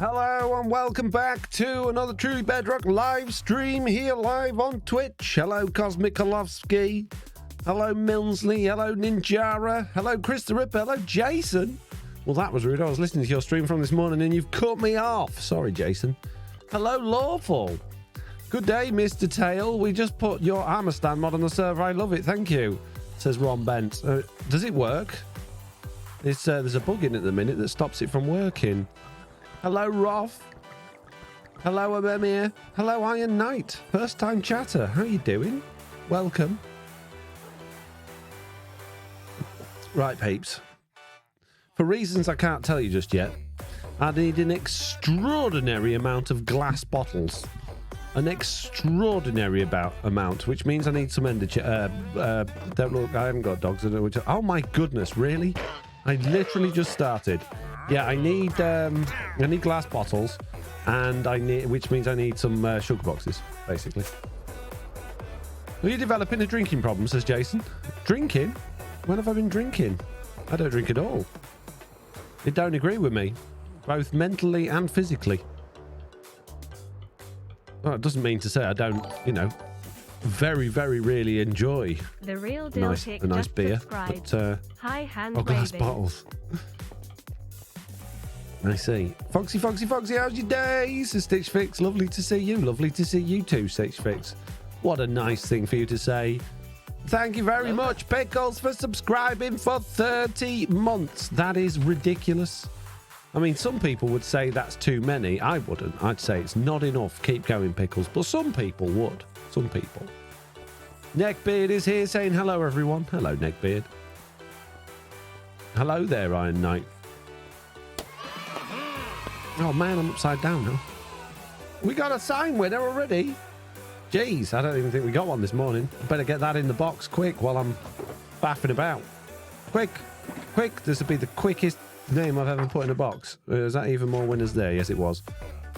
Hello and welcome back to another Truly Bedrock live stream here live on Twitch. Hello Cosmic Kolovsky. Hello Milnesley. Hello Ninjara. Hello Chris the Ripper. Hello Jason. Well, that was rude. I was listening to your stream from this morning and you've cut me off. Sorry, Jason. Hello Lawful. Good day, Mr. Tail. We just put your armor stand mod on the server. I love it. Thank you, says Ron Bent. Does it work? There's a bug in at the minute that stops it from working. Hello, Roth. Hello, Amir. Hello, Iron Knight. First time chatter. How you doing? Welcome. Right, peeps. For reasons I can't tell you just yet, I need an extraordinary amount of glass bottles. An extraordinary amount, which means I need some ender don't look, I haven't got dogs. Oh my goodness, really? I literally just started. Yeah, I need glass bottles, and which means I need some sugar boxes, basically. Are you developing a drinking problem, says Jason? Drinking? When have I been drinking? I don't drink at all. You don't agree with me, both mentally and physically. Well, it doesn't mean to say I don't, very, very really enjoy the real deal a nice beer. But, high hand glass bottles. I see. Foxy, how's your day? Says Stitch Fix. Lovely to see you. Lovely to see you too, Stitch Fix. What a nice thing for you to say. Thank you very much, Pickles, for subscribing for 30 months. That is ridiculous. I mean, some people would say that's too many. I wouldn't. I'd say it's not enough. Keep going, Pickles. But some people would. Some people. Neckbeard is here saying hello, everyone. Hello, Neckbeard. Hello there, Iron Knight. Oh man, I'm upside down now. We got a sign winner already. Jeez, I don't even think we got one this morning. I better get that in the box quick while I'm faffing about. Quick. This would be the quickest name I've ever put in a box. Is that even more winners there? Yes, it was.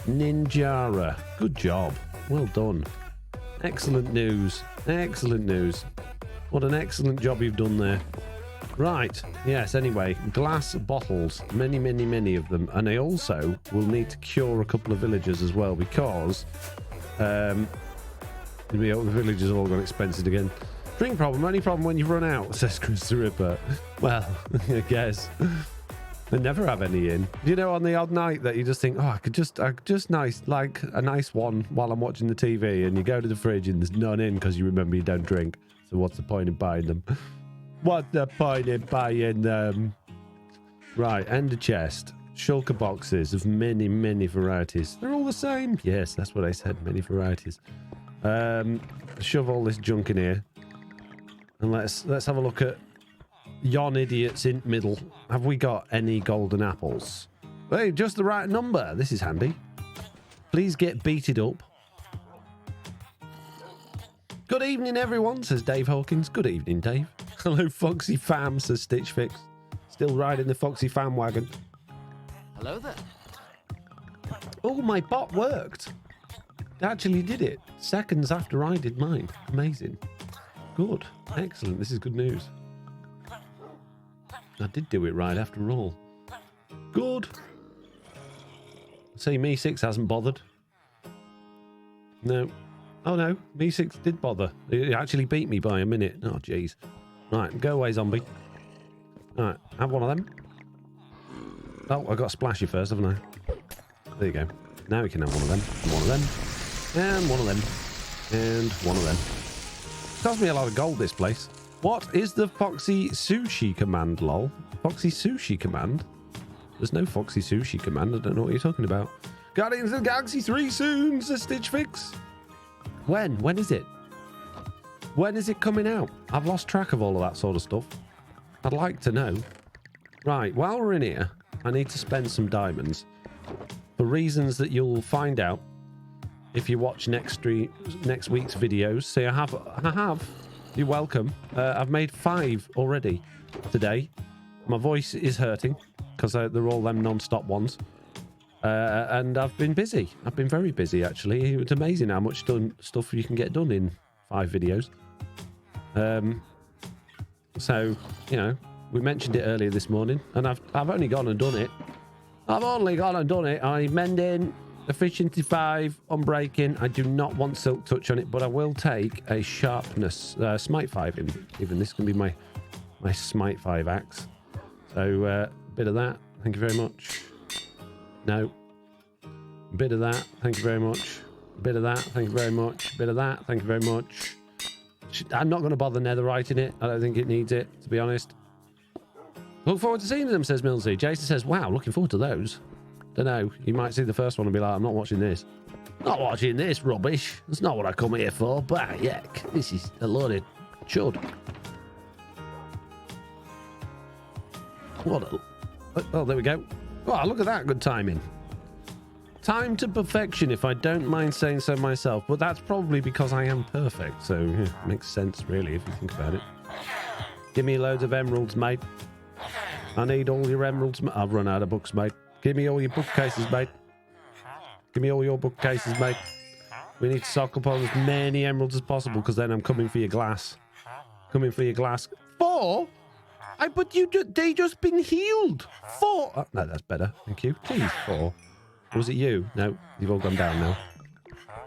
Ninjara. Good job. Well done. Excellent news. Excellent news. What an excellent job you've done there. Right, yes, anyway, glass bottles, many of them, and I also will need to cure a couple of villagers as well, because the villagers have all gone expensive again. Drink problem, only problem when you run out, says Chris the Ripper. Well, I guess I never have any in. On the odd night that you just think, I could just nice, like a nice one while I'm watching the TV, and you go to the fridge and there's none in because you remember you don't drink. So what's the point in buying them? What's the point in buying them? Right, ender chest. Shulker boxes of many varieties. They're all the same. Yes, that's what I said. Many varieties. Shove all this junk in here. And let's have a look at yon idiots in middle. Have we got any golden apples? Hey, just the right number. This is handy. Please get beated up. Good evening, everyone, says Dave Hawkins. Good evening, Dave. Hello, Foxy Fam, says Stitch Fix. Still riding the Foxy Fam wagon. Hello there. Oh, my bot worked. It actually did it. Seconds after I did mine. Amazing. Good. Excellent. This is good news. I did do it right after all. Good. See, Me6 hasn't bothered. No. Oh no, Me6 did bother. It actually beat me by a minute. Oh jeez. Right, go away, zombie. Alright, have one of them. Oh, I got to splash you first, haven't I? There you go. Now we can have one of them. And one of them. And one of them. And one of them. Cost me a lot of gold, this place. What is the Foxy Sushi command, lol? Foxy Sushi command? There's no Foxy Sushi command. I don't know what you're talking about. Guardians of the Galaxy 3 soon, says Stitch Fix. When? When is it? When is it coming out? I've lost track of all of that sort of stuff. I'd like to know. Right, while we're in here, I need to spend some diamonds for reasons that you'll find out if you watch next week's videos. See, I have. You're welcome. I've made 5 already today. My voice is hurting because they're all them non-stop ones. And I've been busy. I've been very busy, actually. It's amazing how much stuff you can get done in 5 videos. So, we mentioned it earlier this morning, and I've only gone and done it. I've only gone and done it. I'm mending, efficiency 5, unbreaking. I do not want silk touch on it, but I will take a sharpness, smite 5 even. This can be my smite 5 axe. So a bit of that. Thank you very much. No. A bit of that. Thank you very much. A bit of that. Thank you very much. A bit of that. Thank you very much. I'm not going to bother netherwriting it. I don't think it needs it, to be honest. Look forward to seeing them, says Millsy. Jason says, wow, looking forward to those. Don't know. You might see the first one and be like, I'm not watching this. Not watching this rubbish. That's not what I come here for. But yuck. This is a load of chud. What a... Oh, there we go. Oh, look at that. Good timing. Time to perfection, if I don't mind saying so myself. But that's probably because I am perfect. So, yeah, makes sense, really, if you think about it. Give me loads of emeralds, mate. I need all your emeralds. I've run out of books, mate. Give me all your bookcases, mate. Give me all your bookcases, mate. We need to stock up on as many emeralds as possible, because then I'm coming for your glass. Coming for your glass. 4? But they just been healed. 4? Oh, no, that's better. Thank you. Jeez, 4. Was it you? No, you've all gone down now.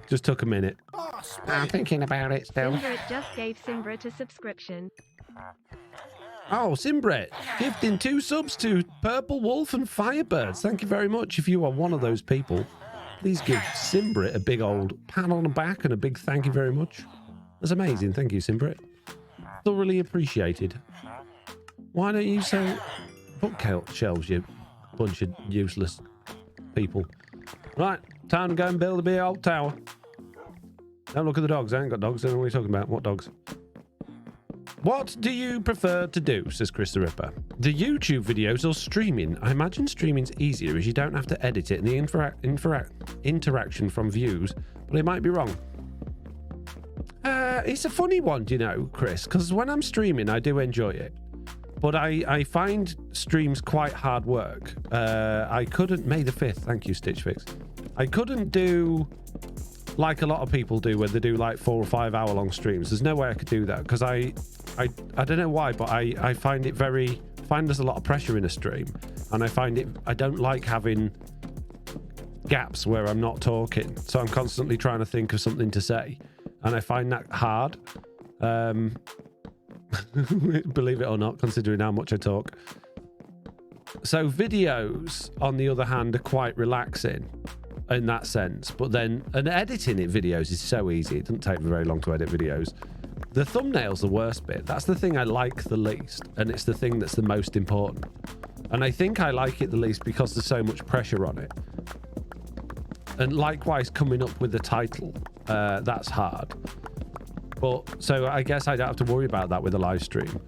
Just took a minute. I'm thinking about it still. Simbrit just gave Simbrit a subscription. Oh, Simbret, gifting 2 subs to Purple Wolf and Firebirds. Thank you very much. If you are one of those people, please give Simbret a big old pat on the back and a big thank you very much. That's amazing. Thank you, Simbret. Thoroughly appreciated. Why don't you sell bookshelves, you bunch of useless people? Right, time to go and build a big old tower. Don't look at the dogs. I ain't got dogs. I don't know what you're talking about. What dogs? What do you prefer to do, says Chris the Ripper? The YouTube videos or streaming? I imagine streaming's easier as you don't have to edit it and the interaction from views, but I might be wrong. It's a funny one, do you know, Chris? Because when I'm streaming, I do enjoy it. But I find streams quite hard work. I couldn't... May the 5th. Thank you, Stitch Fix. I couldn't do... like a lot of people do, where they do like 4 or 5 hour long streams. There's no way I could do that, because I don't know why, but I find it find there's a lot of pressure in a stream, and I don't like having gaps where I'm not talking, so I'm constantly trying to think of something to say, and I find that hard. Believe it or not, considering how much I talk. So videos, on the other hand, are quite relaxing in that sense, but then editing videos is so easy. It doesn't take very long to edit videos. The thumbnail's the worst bit. That's the thing I like the least, and it's the thing that's the most important, and I think I like it the least because there's so much pressure on it. And likewise, coming up with the title, that's hard. But so I guess I don't have to worry about that with a live stream.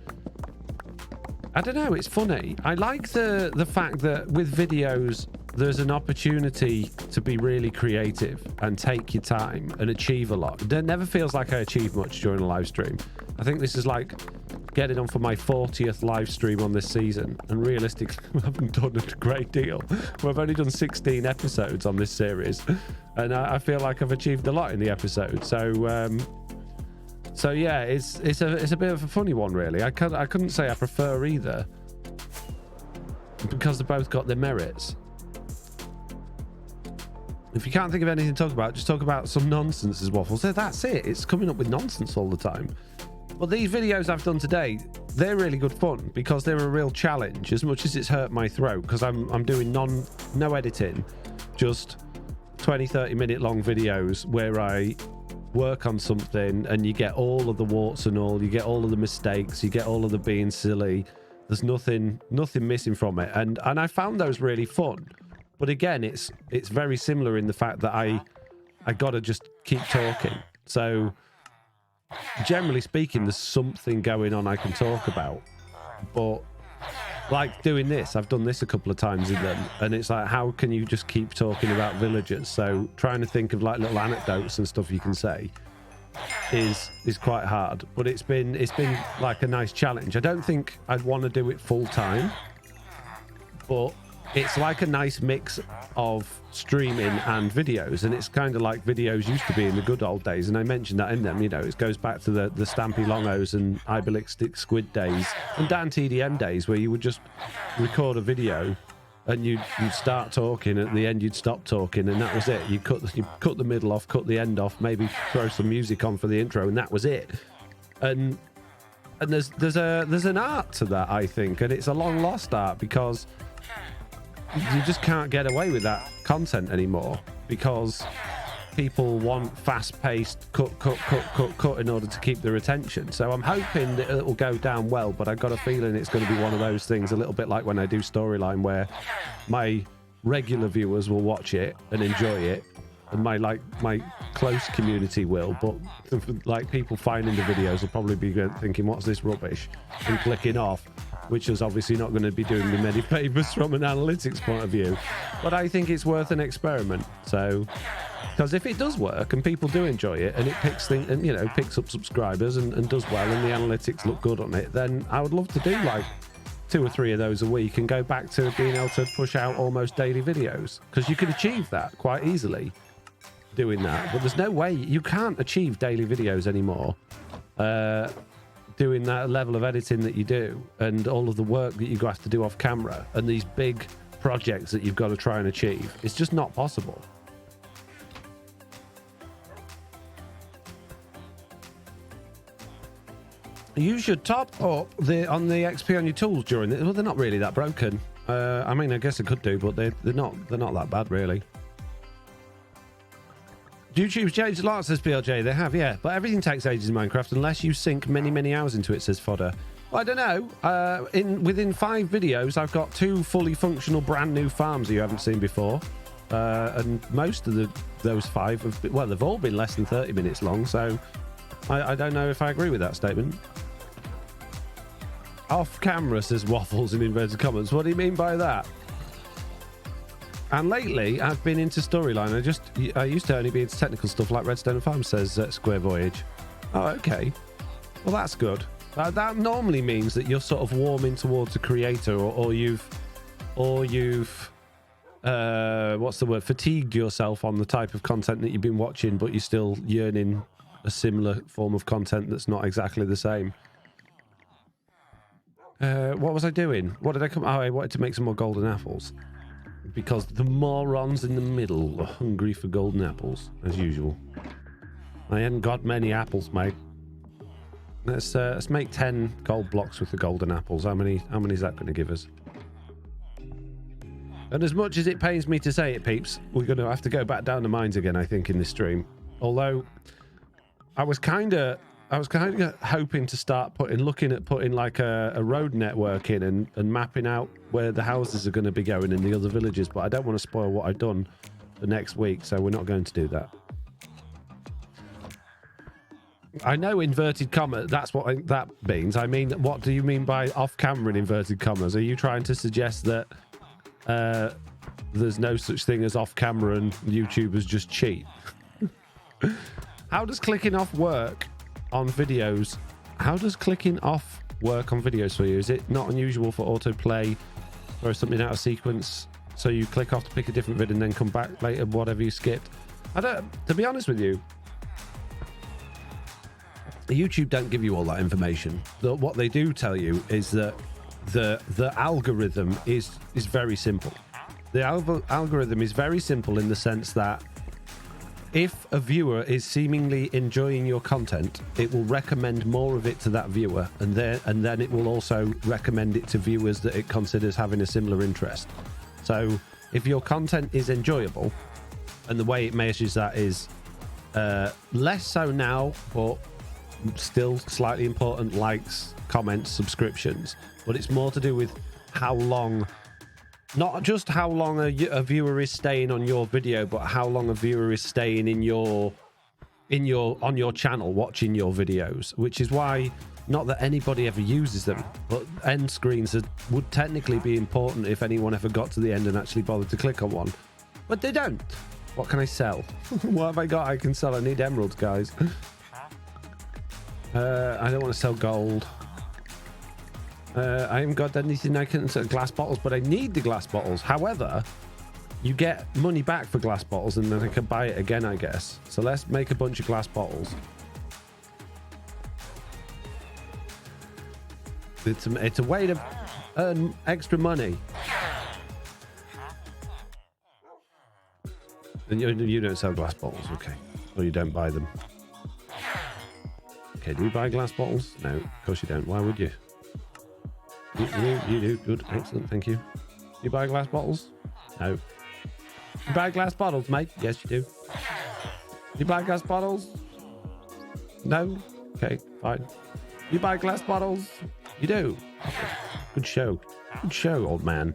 I don't know, it's funny. I like the fact that with videos there's an opportunity to be really creative and take your time and achieve a lot. It never feels like I achieve much during a live stream. I think this is like getting on for my 40th live stream on this season, and realistically I haven't done a great deal. We've only done 16 episodes on this series, and I feel like I've achieved a lot in the episode. So yeah, it's a bit of a funny one, really. I couldn't say I prefer either, because they both got their merits. If you can't think of anything to talk about, just talk about some nonsense as Waffles. So that's it. It's coming up with nonsense all the time. But these videos I've done today, they're really good fun because they're a real challenge, as much as it's hurt my throat, because I'm doing no editing, just 20-30 minute long videos where I work on something, and you get all of the warts and all, you get all of the mistakes, you get all of the being silly. There's nothing missing from it, and I found those really fun. But again, it's very similar in the fact that I gotta just keep talking. So generally speaking, there's something going on I can talk about. But like doing this, I've done this a couple of times in them, and it's like, how can you just keep talking about villagers? So trying to think of like little anecdotes and stuff you can say is quite hard. But it's been like a nice challenge. I don't think I'd want to do it full time, but it's like a nice mix of streaming and videos, and it's kind of like videos used to be in the good old days, and I mentioned that in them. You know, it goes back to the Stampy Longos and Ibelixtic Squid days and Dan TDM days, where you would just record a video and you'd start talking, at the end you'd stop talking, and that was it. You cut the middle off, cut the end off, maybe throw some music on for the intro, and that was it. And there's an art to that, I think, and it's a long lost art, because you just can't get away with that content anymore, because people want fast-paced cut in order to keep their attention. So I'm hoping that it will go down well, but I've got a feeling it's going to be one of those things, a little bit like when I do Storyline, where my regular viewers will watch it and enjoy it, and my close community will, but like people finding the videos will probably be thinking, what's this rubbish, and clicking off, which is obviously not going to be doing me many favors from an analytics point of view. But I think it's worth an experiment. So, because if it does work and people do enjoy it, and it picks things, and picks up subscribers and does well, and the analytics look good on it, then I would love to do like 2 or 3 of those a week and go back to being able to push out almost daily videos, because you could achieve that quite easily doing that. But there's no way, you can't achieve daily videos anymore doing that level of editing that you do, and all of the work that you have to do off camera, and these big projects that you've got to try and achieve. It's just not possible. You should top up on the XP on your tools during it. Well, they're not really that broken. I mean, I guess I could do, but they're not that bad, really. YouTube's changed a lot, says BLJ. They have, yeah. But everything takes ages in Minecraft unless you sink many, many hours into it, says Fodder. Well, I don't know. Within 5 videos, I've got 2 fully functional brand new farms that you haven't seen before. And most of those 5 have been, well, they've all been less than 30 minutes long. So I don't know if I agree with that statement. Off camera, says Waffles in inverted commas. What do you mean by that? And lately, I've been into Storyline. I used to only be into technical stuff like Redstone Farm, says Square Voyage. Oh, okay. Well, that's good. That normally means that you're sort of warming towards a creator, or you've what's the word? Fatigued yourself on the type of content that you've been watching, but you're still yearning a similar form of content that's not exactly the same. What was I doing? What did I come? Oh, I wanted to make some more golden apples, because the morons in the middle are hungry for golden apples, as usual. I hadn't got many apples, mate. Let's make 10 gold blocks with the golden apples. How many is that going to give us? And as much as it pains me to say it, peeps, we're going to have to go back down the mines again, I think, in this stream. Although I was kind of hoping to start looking at putting like a road network in and mapping out where the houses are going to be going in the other villages, but I don't want to spoil what I've done for next week, so we're not going to do that. I know inverted commas, that's what that means. I mean, what do you mean by off-camera in inverted commas? Are you trying to suggest that there's no such thing as off-camera and YouTubers just cheat? How does clicking off work on videos? How does clicking off work on videos for you? Is it not unusual for autoplay or something out of sequence, so you click off to pick a different vid and then come back later, whatever you skipped? To be honest with you, YouTube don't give you all that information. What they do tell you is that the algorithm is very simple. The algorithm is very simple in the sense that if a viewer is seemingly enjoying your content, it will recommend more of it to that viewer, and then it will also recommend it to viewers that it considers having a similar interest. So if your content is enjoyable, and the way it measures that is less so now, but still slightly important, likes, comments, subscriptions, but it's more to do with how long, not just how long a viewer is staying on your video, but how long a viewer is staying on your channel watching your videos, which is why, not that anybody ever uses them, but end screens would technically be important if anyone ever got to the end and actually bothered to click on one, but they don't. What can I sell? What have I got I can sell? I need emeralds, guys. I don't want to sell gold. I haven't got anything I can sell. Glass bottles, but I need the glass bottles. However, you get money back for glass bottles, and then I can buy it again, I guess. So let's make a bunch of glass bottles. It's a way to earn extra money. And you don't sell glass bottles, okay. Or you don't buy them. Okay, do you buy glass bottles? No, of course you don't. Why would you? You do. Good, excellent, thank you. You buy glass bottles? No. You buy glass bottles, mate? Yes, you do. You buy glass bottles? No? Okay, fine. You buy glass bottles? You do. Okay. Good show. Good show, old man.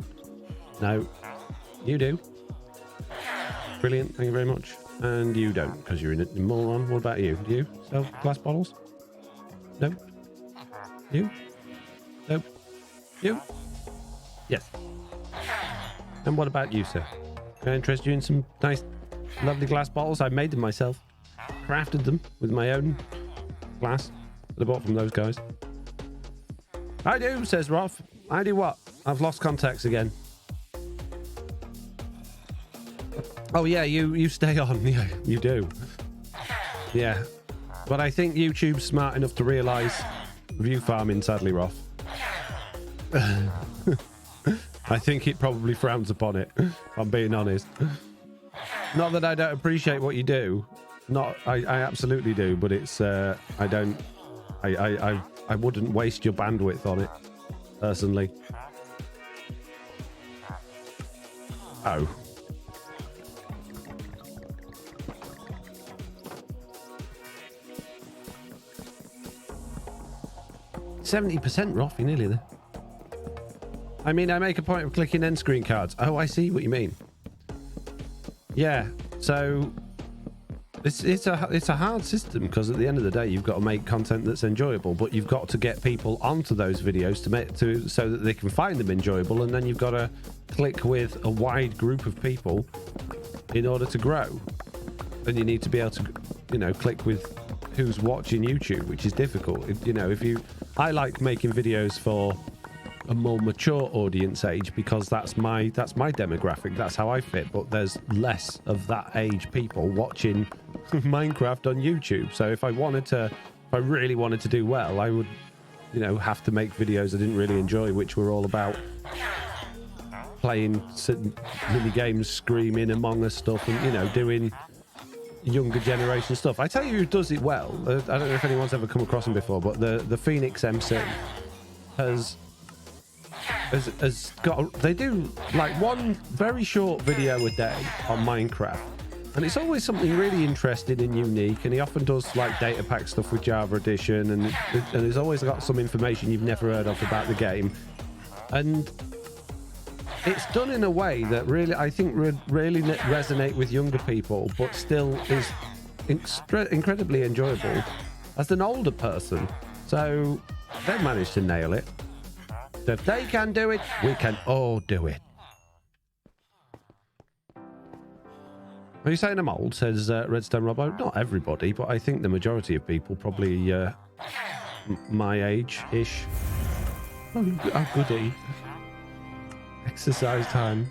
No. You do. Brilliant, thank you very much. And you don't, because you're a moron. What about you? Do you sell glass bottles? No? You? No? You? Yes. And what about you, sir? Can I interest you in some nice, lovely glass bottles? I made them myself. Crafted them with my own glass that I bought from those guys. I do, says Roth. I do what? I've lost contacts again. Oh yeah, you stay on. Yeah, you do. Yeah. But I think YouTube's smart enough to realise view farming, sadly, Roth. I think it probably frowns upon it, if I'm being honest. Not that I don't appreciate what you do. I absolutely do, but it's I wouldn't waste your bandwidth on it, personally. Oh. 70%, Roth, you're nearly there. I mean, I make a point of clicking end screen cards. Oh, I see what you mean. Yeah, so it's a hard system, because at the end of the day, you've got to make content that's enjoyable, but you've got to get people onto those videos so that they can find them enjoyable, and then you've got to click with a wide group of people in order to grow. And you need to be able to, click with who's watching YouTube, which is difficult. I like making videos for a more mature audience age, because that's my demographic, that's how I fit, but there's less of that age people watching Minecraft on YouTube. So if I really wanted to do well, I would have to make videos I didn't really enjoy, which were all about playing mini games, screaming, Among Us stuff, and doing younger generation stuff. I tell you who does it well. I don't know if anyone's ever come across him before, but the Phoenix MC has got, they do like one very short video a day on Minecraft, and it's always something really interesting and unique, and he often does like data pack stuff with Java Edition, and he's always got some information you've never heard of about the game, and it's done in a way that really, I think, really resonate with younger people, but still is incredibly enjoyable as an older person. So they've managed to nail it. So if they can do it, we can all do it. Are you saying I'm old? Says Redstone Robbo. Not everybody, but I think the majority of people, probably my age-ish. Oh, goody. Exercise time.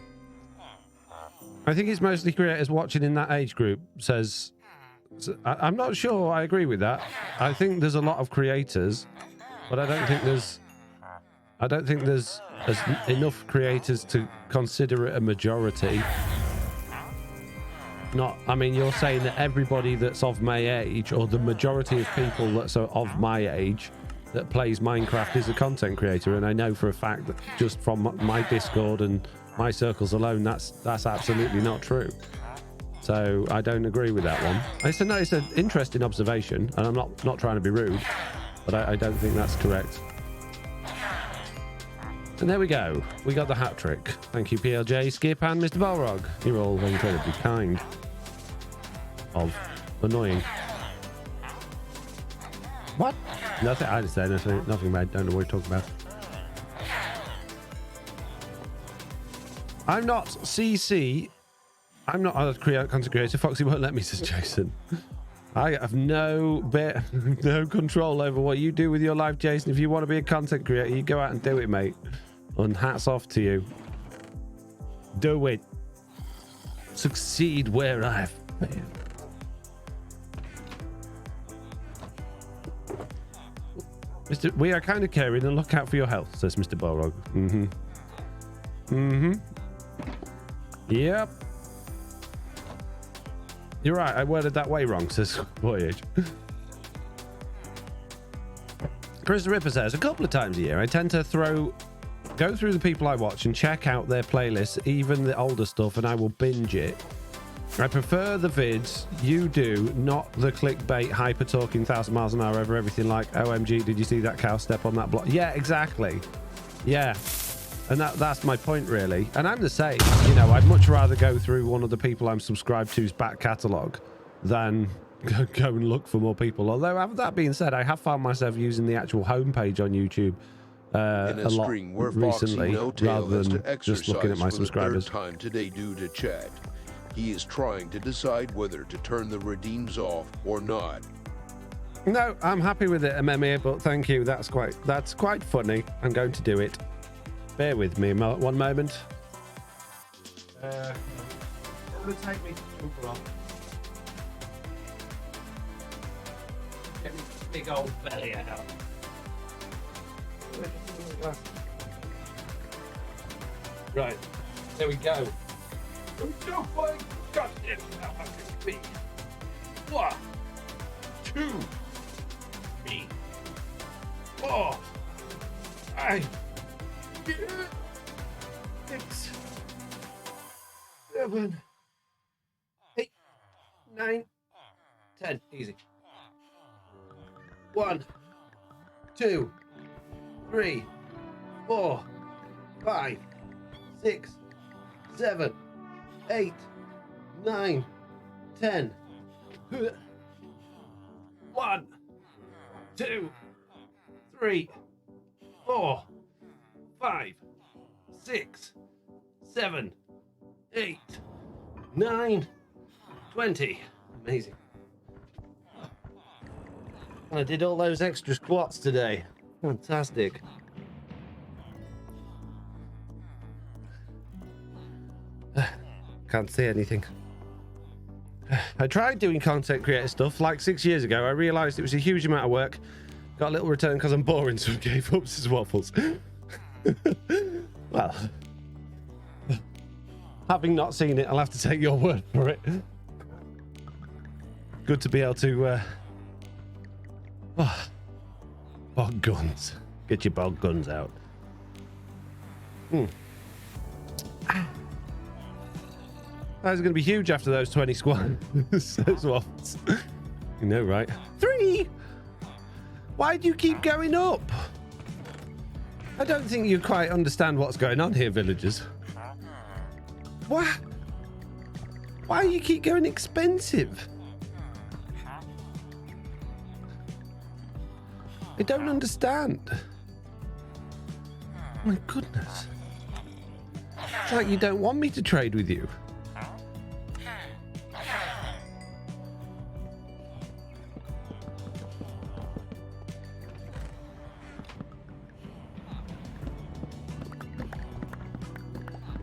I think it's mostly creators watching in that age group, says. I'm not sure I agree with that. I think there's a lot of creators, but I don't think there's enough creators to consider it a majority. I mean, you're saying that everybody that's of my age, or the majority of people that's of my age that plays Minecraft is a content creator, and I know for a fact that just from my Discord and my circles alone, that's absolutely not true. So I don't agree with that one. It's an interesting observation, and I'm not trying to be rude, but I don't think that's correct. And there we go. We got the hat trick. Thank you, PLJ, Skip, and Mr. Balrog. You're all incredibly kind. Annoying. What? Nothing. I didn't say nothing. I don't know what you're talking about. I'm not CC. I'm not a content creator. Foxy won't let me, says Jason. I have no control over what you do with your life, Jason. If you want to be a content creator, you go out and do it, mate. And hats off to you. Do it. Succeed where I've failed. We are kind of caring and look out for your health, says Mr. Balrog. Yep. You're right, I worded that way wrong, says Voyage. Chris the Ripper says, a couple of times a year, I tend to go through the people I watch and check out their playlists, even the older stuff, and I will binge it. I prefer the vids you do, not the clickbait hyper talking 1,000 miles an hour over everything like, OMG, did you see that cow step on that block? Yeah, exactly. Yeah. And that's my point, really. And I'm the same. You know, I'd much rather go through one of the people I'm subscribed to's back catalogue than go and look for more people. Although, that being said, I have found myself using the actual homepage on YouTube a lot recently, rather than just looking at my subscribers. Time today due to chat. He is trying to decide whether to turn the redeems off or not. No, I'm happy with it, Memir, but thank you. That's quite funny. I'm going to do it. Bear with me one moment. It would take me to jump off. Get me big old belly out. Right, there we go. I'm so fucking goddamn how I can speak. 1, 2, 3, 4, 5, 6, 7, 8, 9, 10. Easy. 1, 2, 3, 4, 5, 6, 7, 8, 9, 10. 1, 2, 3, 4, 5, 6, 7, 8, 9, 20. Amazing. I did all those extra squats today. Fantastic. Can't see anything. I tried doing content creator stuff like 6 years ago. I realized it was a huge amount of work. Got a little return because I'm boring, so I gave up his waffles. Well, having not seen it, I'll have to take your word for it. Good to be able to bog guns. Get your bog guns out. That was going to be huge after those 20 squats. Those waffles. You know, right? 3! Why do you keep going up? I don't think you quite understand what's going on here, villagers. What? Why do you keep going expensive? I don't understand. My goodness. It's like you don't want me to trade with you.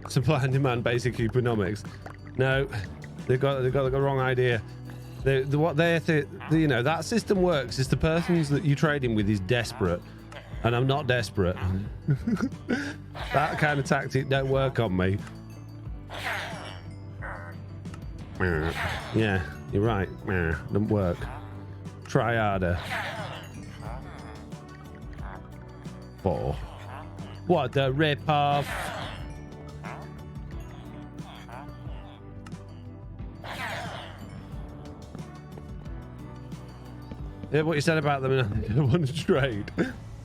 Supply and demand, basic economics. No, they've got the wrong idea. You know, that system works is the persons that you're trading with is desperate, and I'm not desperate. That kind of tactic don't work on me. Yeah, you're right. Don't work. Try harder. 4. What a rip-off. Yeah, what you said about them in one trade.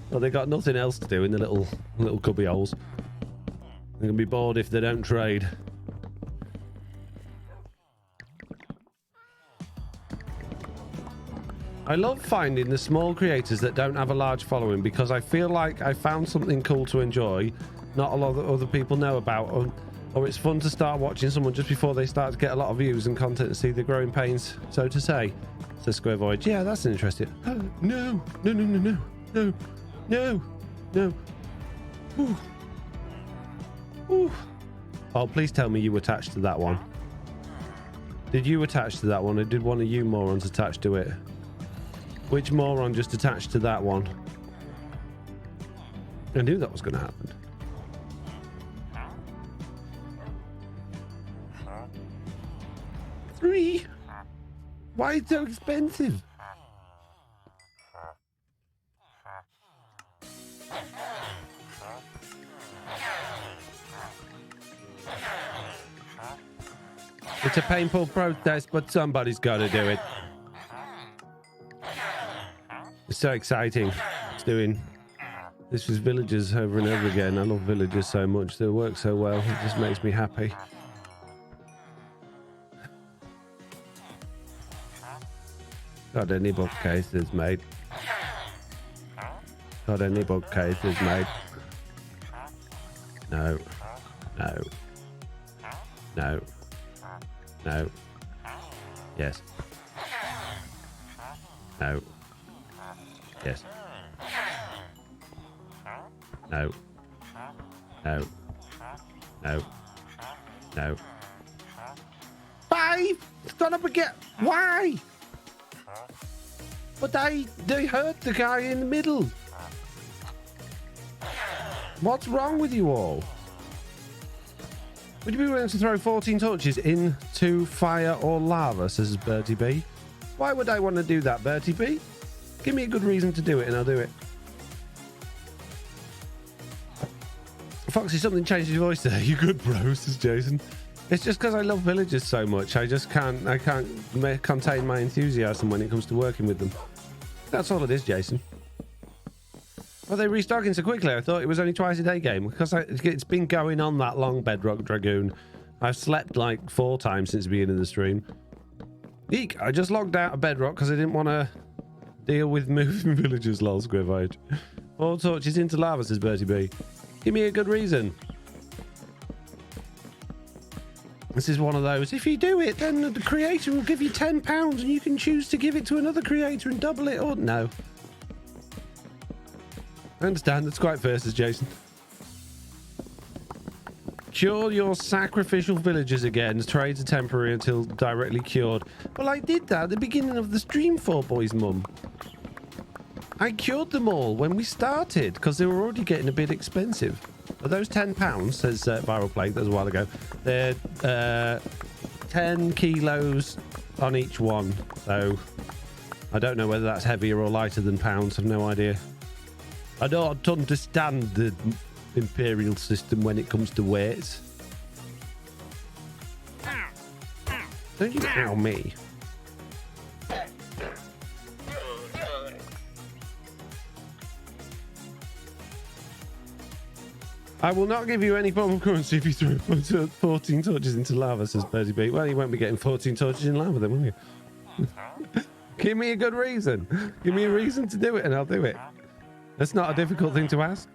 Well, they got nothing else to do in the little cubby holes. They're gonna be bored if they don't trade. I love finding the small creators that don't have a large following because I feel like I found something cool to enjoy, not a lot of other people know about, or it's fun to start watching someone just before they start to get a lot of views and content and see the growing pains, so to say. Says Square Voyage. Yeah, that's interesting. No. Ooh. Ooh. Oh, please tell me you attached to that one. Did you attach to that one, or did one of you morons attach to it? Which moron just attached to that one? I knew that was going to happen. Three. Why is it so expensive? It's a painful protest, but somebody's got to do it. It's so exciting. It's doing this with villagers over and over again. I love villagers so much. They work so well. It just makes me happy. Got any bookcases made? Got any bookcases made? No. No. No. No. Yes. No. Yes. No. No. No. No. 5! It's gone up again. Why? But they hurt the guy in the middle. What's wrong with you all? Would you be willing to throw 14 torches into fire or lava, says Bertie B? Why would I want to do that, Bertie B? Give me a good reason to do it and I'll do it. Foxy, something changed his voice there. You good, bro, says Jason. It's just because I love villagers so much. I can't contain my enthusiasm when it comes to working with them. That's all it is, Jason. Well, they restocking so quickly. I thought it was only twice a day game because it's been going on that long, Bedrock Dragoon. I've slept like 4 times since the beginning of the stream. Eek, I just logged out of Bedrock because I didn't want to deal with moving villagers, lol, Squivide. 4 torches into lava, says Bertie B. Give me a good reason. This is one of those. If you do it, then the creator will give you £10 and you can choose to give it to another creator and double it or no. I understand. That's quite fair, says Jason. Cure your sacrificial villagers again. Trades are temporary until directly cured. Well, I did that at the beginning of the stream, 4boys mum. I cured them all when we started because they were already getting a bit expensive. But those £10, says Viral Plague, that was a while ago. They're 10 kilos on each one. So I don't know whether that's heavier or lighter than pounds. I've no idea. I don't understand the imperial system when it comes to weights. Don't you ow me? I will not give you any form of currency if you throw 14 torches into lava, says Bertie B. Well, you won't be getting 14 torches in lava then, will you? Give me a good reason. Give me a reason to do it and I'll do it. That's not a difficult thing to ask.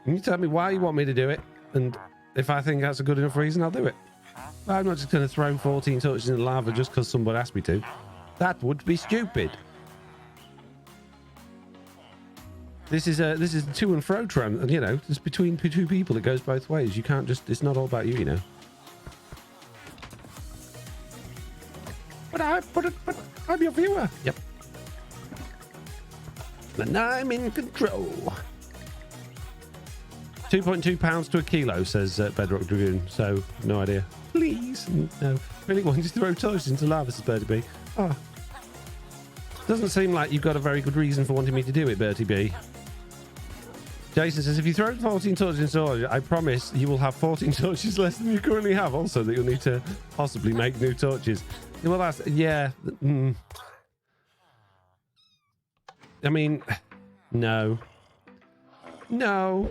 You tell me why you want me to do it, and if I think that's a good enough reason, I'll do it. I'm not just going to throw 14 torches in the lava just because somebody asked me to. That would be stupid. This is a to and fro tram, and you know, it's between 2 people. It goes both ways. You can't just. It's not all about you, you know. But I'm your viewer. Yep. And I'm in control. 2.2 pounds to a kilo, says Bedrock Dragoon. So, no idea. Please. No. Really want you to throw torches into lava, says Bertie B. Oh. Doesn't seem like you've got a very good reason for wanting me to do it, Bertie B. Jason says, if you throw 14 torches into lava, I promise you will have 14 torches less than you currently have. Also, that you'll need to possibly make new torches. Well, that's... Yeah. I mean... No. No.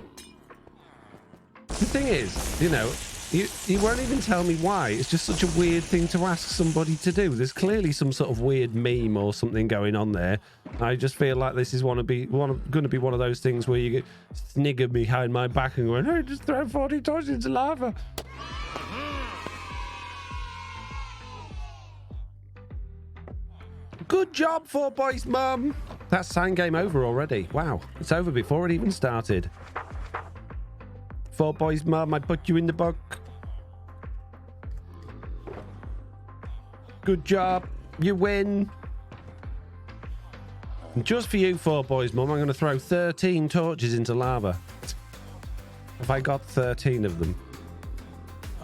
The thing is, you know, you won't even tell me why. It's just such a weird thing to ask somebody to do. There's clearly some sort of weird meme or something going on there. I just feel like this is going to be one of those things where you get snigger behind my back and going, hey, just throw 40 torches into lava. Good job, 4boys mum. That's sign game over already. Wow, it's over before it even started. 4boys mum, I put you in the book. Good job. You win. And just for you, 4boys mum, I'm going to throw 13 torches into lava. Have I got 13 of them?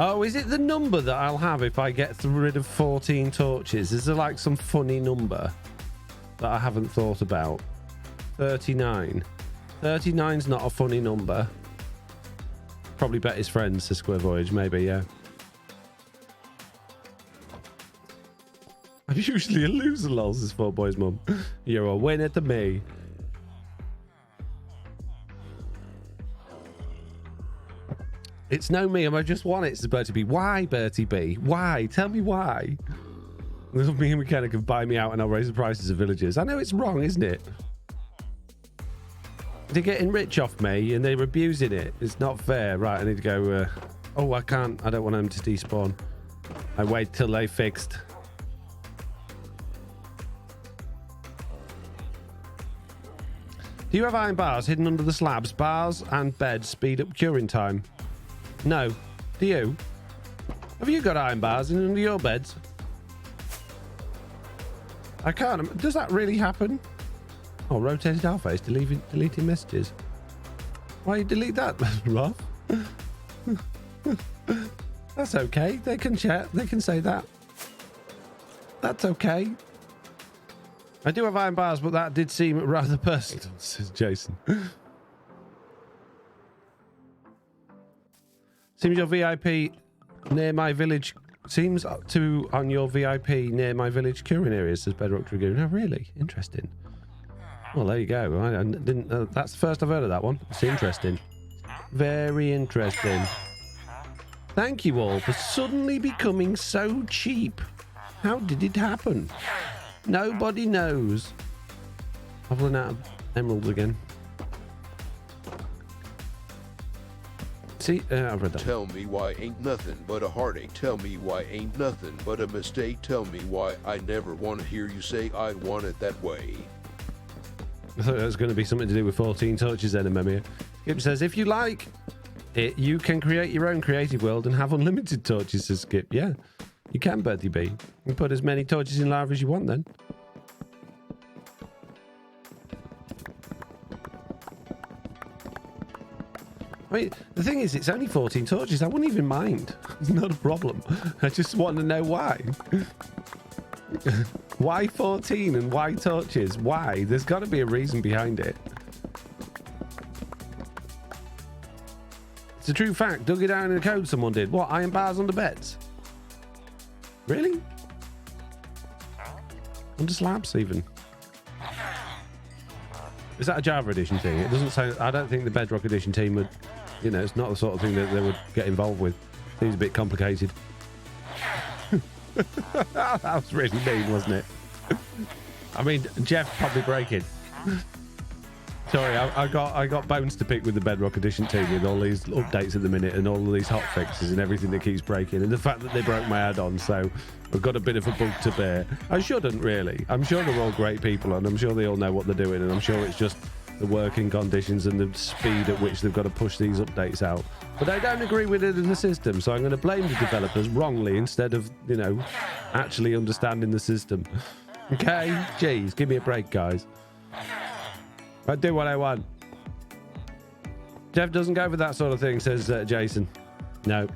Oh, is it the number that I'll have if I get rid of 14 torches? Is there like some funny number that I haven't thought about? 39. 39's not a funny number. Probably bet his friends to Square Voyage, maybe, yeah. I'm usually a loser, lols, says 4boy's mum. You're a winner to me. It's no me, I just want it, says Bertie B. Why, Bertie B? Why? Tell me why. Me and Mechanic can buy me out and I'll raise the prices of villagers. I know it's wrong, isn't it? They're getting rich off me and they're abusing it. It's not fair. Right, I need to go... oh, I can't. I don't want them to despawn. I wait till they fixed. Do you have iron bars hidden under the slabs? Bars and beds speed up curing time. No. Do you? Have you got iron bars in under your beds? I can't. Does that really happen? Oh, rotated our face, deleting messages. Why you delete that, Rob? That's okay. They can chat. They can say that. That's okay. I do have iron bars, but that did seem rather personal, says Jason. Seems your VIP near my village. Seems to on your VIP near my village curing area, says Bedrock Dragoon. Oh, really? Interesting. Well, there you go. I didn't. That's the first I've heard of that one. It's interesting. Very interesting. Thank you all for suddenly becoming so cheap. How did it happen? Nobody knows. I've run out of emeralds again. See, I've read that. Tell me why ain't nothing but a heartache. Tell me why ain't nothing but a mistake. Tell me why I never want to hear you say I want it that way. I thought that was going to be something to do with 14 torches then, Memia. Skip says, if you like it, you can create your own creative world and have unlimited torches, says Skip. Yeah, you can, Bertie B. You can put as many torches in lava as you want then. I mean, the thing is, it's only 14 torches. I wouldn't even mind. It's not a problem. I just want to know why. Why 14 and why torches? Why? There's got to be a reason behind it. It's a true fact. Dug it out in the code someone did. What? Iron bars under beds? Really? Under slabs even? Is that a Java edition thing? It doesn't say. I don't think the Bedrock edition team would... You know, it's not the sort of thing that they would get involved with. Seems a bit complicated. That was really mean, wasn't it? I mean, Jeff probably breaking. Sorry, I got bones to pick with the Bedrock edition team with all these updates at the minute and all of these hot fixes and everything that keeps breaking and the fact that they broke my add-ons, so we've got a bit of a bug to bear. I shouldn't really. I'm sure they're all great people and I'm sure they all know what they're doing and I'm sure it's just the working conditions and the speed at which they've got to push these updates out. But I don't agree with it in the system, so I'm going to blame the developers wrongly instead of, you know, actually understanding the system. Okay? Jeez, give me a break, guys. I do what I want. Jeff doesn't go for that sort of thing, says Jason. No.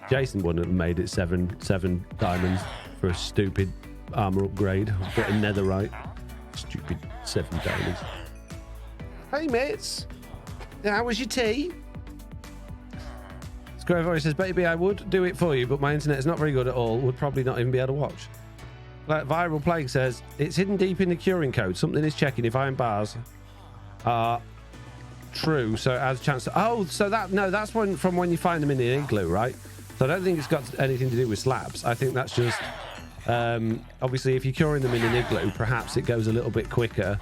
Jason wouldn't have made it seven diamonds for a stupid armor upgrade. A bit of netherite. Stupid 7 diamonds. Hey, mates. How was your tea? Square Voice says, baby, I would do it for you, but my internet is not very good at all. Would probably not even be able to watch. Like Viral Plague says, it's hidden deep in the curing code. Something is checking if iron bars are true, so it has a chance to... Oh, so that's from when you find them in the igloo, right? So I don't think it's got anything to do with slabs. I think that's just... obviously, if you're curing them in an igloo, perhaps it goes a little bit quicker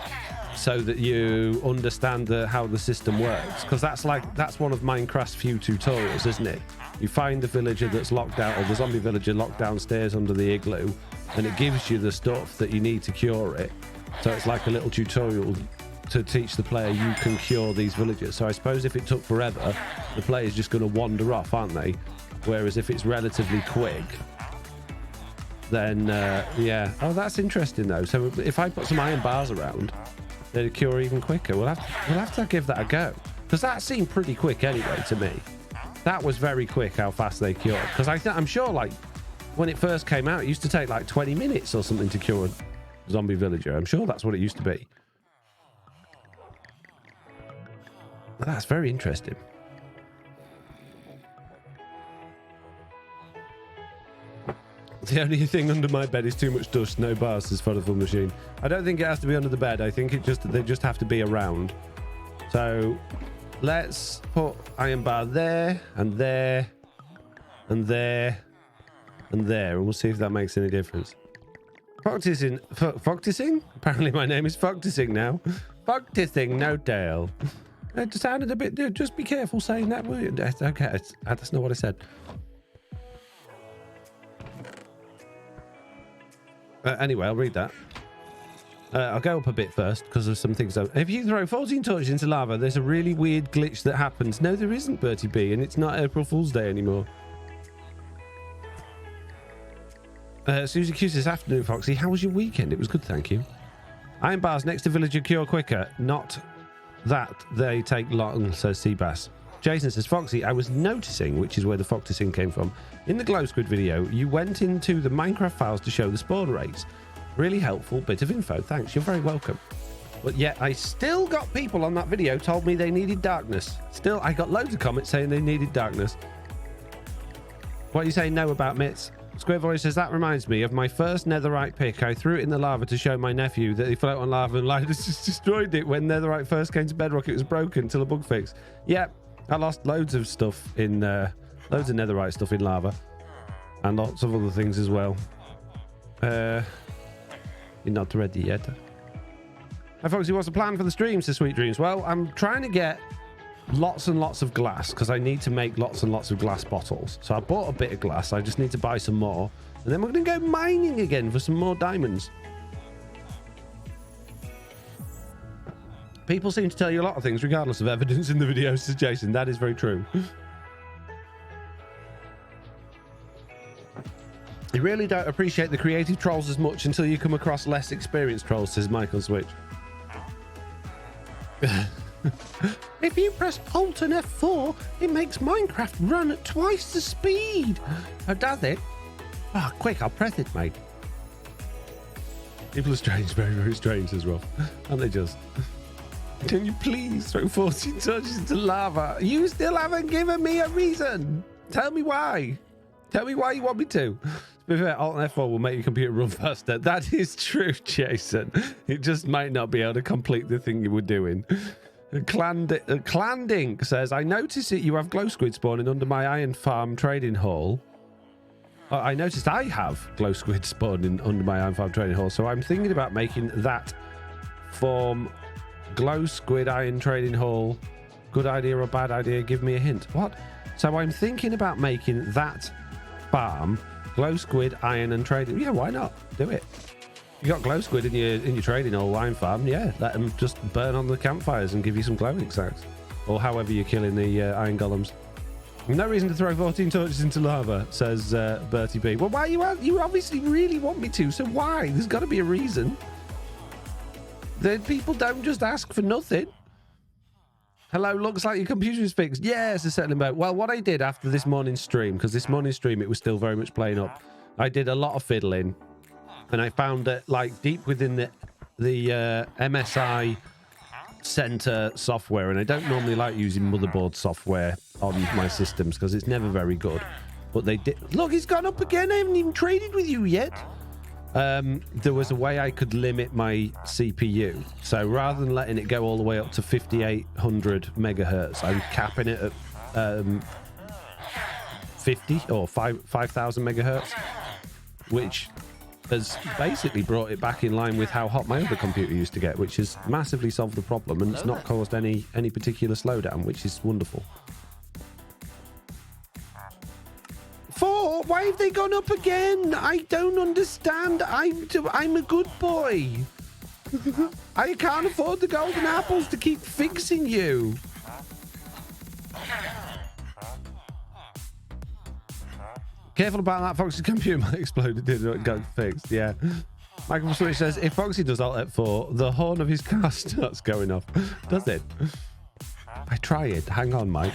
so that you understand how the system works. Because that's one of Minecraft's few tutorials, isn't it? You find the villager that's locked out, or the zombie villager locked downstairs under the igloo, and it gives you the stuff that you need to cure it. So it's like a little tutorial to teach the player you can cure these villagers. So I suppose if it took forever, the player's just going to wander off, aren't they? Whereas if it's relatively quick, then yeah. Oh, that's interesting though. So if I put some iron bars around, they'd cure even quicker. We'll have to give that a go, because that seemed pretty quick anyway to me. That was very quick how fast they cured. Because I'm sure, like, when it first came out, it used to take like 20 minutes or something to cure a zombie villager. I'm sure that's what it used to be. That's very interesting. The only thing under my bed is too much dust, no bars, says Fodderful Machine. I don't think it has to be under the bed. I think they just have to be around. So let's put iron bar there and there and there and there, and we'll see if that makes any difference. Fogtising? Apparently my name is Fogtising now. Fogtising, no tail. It sounded a bit... Just be careful saying that, will you? Okay, that's not what I said. Anyway, I'll read that. I'll go up a bit first because there's some things. If you throw 14 torches into lava, there's a really weird glitch that happens. No, there isn't, Bertie B, and it's not April Fool's Day anymore. Susie Q says, afternoon, Foxy. How was your weekend? It was good, thank you. Iron bars next to villager cure quicker. Not that they take long, says Seabass. Jason says, Foxy, I was noticing, which is where the Fogtising came from, in the glow squid video, you went into the Minecraft files to show the spawn rates. Really helpful bit of info. Thanks, you're very welcome. But yet I still got people on that video told me they needed darkness. Still, I got loads of comments saying they needed darkness. What are you saying no about Mitts? Square Voice says, that reminds me of my first netherite pick. I threw it in the lava to show my nephew that he float on lava and light just destroyed it. When netherite first came to Bedrock, it was broken until a bug fix. Yeah, I lost loads of stuff in, loads of netherite stuff in lava. And lots of other things as well. You're not ready yet. Hi, Foxy, what's the plan for the stream, says Sweet Dreams? Well, I'm trying to get lots and lots of glass because I need to make lots and lots of glass bottles. So I bought a bit of glass. I just need to buy some more. And then we're going to go mining again for some more diamonds. People seem to tell you a lot of things regardless of evidence in the videos, says Jason. That is very true. You really don't appreciate the creative trolls as much until you come across less experienced trolls, says Michael Switch. If you press Alt and F4, it makes Minecraft run at twice the speed. Oh, does it? Ah, oh, quick, I'll press it, mate. People are strange, very, very strange as well. Aren't they just? Can you please throw 14 torches into lava? You still haven't given me a reason. Tell me why. Tell me why you want me to. To be fair, Alt and F4 will make your computer run faster. That is true, Jason. It just might not be able to complete the thing you were doing. Clandink says, I noticed that you have glow squid spawning under my iron farm trading hall. I noticed I have glow squid spawning under my iron farm trading hall, so I'm thinking about making that form glow squid iron trading hall. Good idea or bad idea? Give me a hint. What? So I'm thinking about making that farm glow squid iron and trading. Yeah, why not? Do it. You got glow squid in your trading hall iron farm. Yeah, let them just burn on the campfires and give you some glowing sacks, or however you're killing the iron golems. No reason to throw 14 torches into lava, says Bertie B. Well, why you obviously really want me to, so why? There's got to be a reason. The people don't just ask for nothing. Hello, looks like your computer is fixed. Yes, it's settling back. Well, what I did after this morning's stream, because this morning's stream it was still very much playing up, I did a lot of fiddling, and I found that like deep within the MSI center software, and I don't normally like using motherboard software on my systems because it's never very good. But they did. Look, it's gone up again. I haven't even traded with you yet. There was a way I could limit my CPU. So rather than letting it go all the way up to 5800 megahertz, I'm capping it at 50 or 5000 megahertz, which has basically brought it back in line with how hot my other computer used to get, which has massively solved the problem, and it's not caused any particular slowdown, which is wonderful. 4? Why have they gone up again? I don't understand. I'm a good boy. I can't afford the golden apples to keep fixing you. Careful about that. Foxy's computer might explode. It did get fixed. Yeah. Michael Switch says, if Foxy does Alt F4, the horn of his car starts going off. Does it? I try it. Hang on, Mike.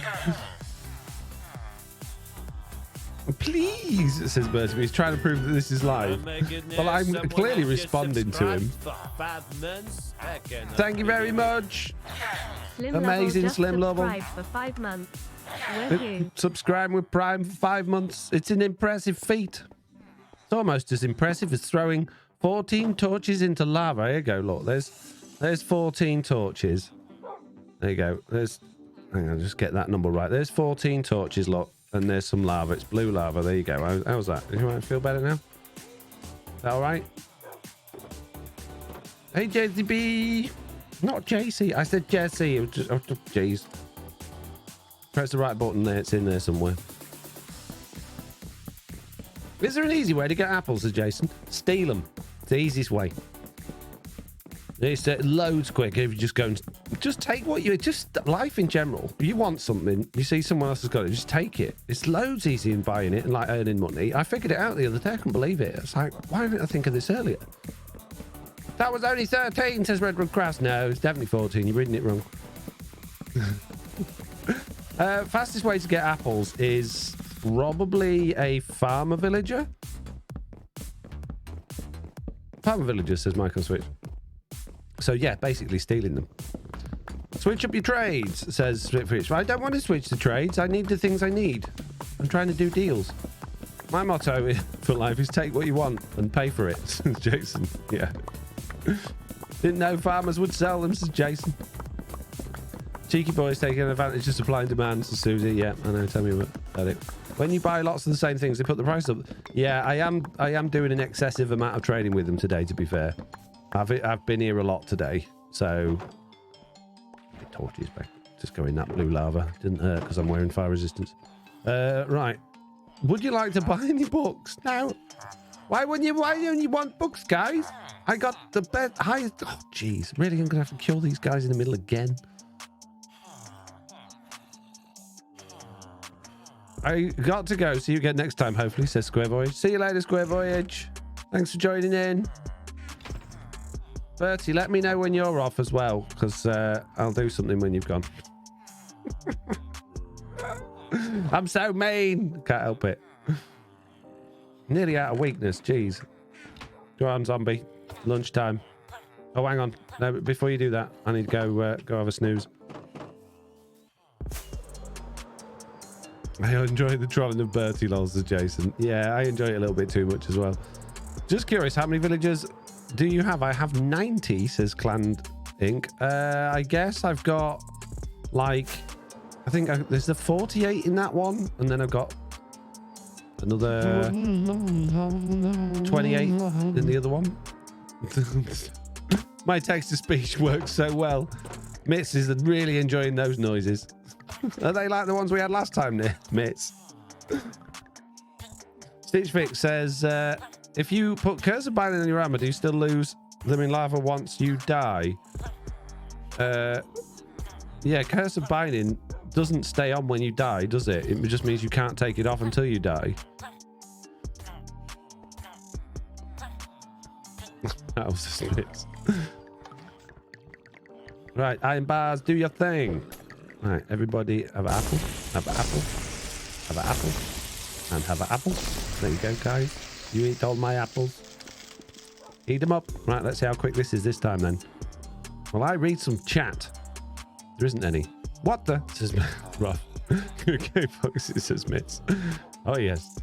Please, says Bertie. He's trying to prove that this is live. Well, I'm clearly responding to him. Thank you very much. Slim Amazing, Level Slim just Level. subscribed for 5 months. Woohoo. Subscribe with Prime for 5 months. It's an impressive feat. It's almost as impressive as throwing 14 torches into lava. Here you go, look. There's 14 torches. There you go. Hang on, just get that number right. There's 14 torches, look. And there's some lava. It's blue lava. There you go. How's that? Do you feel better now? Is that all right? Hey, JCB. Not JC. I said Jesse. It was just, jeez. Press the right button there. It's in there somewhere. Is there an easy way to get apples, says Jason? Steal them. It's the easiest way. It's loads quicker if you just go and just take what you just life in general. If you want something, you see someone else has got it, just take it. It's loads easier than buying it and like earning money. I figured it out the other day. I couldn't believe it. It's like, why didn't I think of this earlier? That was only 13, says Redwood Crass. No, it's definitely 14. You're reading it wrong. Fastest way to get apples is probably a farmer villager. Farmer villager, says Michael Switch. So yeah, basically stealing them. Switch up your trades, says Spitfish. I don't want to switch the trades. I need the things I need. I'm trying to do deals. My motto for life is take what you want and pay for it, says Jason. Yeah. Didn't know farmers would sell them, says Jason. Cheeky boys taking advantage of supply and demand, says Susie. Yeah, I know. Tell me about it. When you buy lots of the same things, they put the price up. Yeah, I am doing an excessive amount of trading with them today, to be fair. I've been here a lot today, so torches back. Just go in that blue lava. Didn't hurt because I'm wearing fire resistance. Right. Would you like to buy any books? No. Why don't you want books, guys? I got the best highest. Oh, jeez. Really, I'm gonna have to kill these guys in the middle again. I got to go. See you again next time, hopefully, says Square Voyage. See you later, Square Voyage. Thanks for joining in. Bertie, let me know when you're off as well, because I'll do something when you've gone. I'm so mean. Can't help it. Nearly out of weakness. Jeez. Go on, zombie. Lunchtime. Oh, hang on. No, before you do that, I need to go have a snooze. I enjoy the trolling of Bertie, lols, to Jason. Yeah, I enjoy it a little bit too much as well. Just curious, how many villagers do you have? I have 90, says Clan Inc. I guess I've got like, I think there's the 48 in that one, and then I've got another 28 in the other one. My text-to-speech works so well. Mitz is really enjoying those noises. Are they like the ones we had last time, Mitz? Stitch Fix says, if you put cursor binding on your armor, do you still lose them in lava once you die? Yeah, cursor binding doesn't stay on when you die, does it? It just means you can't take it off until you die. That was just Mitz. Right, iron bars, do your thing. Right, everybody have an apple, have an apple, have an apple, and have an apple. There you go, guys. You eat all my apples. Eat them up. Right, let's see how quick this is this time then. Well, I read some chat. There isn't any. What the? Says Rough. Okay, folks, it says Mitz. Oh, yes.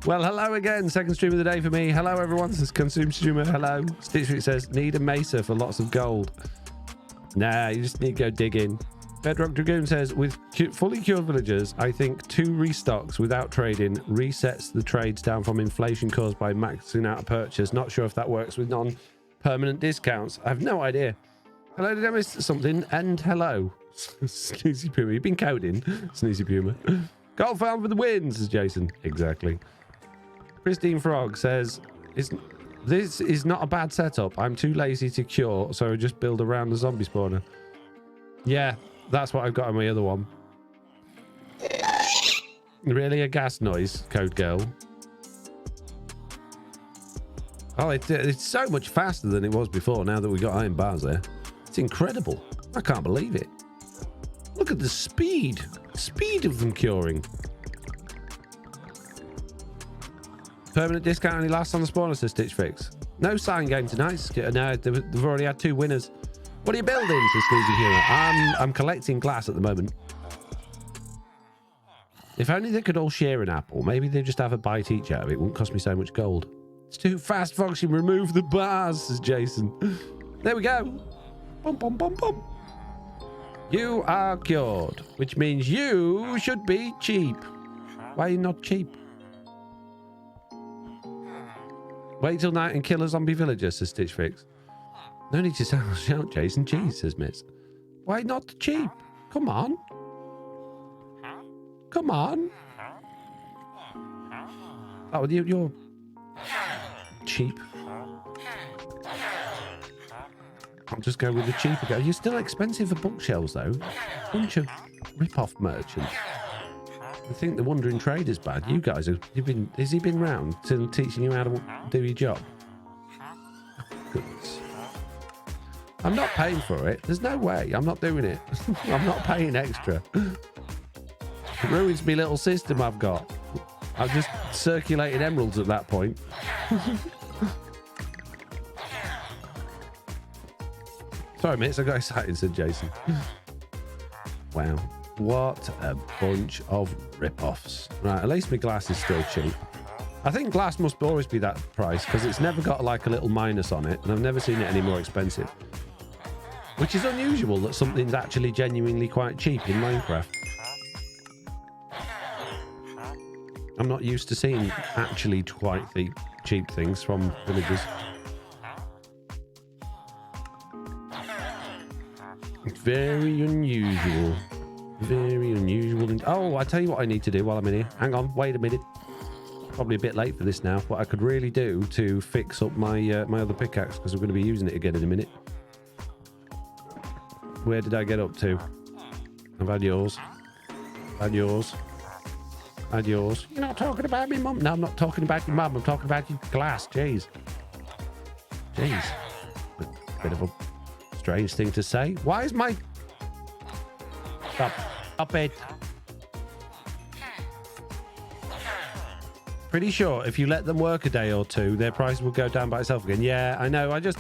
Well, hello again. Second stream of the day for me. Hello, everyone. Says Consume Streamer. Hello. Stitch Street says, need a mesa for lots of gold. Nah, you just need to go digging. Bedrock Dragoon says, with fully cured villagers, I think 2 restocks without trading resets the trades down from inflation caused by maxing out a purchase. Not sure if that works with non-permanent discounts. I have no idea. Hello, did I miss something? And hello. Sneezy Puma. You've been coding, Sneezy Puma. Gold farm for the win, says Jason. Exactly. Christine Frog says, this is not a bad setup. I'm too lazy to cure, so I just build around the zombie spawner. Yeah. That's what I've got on my other one. Really, a gas noise, Code Girl? Oh, it's so much faster than it was before now that we got iron bars there. It's incredible. I can't believe it. Look at the speed of them curing. Permanent discount only lasts on the spawner, says Stitch Fix. No sign game tonight. No, they've already had 2 winners. What are you building, says Squeezy Humor? I'm collecting glass at the moment. If only they could all share an apple. Maybe they'd just have a bite each out of it. It wouldn't cost me so much gold. It's too fast, Foxy. Remove the bars, says Jason. There we go. Bum, bum, bum, bum. You are cured, which means you should be cheap. Why are you not cheap? Wait till night and kill a zombie villager, says Stitch Fix. No need to shout, Jason. Jeez, says Miss. Why not cheap? Come on. Come on. Oh, you're cheap. I'll just go with the cheaper go. You're still expensive for bookshelves, though. Bunch of rip-off merchants. I think the Wandering Trader's bad. You guys have has he been round to teaching you how to do your job? Goodness. I'm not paying for it. There's no way. I'm not doing it. I'm not paying extra. It ruins me little system I've got. I've just circulated emeralds at that point. Sorry, mates, I got excited, said Jason. Wow. What a bunch of rip-offs. Right, at least my glass is still cheap. I think glass must always be that price because it's never got like a little minus on it, and I've never seen it any more expensive. Which is unusual that something's actually genuinely quite cheap in Minecraft. I'm not used to seeing actually quite cheap things from villagers. It's very unusual. Very unusual. Oh, I tell you what I need to do while I'm in here. Hang on, wait a minute. Probably a bit late for this now. What I could really do to fix up my my other pickaxe, because we're going to be using it again in a minute. Where did I get up to? I've had yours. Had yours. Had yours. You're not talking about me, Mum. No, I'm not talking about your mum. I'm talking about your glass. Jeez. Jeez. Bit of a strange thing to say. Why is my... Stop it. Pretty sure if you let them work a day or two, their price will go down by itself again. Yeah, I know. I just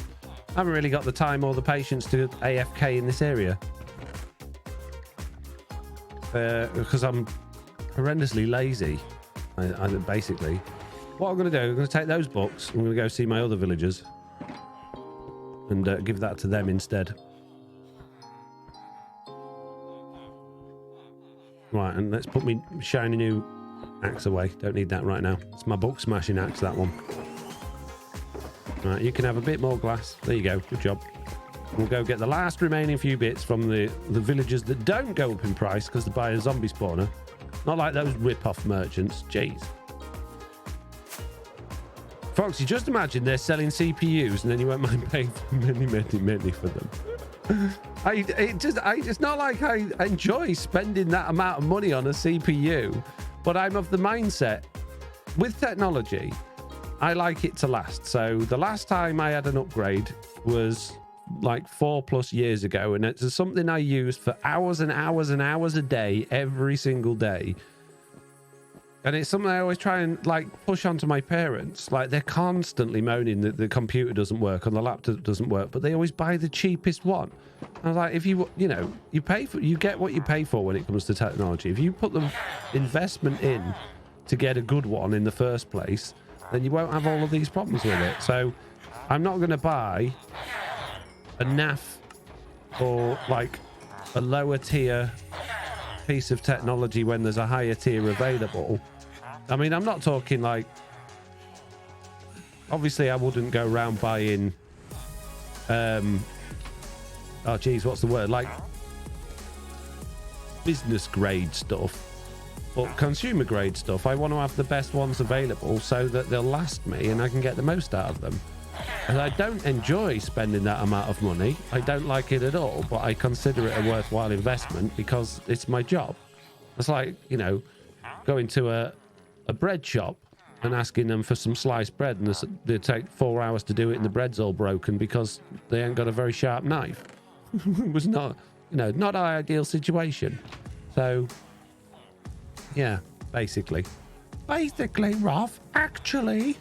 haven't really got the time or the patience to AFK in this area. Because I'm horrendously lazy, I basically. What I'm going to do, I'm going to take those books. I'm going to go see my other villagers. And give that to them instead. Right, and let's put me shiny new axe away. Don't need that right now. It's my book smashing axe, that one. Right, you can have a bit more glass. There you go. Good job. We'll go get the last remaining few bits from the villagers that don't go up in price because they buy a zombie spawner. Not like those rip-off merchants. Jeez. Foxy, just imagine they're selling CPUs and then you won't mind paying many for them. It's not like I enjoy spending that amount of money on a CPU, but I'm of the mindset with technology, I like it to last. So the last time I had an upgrade was like 4+ years ago, and it's something I used for hours and hours and hours a day, every single day. And it's something I always try and like push onto my parents. Like they're constantly moaning that the computer doesn't work and the laptop doesn't work, but they always buy the cheapest one. I was like, if you get what you pay for when it comes to technology. If you put the investment in to get a good one in the first place, then you won't have all of these problems with it. So I'm not going to buy a NAF or like a lower tier piece of technology when there's a higher tier available. I mean, I'm not talking like, obviously I wouldn't go around buying oh geez, what's the word, like business grade stuff, but consumer grade stuff I want to have the best ones available so that they'll last me and I can get the most out of them. And I don't enjoy spending that amount of money. I don't like it at all, but I consider it a worthwhile investment because it's my job. It's like, you know, going to a bread shop and asking them for some sliced bread and they take 4 hours to do it and the bread's all broken because they ain't got a very sharp knife. It was not, you know, not an ideal situation. So, yeah, basically. Basically, Roth, actually,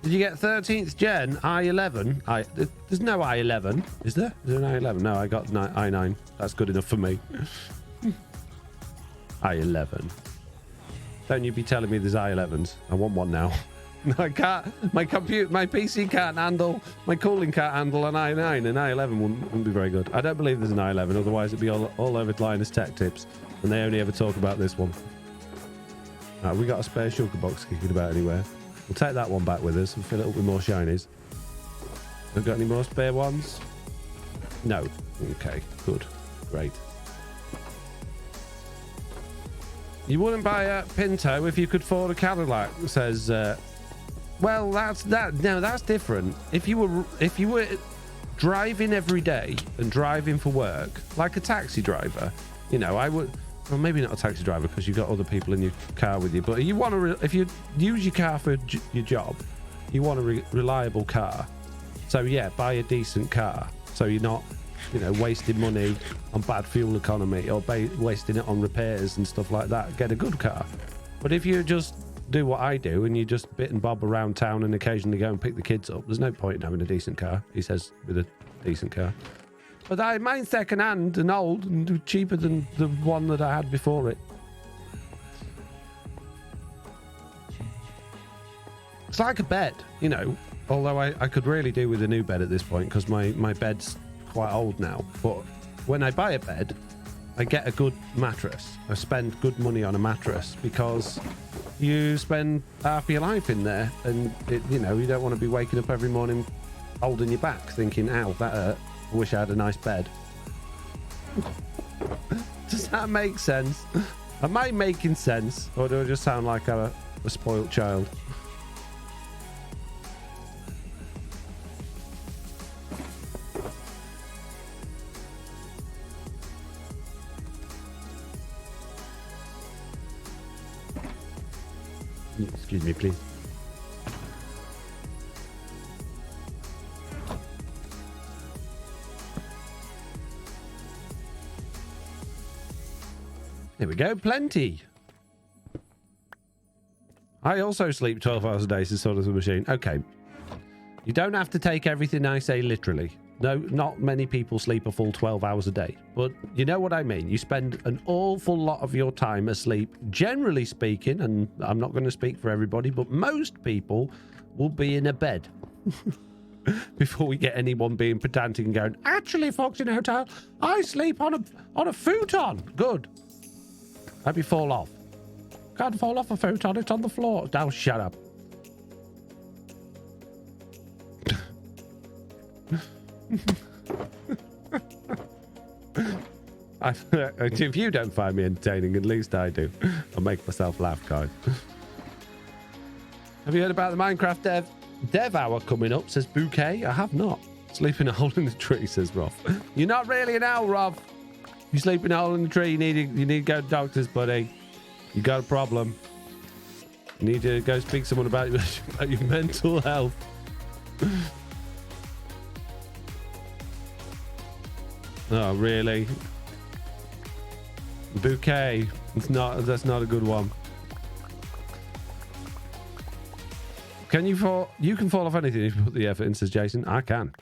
did you get 13th gen i11? There's no i11, is there? Is there an i11? No, I got i9. That's good enough for me. i11. Don't you be telling me there's i11s. I want one now. I can't. My PC can't handle. My cooling can't handle an i9, and i11 wouldn't be very good. I don't believe there's an i11. Otherwise, it'd be all over Linus Tech Tips, and they only ever talk about this one. Right, we got a spare sugar box kicking about anywhere. We'll take that one back with us and fill it up with more shinies. Have got any more spare ones? No. Okay. Good. Great. You wouldn't buy a Pinto if you could afford a Cadillac, says. Well, that's different. If you were driving every day and driving for work like a taxi driver, you know, I would. Well, maybe not a taxi driver because you've got other people in your car with you. But you want to, if you use your car for your job, you want a reliable car. So yeah, buy a decent car. So you're not, you know, wasting money on bad fuel economy or wasting it on repairs and stuff like that. Get a good car. But if you just do what I do and you just bit and bob around town and occasionally go and pick the kids up, there's no point in having a decent car. He says with a decent car. But mine's second hand and old and cheaper than the one that I had before it. It's like a bed, you know, although I could really do with a new bed at this point because my bed's quite old now. But when I buy a bed, I get a good mattress. I spend good money on a mattress because you spend half your life in there and, you know, you don't want to be waking up every morning holding your back thinking, ow, that hurt. I wish I had a nice bed. Does that make sense? Am I making sense? Or do I just sound like a spoiled child? Excuse me, please. There we go, plenty. I also sleep 12 hours a day, so does the machine. Okay. You don't have to take everything I say literally. No, not many people sleep a full 12 hours a day. But you know what I mean. You spend an awful lot of your time asleep, generally speaking, and I'm not going to speak for everybody, but most people will be in a bed. Before we get anyone being pedantic and going, actually, Foxy Hotel, I sleep on a futon. Good. Hope you fall off. Can't fall off a futon, it's on the floor. Now shut up. If you don't find me entertaining, at least I do. I'll make myself laugh, kind. Have you heard about the Minecraft dev hour coming up, says Bouquet? I have not. Sleep in a hole in the tree, says Roth. You're not really an owl, Roth. You sleep in a hole in the tree, you need to go to doctors, buddy. You got a problem. You need to go speak to someone about your mental health. Oh, really? Bouquet. That's not a good one. Can you fall? You can fall off anything if you put the effort in, says Jason. I can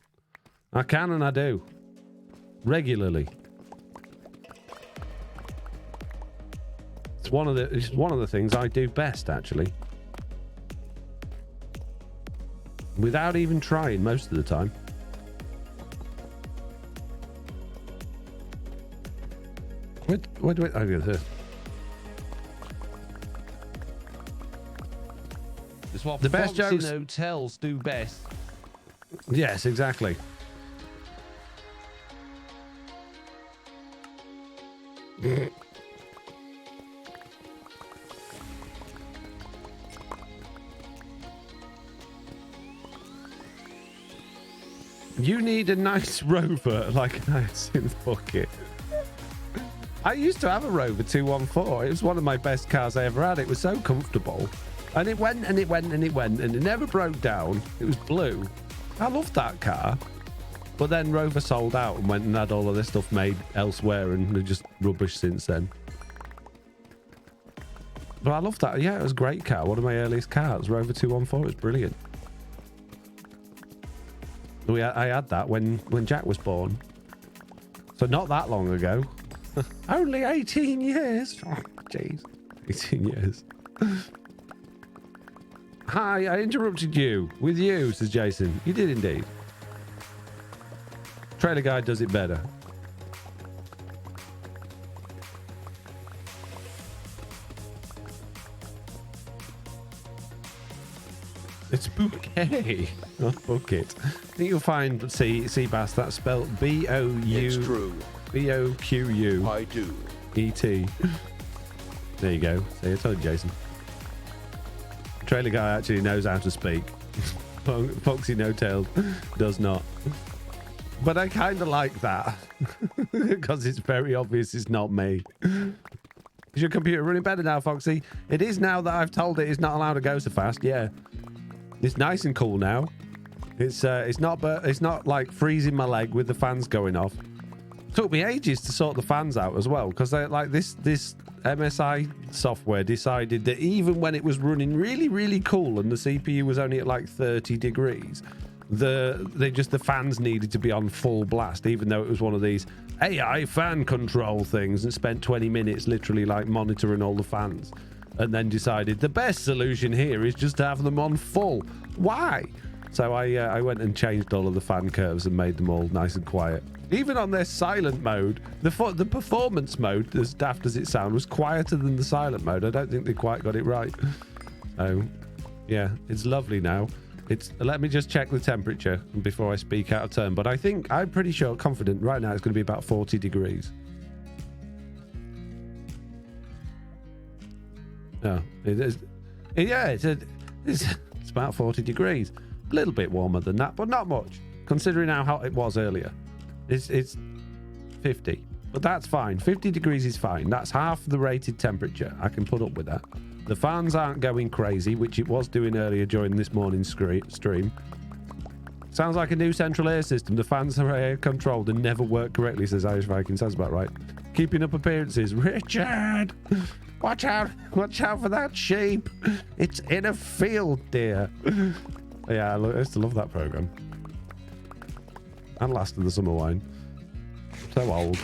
and I do. Regularly. It's one of the things I do best, actually. Without even trying most of the time. Wait. Oh, yeah, It's what the best Foxy jokes hotels do best. Yes, exactly. You need a nice Rover like an Hyacinth bucket. I used to have a Rover 214. It was one of my best cars I ever had. It was so comfortable. And it went and it went and it went and it never broke down. It was blue. I loved that car. But then Rover sold out and went and had all of this stuff made elsewhere and they're just rubbish since then. But I love that. Yeah, it was a great car. One of my earliest cars, Rover 214. It was brilliant. I had that when Jack was born. So not that long ago. Only 18 years. Oh, jeez. 18 years. Hi, I interrupted you. With you, says Jason. You did indeed. Trailer Guy does it better. It's bouquet, not bucket. I think you'll find Seabass. That's spelled B-O-U. It's true. B-O-Q-U. I do. E-T. There you go. See, I told you, Jason. Trailer Guy actually knows how to speak. Foxy No Tail does not. But I kind of like that because it's very obvious it's not me. Is your computer running better now, Foxy? It is now that I've told it it's not allowed to go so fast. Yeah. It's nice and cool now. It's not like freezing my leg with the fans going off. Took me ages to sort the fans out as well because like this MSI software decided that even when it was running really, really cool and the CPU was only at like 30 degrees, the fans needed to be on full blast, even though it was one of these AI fan control things, and spent 20 minutes literally like monitoring all the fans. And then decided the best solution here is just to have them on full. Why? So I went and changed all of the fan curves and made them all nice and quiet. Even on their silent mode, the performance mode, as daft as it sounds, was quieter than the silent mode. I don't think they quite got it right. So, yeah, it's lovely now. Let me just check the temperature before I speak out of turn. But I'm pretty sure, confident, right now it's going to be about 40 degrees. No, it is. Yeah, it's about 40 degrees. A little bit warmer than that, but not much, considering how hot it was earlier. It's 50, but that's fine. 50 degrees is fine. That's half the rated temperature. I can put up with that. The fans aren't going crazy, which it was doing earlier during this morning's stream. Sounds like a new central air system. The fans are air controlled and never work correctly, says Irish Viking. Sounds about right. Keeping up appearances. Richard! Watch out for that sheep. It's in a field, dear. Yeah, I used to love that program. And Last of the Summer Wine. So old.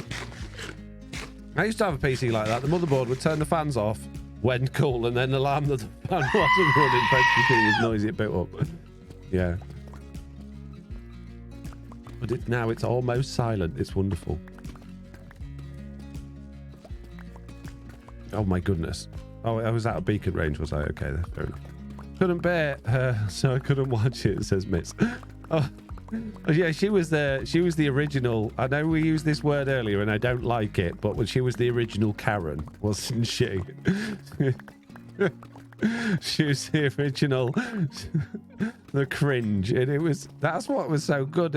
I used to have a PC like that. The motherboard would turn the fans off when cool and then alarm that the fan wasn't running. It was noisy, it built up. Yeah. But now it's almost silent. It's wonderful. Oh my goodness. Oh, I was out of beacon range, was I? Okay, fair enough. Couldn't bear her, so I couldn't watch it, says Mitz. Oh yeah, she was the original. I know we used this word earlier and I don't like it, but she was the original Karen, wasn't she? She was the original the cringe, and that's what was so good.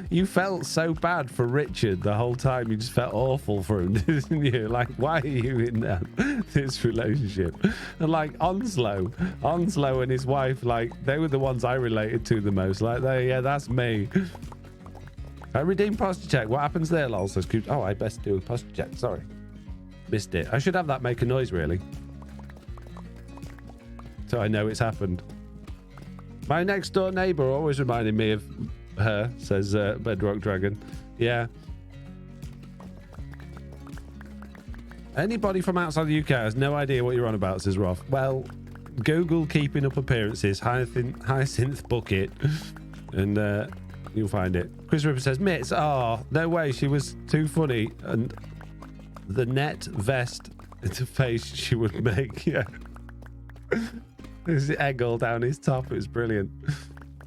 You felt so bad for Richard the whole time. You just felt awful for him, didn't you? Like, why are you in this relationship? And like Onslow and his wife, like they were the ones I related to the most. Like, that's me. I redeemed posture check. What happens there, lol? Says Coops. Oh, I best do a posture check. Sorry, missed it. I should have that make a noise, really, so I know it's happened. My next door neighbor always reminded me of her, says Bedrock Dragon. Yeah. Anybody from outside the UK has no idea what you're on about, says Roth. Well, Google keeping up appearances, Hyacinth bucket, and you'll find it. Chris Ripper says, Mitz, no way, she was too funny. And the net vest face she would make, yeah. There's the egg all down his top. It was brilliant.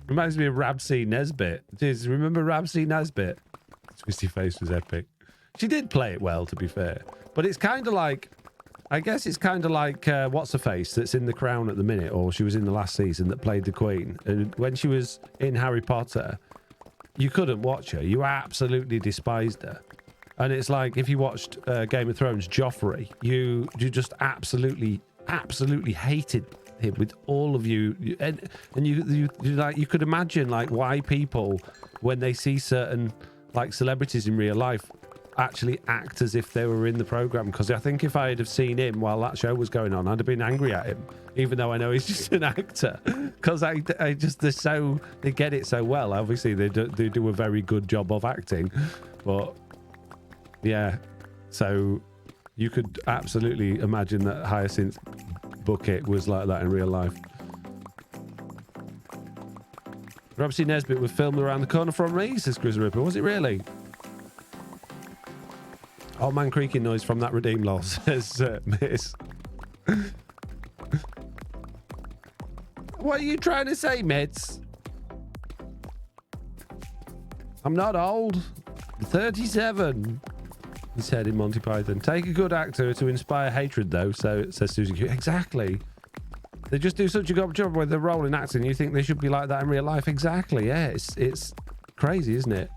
Reminds me of Rabsy Nesbit. Jeez, remember Rabsy Nesbit? Twisty face was epic. She did play it well, to be fair. But it's kind of like, I guess it's kind of like what's her face that's in The Crown at the minute, or she was in the last season that played the Queen. And when she was in Harry Potter, you couldn't watch her. You absolutely despised her. And it's like if you watched Game of Thrones, Joffrey, you just absolutely hated him with all of you, and you like, you could imagine like why people, when they see certain like celebrities in real life, actually act as if they were in the program, because I think if I had have seen him while that show was going on, I'd have been angry at him, even though I know he's just an actor, because I just they get it so well. Obviously they do a very good job of acting, but yeah, so you could absolutely imagine that Hyacinth Bucket was like that in real life. Rob C. Nesbitt was filmed around the corner from me, says Chris Ripper. Was it really? Old man creaking noise from that redeem loss, says Miss. What are you trying to say, Mitz? I'm not old. I'm 37. He said in Monty Python. Take a good actor to inspire hatred, though, so says Susie Q. Exactly. They just do such a good job with their role in acting. You think they should be like that in real life? Exactly. Yeah, it's crazy, isn't it?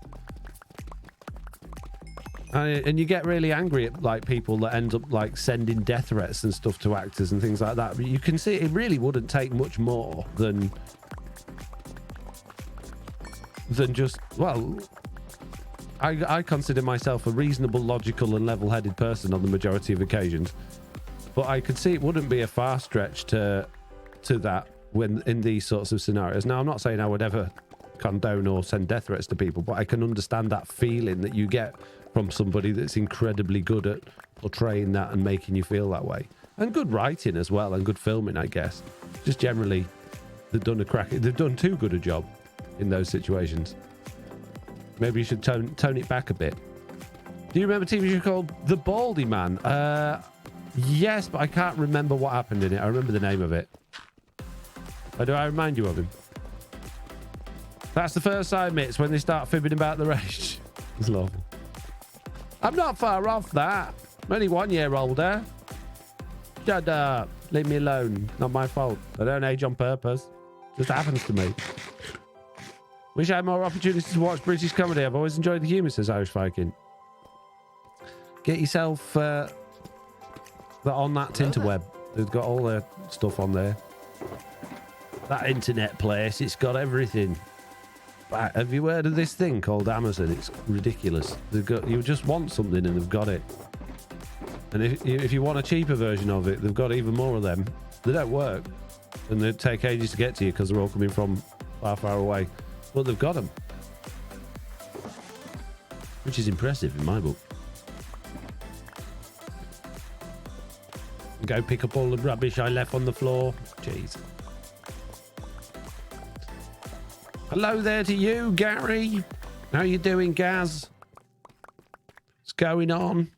And you get really angry at like people that end up like sending death threats and stuff to actors and things like that. But you can see it really wouldn't take much more than just, well, I consider myself a reasonable, logical and level-headed person on the majority of occasions. But I could see it wouldn't be a far stretch to that when in these sorts of scenarios. Now, I'm not saying I would ever condone or send death threats to people, but I can understand that feeling that you get from somebody that's incredibly good at portraying that and making you feel that way. And good writing as well, and good filming, I guess. Just generally, they've done too good a job in those situations. Maybe you should tone it back a bit. Do you remember a TV show called The Baldy Man? Yes, but I can't remember what happened in it. I remember the name of it. Or do I remind you of him? That's the first sign, Mitts, when they start fibbing about their age. It's lawful. I'm not far off that. I'm only 1 year older. Shut up. Leave me alone. Not my fault. I don't age on purpose. Just happens to me. Wish I had more opportunities to watch British comedy. I've always enjoyed the humour, says Irish Viking. Get yourself on that Tinterweb. They've got all their stuff on there. That internet place, it's got everything. But have you heard of this thing called Amazon? It's ridiculous. You just want something and they've got it. And if you want a cheaper version of it, they've got even more of them. They don't work. And they take ages to get to you because they're all coming from far, far away. But they've got them. Which is impressive in my book. Go pick up all the rubbish I left on the floor. Jeez. Hello there to you, Gary. How you doing, Gaz? What's going on?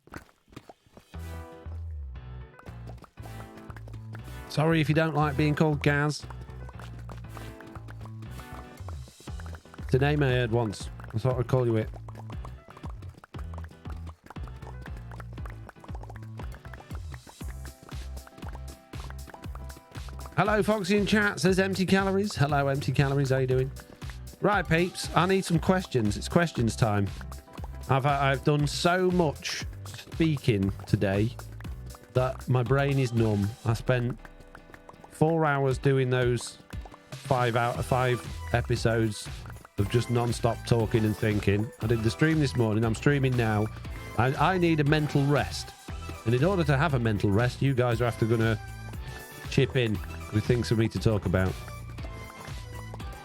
Sorry if you don't like being called Gaz. It's a name I heard once. I thought I'd call you it. Hello, Foxy in chat, says Empty Calories. Hello, Empty Calories, how you doing? Right, peeps, I need some questions. It's questions time. I've done so much speaking today that my brain is numb. I spent 4 hours doing those 5 episodes of just non-stop talking and thinking. I did the stream this morning. I'm streaming now. I need a mental rest. And in order to have a mental rest, you guys are going to chip in with things for me to talk about.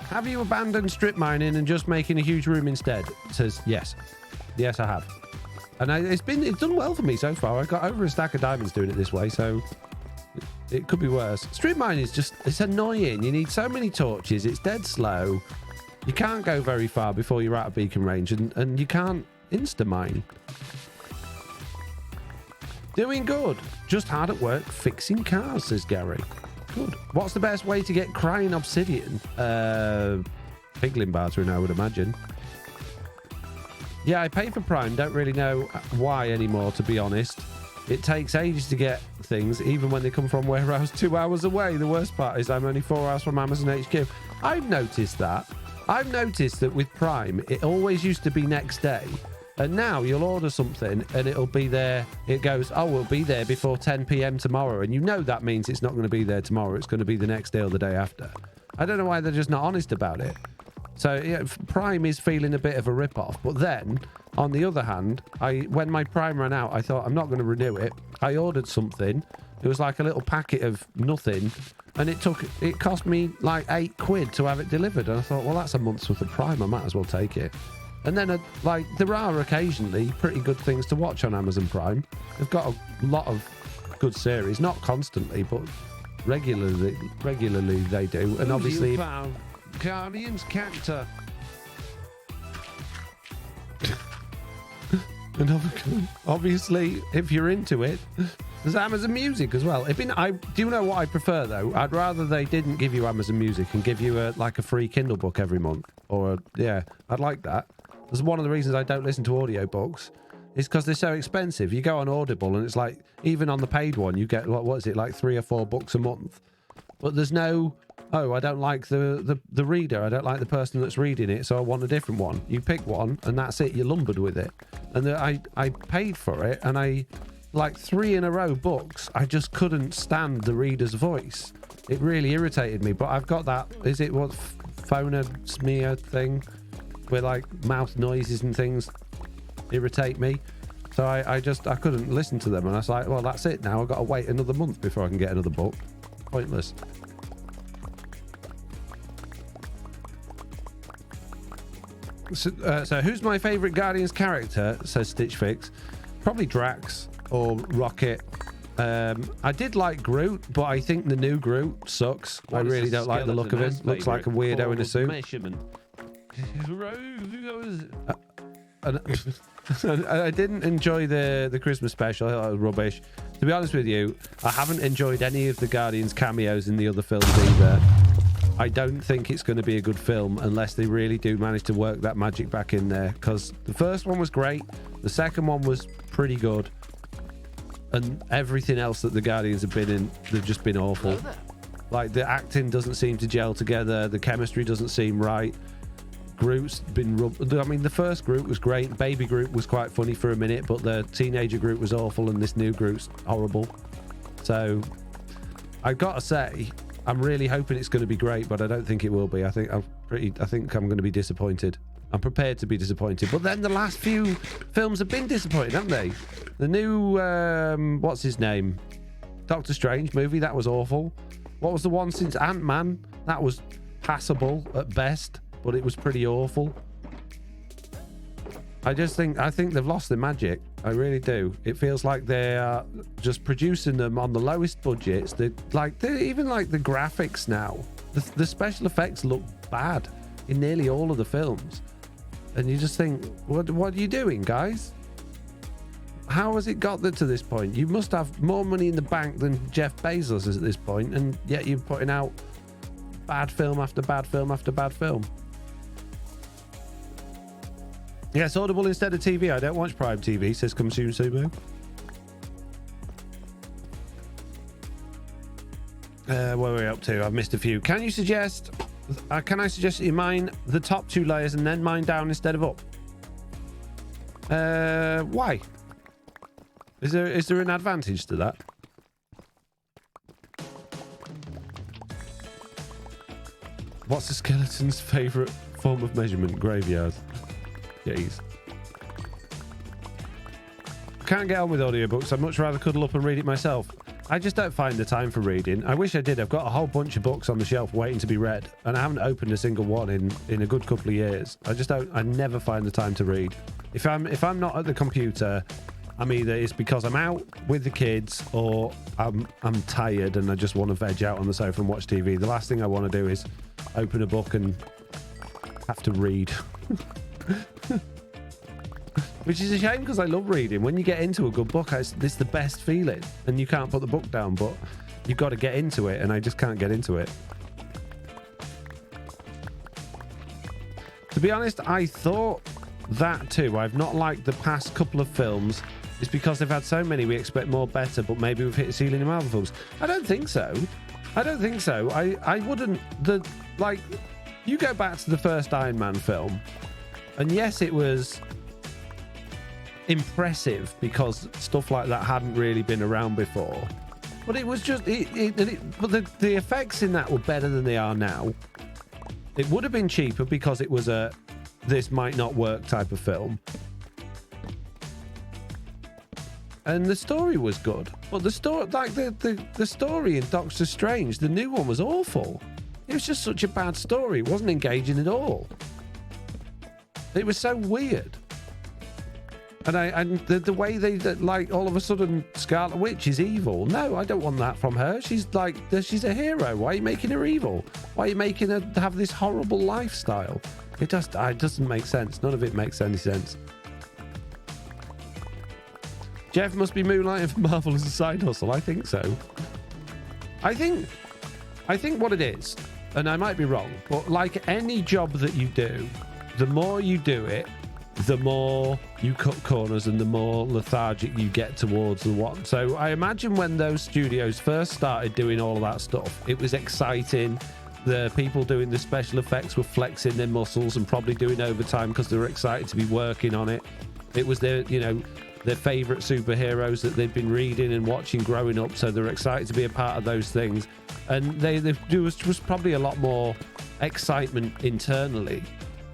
Have you abandoned strip mining and just making a huge room instead? It says yes. Yes, I have. And it's done well for me so far. I got over a stack of diamonds doing it this way, so it could be worse. Strip mining is just, it's annoying. You need so many torches. It's dead slow. You can't go very far before you're out of beacon range, and you can't insta-mine. Doing good. Just hard at work fixing cars, says Gary. Good. What's the best way to get crying obsidian? Piglin bartering, I would imagine. Yeah, I pay for Prime. Don't really know why anymore, to be honest. It takes ages to get things, even when they come from warehouse 2 hours away. The worst part is I'm only 4 hours from Amazon HQ. I've noticed that. I've noticed that with Prime, it always used to be next day. And now you'll order something and it'll be there. It goes, oh, it'll be there before 10 p.m. tomorrow. And you know that means it's not going to be there tomorrow. It's going to be the next day or the day after. I don't know why they're just not honest about it. So yeah, Prime is feeling a bit of a rip-off. But then, on the other hand, when my Prime ran out, I thought, I'm not going to renew it. I ordered something. It was like a little packet of nothing. And it cost me like £8 to have it delivered. And I thought, well, that's a month's worth of Prime. I might as well take it. And then, there are occasionally pretty good things to watch on Amazon Prime. They've got a lot of good series. Not constantly, but regularly they do. And obviously... Guardian's character. And obviously, if you're into it, there's Amazon Music as well. Do you know what I prefer though? I'd rather they didn't give you Amazon Music and give you a free Kindle book every month. I'd like that. That's one of the reasons I don't listen to audiobooks. Is because they're so expensive. You go on Audible and it's like, even on the paid one, you get what is it, like 3 or 4 books a month. But there's no, I don't like the reader. I don't like the person that's reading it, so I want a different one. You pick one, and that's it. You're lumbered with it. And I paid for it, and I, like 3 in a row books, I just couldn't stand the reader's voice. It really irritated me. But I've got that, is it what, phono smear thing? Where like mouth noises and things irritate me. So I couldn't listen to them. And I was like, well, that's it now. I've got to wait another month before I can get another book. Pointless. So who's my favourite Guardians character, says Stitch Fix? Probably Drax or Rocket. I did like Groot, but I think the new Groot sucks. I really don't like the look of him. Looks like a weirdo in a suit. I didn't enjoy the Christmas special. I thought it was rubbish. To be honest with you, I haven't enjoyed any of the Guardians cameos in the other films either. I don't think it's going to be a good film unless they really do manage to work that magic back in there, because the first one was great, the second one was pretty good, and everything else that the Guardians have been in, they've just been awful. Like, the acting doesn't seem to gel together, the chemistry doesn't seem right. Groot's been I mean, the first Groot was great, Baby Groot was quite funny for a minute, but the teenager Groot was awful, and this new Groot's horrible. So I've got to say, I'm really hoping it's going to be great, but I don't think it will be. I think I'm going to be disappointed. I'm prepared to be disappointed. But then the last few films have been disappointing, haven't they? The new what's his name? Doctor Strange movie, that was awful. What was the one since Ant-Man? That was passable at best, but it was pretty awful. I think they've lost their magic. I really do. It feels like they're just producing them on the lowest budgets. They're even like the graphics now. The special effects look bad in nearly all of the films, and you just think, what are you doing, guys? How has it got to this point? You must have more money in the bank than Jeff Bezos is at this point, and yet you're putting out bad film after bad film after bad film. Yes, Audible instead of TV. I don't watch Prime TV, says Come Soon Sumo. Where are we up to? I've missed a few. Can I suggest that you mine the top 2 layers and then mine down instead of up? Why? Is there an advantage to that? What's the skeleton's favourite form of measurement? Graveyard. Jeez. Can't get on with audiobooks. I'd much rather cuddle up and read it myself. I just don't find the time for reading. I wish I did. I've got a whole bunch of books on the shelf waiting to be read, and I haven't opened a single one in a good couple of years. I never find the time to read. If I'm not at the computer, it's because I'm out with the kids, or I'm tired and I just want to veg out on the sofa and watch TV. The last thing I want to do is open a book and have to read. Which is a shame, because I love reading. When you get into a good book, it's the best feeling, and you can't put the book down, but you've got to get into it, and I just can't get into it. To be honest, I thought that too. I've not liked the past couple of films. It's because they've had so many, we expect more better, but maybe we've hit a ceiling in Marvel films. I don't think so. I wouldn't. You go back to the first Iron Man film, and yes, it was impressive because stuff like that hadn't really been around before. But it was just, but the effects in that were better than they are now. It would have been cheaper because it was a this might not work type of film. And the story was good. But the story, like the story in Doctor Strange, the new one was awful. It was just such a bad story. It wasn't engaging at all. It was so weird. And the way they, like, all of a sudden Scarlet Witch is evil. No, I don't want that from her. She's like, she's a hero. Why are you making her evil? Why are you making her have this horrible lifestyle? It doesn't make sense. None of it makes any sense. Jeff must be moonlighting for Marvel as a side hustle. I think so. I think what it is, and I might be wrong, but like any job that you do, the more you do it, the more you cut corners and the more lethargic you get towards the one. So I imagine when those studios first started doing all of that stuff, it was exciting. The people doing the special effects were flexing their muscles and probably doing overtime because they were excited to be working on it. It was their favorite superheroes that they'd been reading and watching growing up, so they're excited to be a part of those things. And there was probably a lot more excitement internally.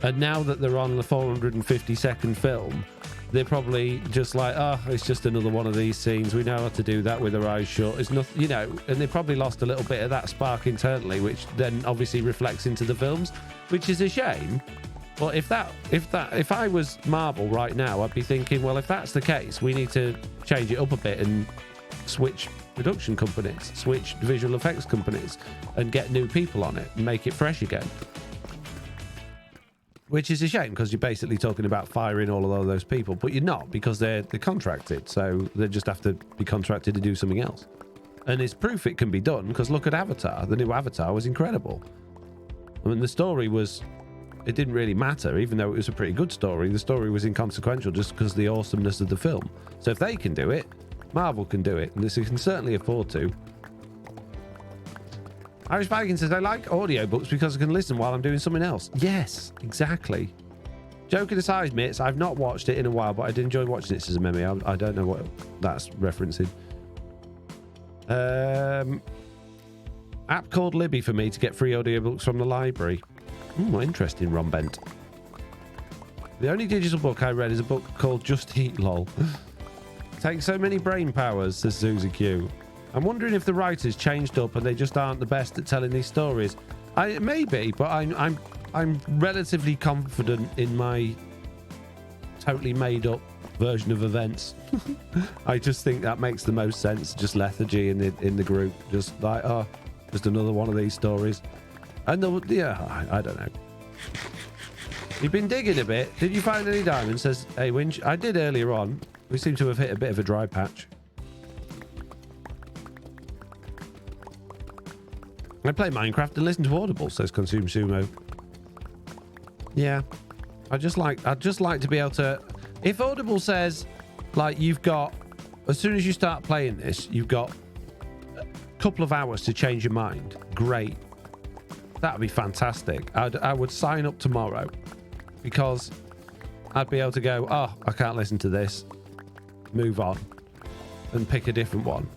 And now that they're on the 450-second film, they're probably just like, oh, it's just another one of these scenes. We know how to do that with our eyes shut. It's nothing, and they probably lost a little bit of that spark internally, which then obviously reflects into the films, which is a shame. But if I was Marvel right now, I'd be thinking, well, if that's the case, we need to change it up a bit and switch production companies, switch visual effects companies, and get new people on it and make it fresh again. Which is a shame because you're basically talking about firing all of those people, but you're not, because they're contracted, so they just have to be contracted to do something else. And it's proof it can be done, because look at Avatar. The new Avatar was incredible. I mean, the story was... It didn't really matter, even though it was a pretty good story. The story was inconsequential just because of the awesomeness of the film. So if they can do it, Marvel can do it, and they can certainly afford to. Irish Viking says, I like audiobooks because I can listen while I'm doing something else. Yes, exactly. Joking aside, mates, I've not watched it in a while, but I did enjoy watching it as a memory. I don't know what that's referencing. App called Libby for me to get free audiobooks from the library. Interesting, Ron Bent. The only digital book I read is a book called Just Eat LOL. Takes so many brain powers, says Susie Q. I'm wondering if the writers changed up and they just aren't the best at telling these stories. Maybe, but I'm relatively confident in my totally made up version of events. I just think that makes the most sense. Just lethargy in the group, just like, oh, just another one of these stories. And I don't know. You've been digging a bit. Did you find any diamonds? Says Hey Winch. I did earlier on. We seem to have hit a bit of a dry patch. I play Minecraft and listen to Audible, says Consume Sumo. Yeah. I'd just like to be able to... If Audible says, like, you've got... As soon as you start playing this, you've got a couple of hours to change your mind. Great. That'd be fantastic. I would sign up tomorrow, because I'd be able to go, oh, I can't listen to this. Move on. And pick a different one.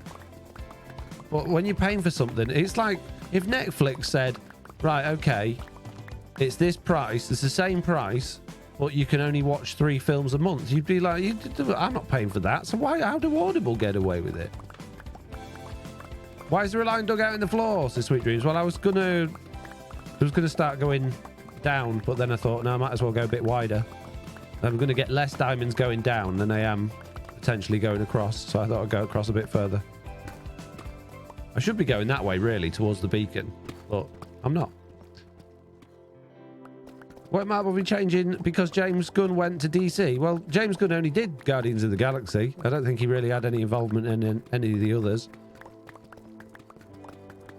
But when you're paying for something, it's like... If Netflix said, right, okay, it's this price, it's the same price, but you can only watch 3 films a month, you'd be like, I'm not paying for that. So how do Audible get away with it? Why is there a line dug out in the floor, says Sweet Dreams? Well, I was gonna start going down, but then I thought, no, I might as well go a bit wider. I'm gonna get less diamonds going down than I am potentially going across, so I thought I'd go across a bit further. I should be going that way, really, towards the beacon, but I'm not. Won't Marvel be changing because James Gunn went to DC? Well, James Gunn only did Guardians of the Galaxy. I don't think he really had any involvement in any of the others.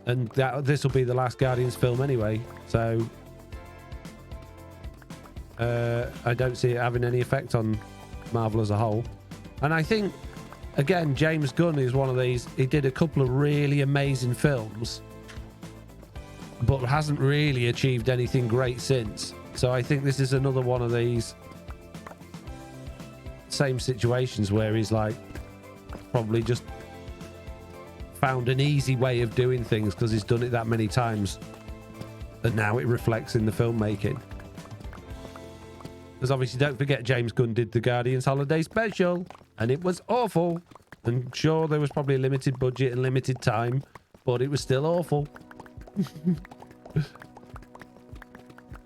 And this will be the last Guardians film anyway, so I don't see it having any effect on Marvel as a whole. And I think... Again, James Gunn is one of these. He did a couple of really amazing films, but hasn't really achieved anything great since. So I think this is another one of these same situations where he's like probably just found an easy way of doing things because he's done it that many times. and now it reflects in the filmmaking. Because obviously, don't forget, James Gunn did the Guardians Holiday Special, and it was awful. And sure, there was probably a limited budget and limited time, but it was still awful.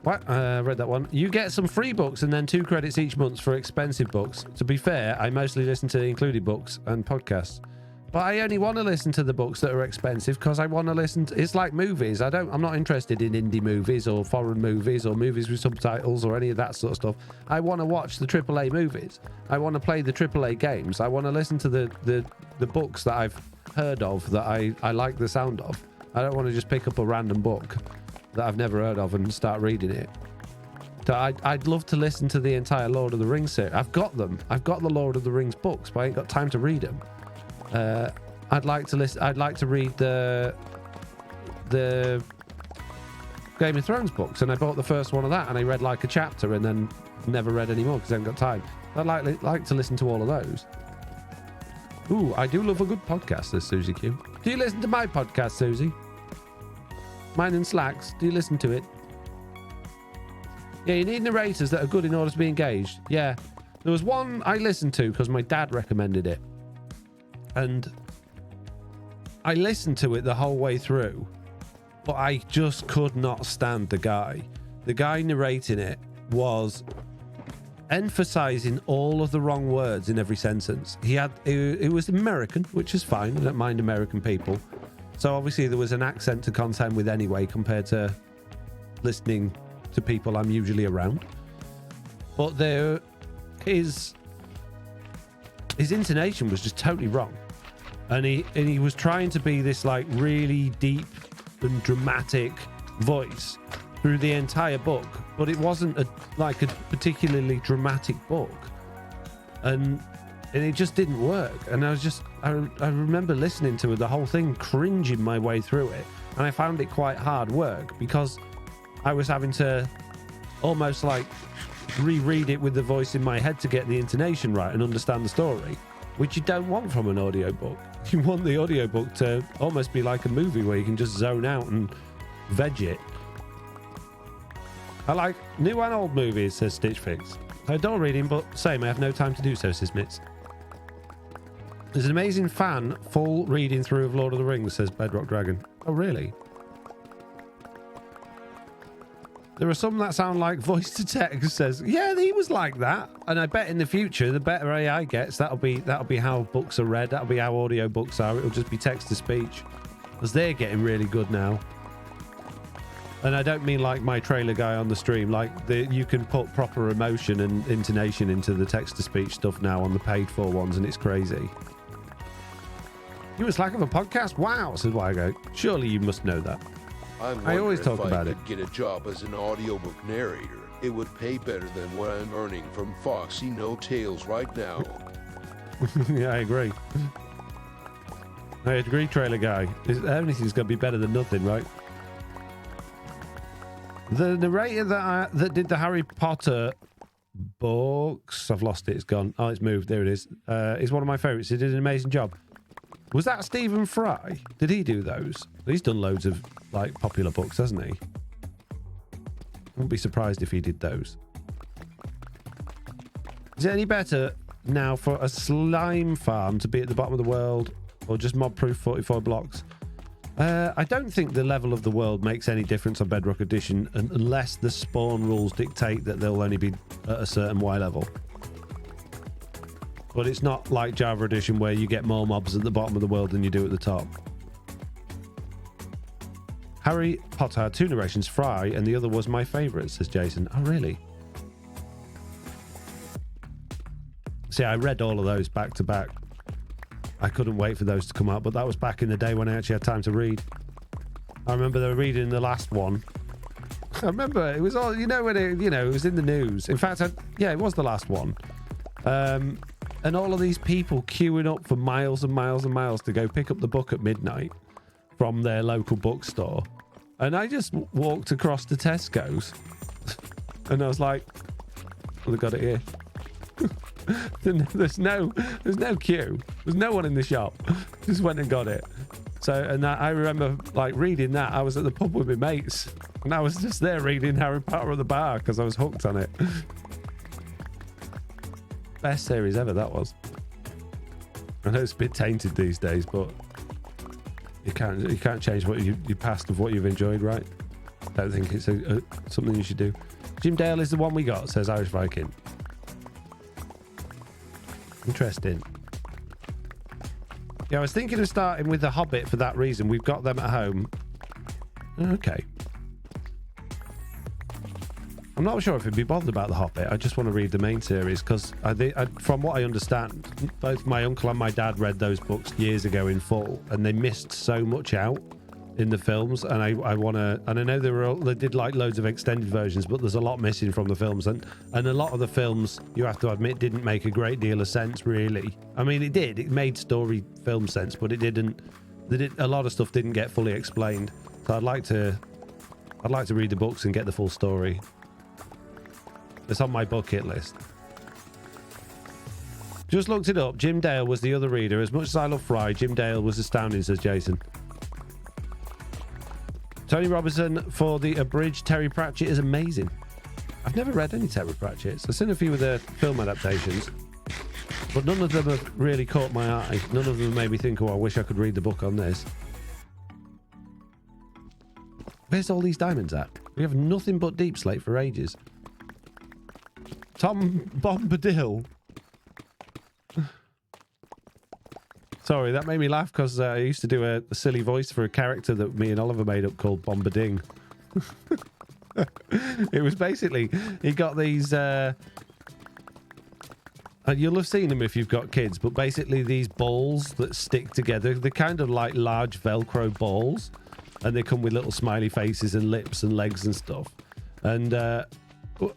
What? Read that one. You get some free books and then 2 credits each month for expensive books. To be fair, I mostly listen to included books and podcasts. But I only want to listen to the books that are expensive because I want to listen to... It's like movies. I'm not interested in indie movies or foreign movies or movies with subtitles or any of that sort of stuff. I want to watch the AAA movies. I want to play the AAA games. I want to listen to the books that I've heard of that I like the sound of. I don't want to just pick up a random book that I've never heard of and start reading it. So I'd love to listen to the entire Lord of the Rings series. I've got them. I've got the Lord of the Rings books, but I ain't got time to read them. I'd like to listen. I'd like to read the Game of Thrones books, and I bought the first one of that, and I read like a chapter, and then never read any more because I haven't got time. I'd like to listen to all of those. Ooh, I do love a good podcast, says Susie Q. Do you listen to my podcast, Susie? Mine and Slacks. Do you listen to it? Yeah, you need narrators that are good in order to be engaged. Yeah, there was one I listened to because my dad recommended it. And I listened to it the whole way through, but I just could not stand the guy. The guy narrating it was emphasizing all of the wrong words in every sentence. It was American, which is fine. I don't mind American people. So obviously there was an accent to contend with anyway compared to listening to people I'm usually around. But his intonation was just totally wrong. And he was trying to be this like really deep and dramatic voice through the entire book, but it wasn't a particularly dramatic book, and it just didn't work. And I remember listening to the whole thing, cringing my way through it, and I found it quite hard work because I was having to almost like reread it with the voice in my head to get the intonation right and understand the story, which you don't want from an audiobook. You want the audiobook to almost be like a movie where you can just zone out and veg it. I like new and old movies, says Stitch Fix. I adore reading, but same, I have no time to do so, says Mitz. There's an amazing fan full reading through of Lord of the Rings, says Bedrock Dragon. Oh, really? There are some that sound like voice to text, says, yeah, he was like that. And I bet in the future, the better AI gets, that'll be how books are read. That'll be how audiobooks are. It'll just be text to speech. Because they're getting really good now. And I don't mean like my trailer guy on the stream. Like you can put proper emotion and intonation into the text to speech stuff now on the paid for ones, and it's crazy. You was like of a podcast? Wow, says Wygo. Surely you must know that. I always talk about it. If I could get a job as an audiobook narrator, it would pay better than what I'm earning from Foxy No Tails right now. Yeah, I agree. I agree, trailer guy. Everything's going to be better than nothing, right? The narrator that did the Harry Potter books, I've lost it, it's gone. Oh, it's moved. There it is. Is one of my favorites. He did an amazing job. Was that Stephen Fry? Did he do those? He's done loads of like popular books, hasn't he? Wouldn't be surprised if he did those. Is it any better now for a slime farm to be at the bottom of the world, or just mob-proof 44 blocks? I don't think the level of the world makes any difference on Bedrock Edition unless the spawn rules dictate that they'll only be at a certain Y level. But it's not like Java Edition where you get more mobs at the bottom of the world than you do at the top. Harry Potter had 2 narrations, Fry, and the other was my favourite, says Jason. Oh, really? See, I read all of those back to back. I couldn't wait for those to come out, but that was back in the day when I actually had time to read. I remember they were reading the last one. I remember it was all, when it was in the news. In fact, it was the last one. And all of these people queuing up for miles and miles and miles to go pick up the book at midnight from their local bookstore. And I just walked across to Tesco's and I was like, well, I got it here. There's no queue. There's no one in the shop. Just went and got it. So, and I remember like reading that. I was at the pub with my mates And I was just there reading Harry Potter at the bar because I was hooked on it. Best series ever, that was. I know it's a bit tainted these days, but you can't change what your past of what you've enjoyed, right? I don't think it's something you should do. Jim Dale is the one we got, says Irish Viking. Interesting. Yeah, I was thinking of starting with The Hobbit for that reason. We've got them at home. Okay. I'm not sure if I'd be bothered about The Hobbit. I just want to read the main series because from what I understand, both my uncle and my dad read those books years ago in full, and they missed so much out in the films. And I want to, and I know they did like loads of extended versions, but there's a lot missing from the films, and a lot of the films, you have to admit, didn't make a great deal of sense, really. I mean, it did. It made story film sense, but it didn't. A lot of stuff didn't get fully explained. So I'd like to read the books and get the full story. It's on my bucket list. Just looked it up. Jim Dale was the other reader. As much as I love Fry, Jim Dale was astounding, says Jason. Tony Robinson for the abridged Terry Pratchett is amazing. I've never read any Terry Pratchetts. I've seen a few of the film adaptations, but none of them have really caught my eye. None of them made me think, oh, I wish I could read the book on this. Where's all these diamonds at? We have nothing but deep slate for ages. Tom Bombadil. Sorry, that made me laugh because I used to do a silly voice for a character that me and Oliver made up called Bombading. It was basically, he got these... you'll have seen them if you've got kids, but basically these balls that stick together. They're kind of like large Velcro balls, and they come with little smiley faces and lips and legs and stuff. And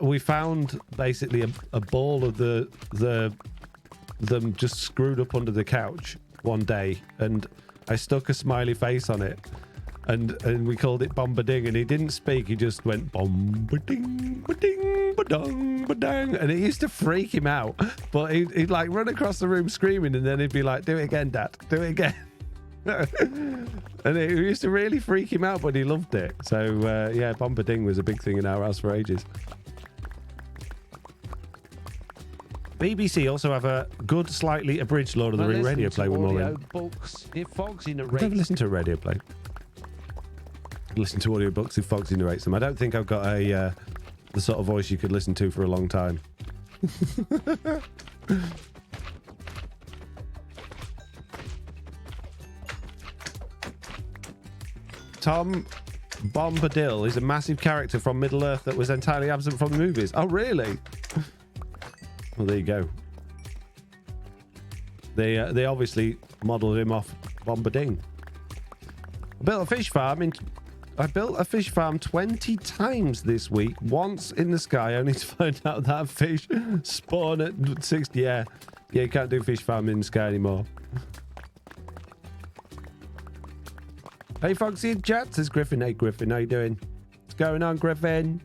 we found basically a ball of them just screwed up under the couch one day, and I stuck a smiley face on it, and we called it Bombading, and he didn't speak, he just went Bombading, bading, badong, badang, and it used to freak him out, but he'd like run across the room screaming, and then he'd be like, do it again, Dad, do it again. And it used to really freak him out, but he loved it. So yeah, Bombading was a big thing in our house for ages. BBC also have a good, slightly abridged Lord of the Rings radio play with more in. If Foxy I've never listened to a radio play. Listen to audiobooks if Foxy narrates them. I don't think I've got the sort of voice you could listen to for a long time. Tom Bombadil is a massive character from Middle-earth that was entirely absent from the movies. Oh, really? Well, there you go. They obviously modelled him off Bombading. I built a fish farm 20 times this week. Once in the sky, only to find out that fish spawn at 60. Yeah, you can't do fish farming in the sky anymore. Hey, Foxy in chat, says Griffin. Hey, Griffin, how you doing? What's going on, Griffin?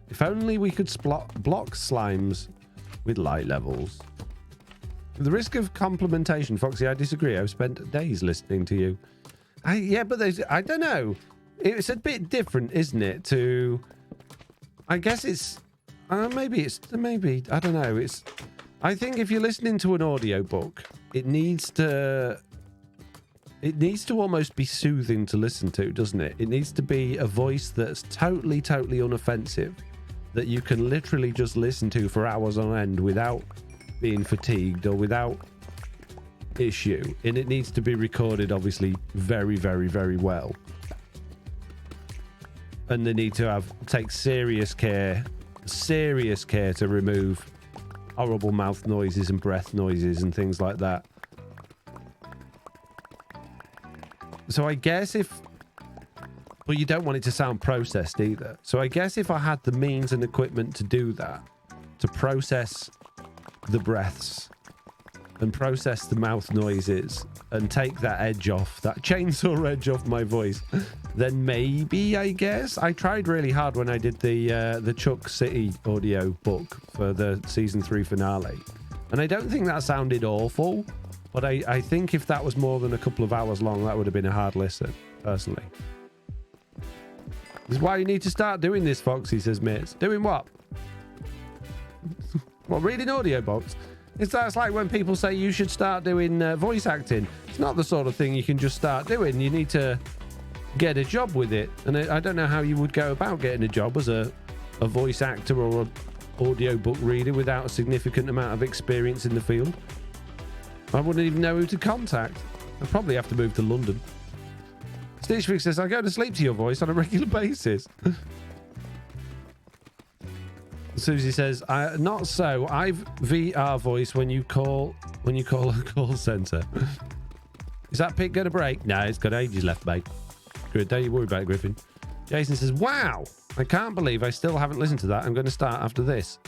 If only we could block slimes with light levels. The risk of complementation, Foxy, I disagree. I've spent days listening to you. Yeah, but I don't know. It's a bit different, isn't it? To, I guess it's, maybe, I don't know. I think if you're listening to an audiobook, it needs to almost be soothing to listen to, doesn't it? It needs to be a voice that's totally, totally unoffensive, that you can literally just listen to for hours on end without being fatigued or without issue. And it needs to be recorded, obviously, very, very, very well. And they need to take serious care to remove horrible mouth noises and breath noises and things like that. So I guess but you don't want it to sound processed either. So I guess if I had the means and equipment to do that, to process the breaths and process the mouth noises and take that edge off, that chainsaw edge off my voice, then maybe, I guess. I tried really hard when I did the Chuck City audio book for the season 3 finale. And I don't think that sounded awful, but I think if that was more than a couple of hours long, that would have been a hard listen, personally. This is why you need to start doing this, Foxy, says Mates. Doing what? What, reading audiobooks? That's like when people say you should start doing voice acting. It's not the sort of thing you can just start doing. You need to get a job with it. And I don't know how you would go about getting a job as a voice actor or an audiobook reader without a significant amount of experience in the field. I wouldn't even know who to contact. I'd probably have to move to London. Stitch Fix says, I go to sleep to your voice on a regular basis. Susie says, not so. I've VR voice when you call a call centre. Is that pick going to break? No, it's got ages left, mate. Good, don't you worry about it, Griffin. Jason says, wow, I can't believe I still haven't listened to that. I'm going to start after this.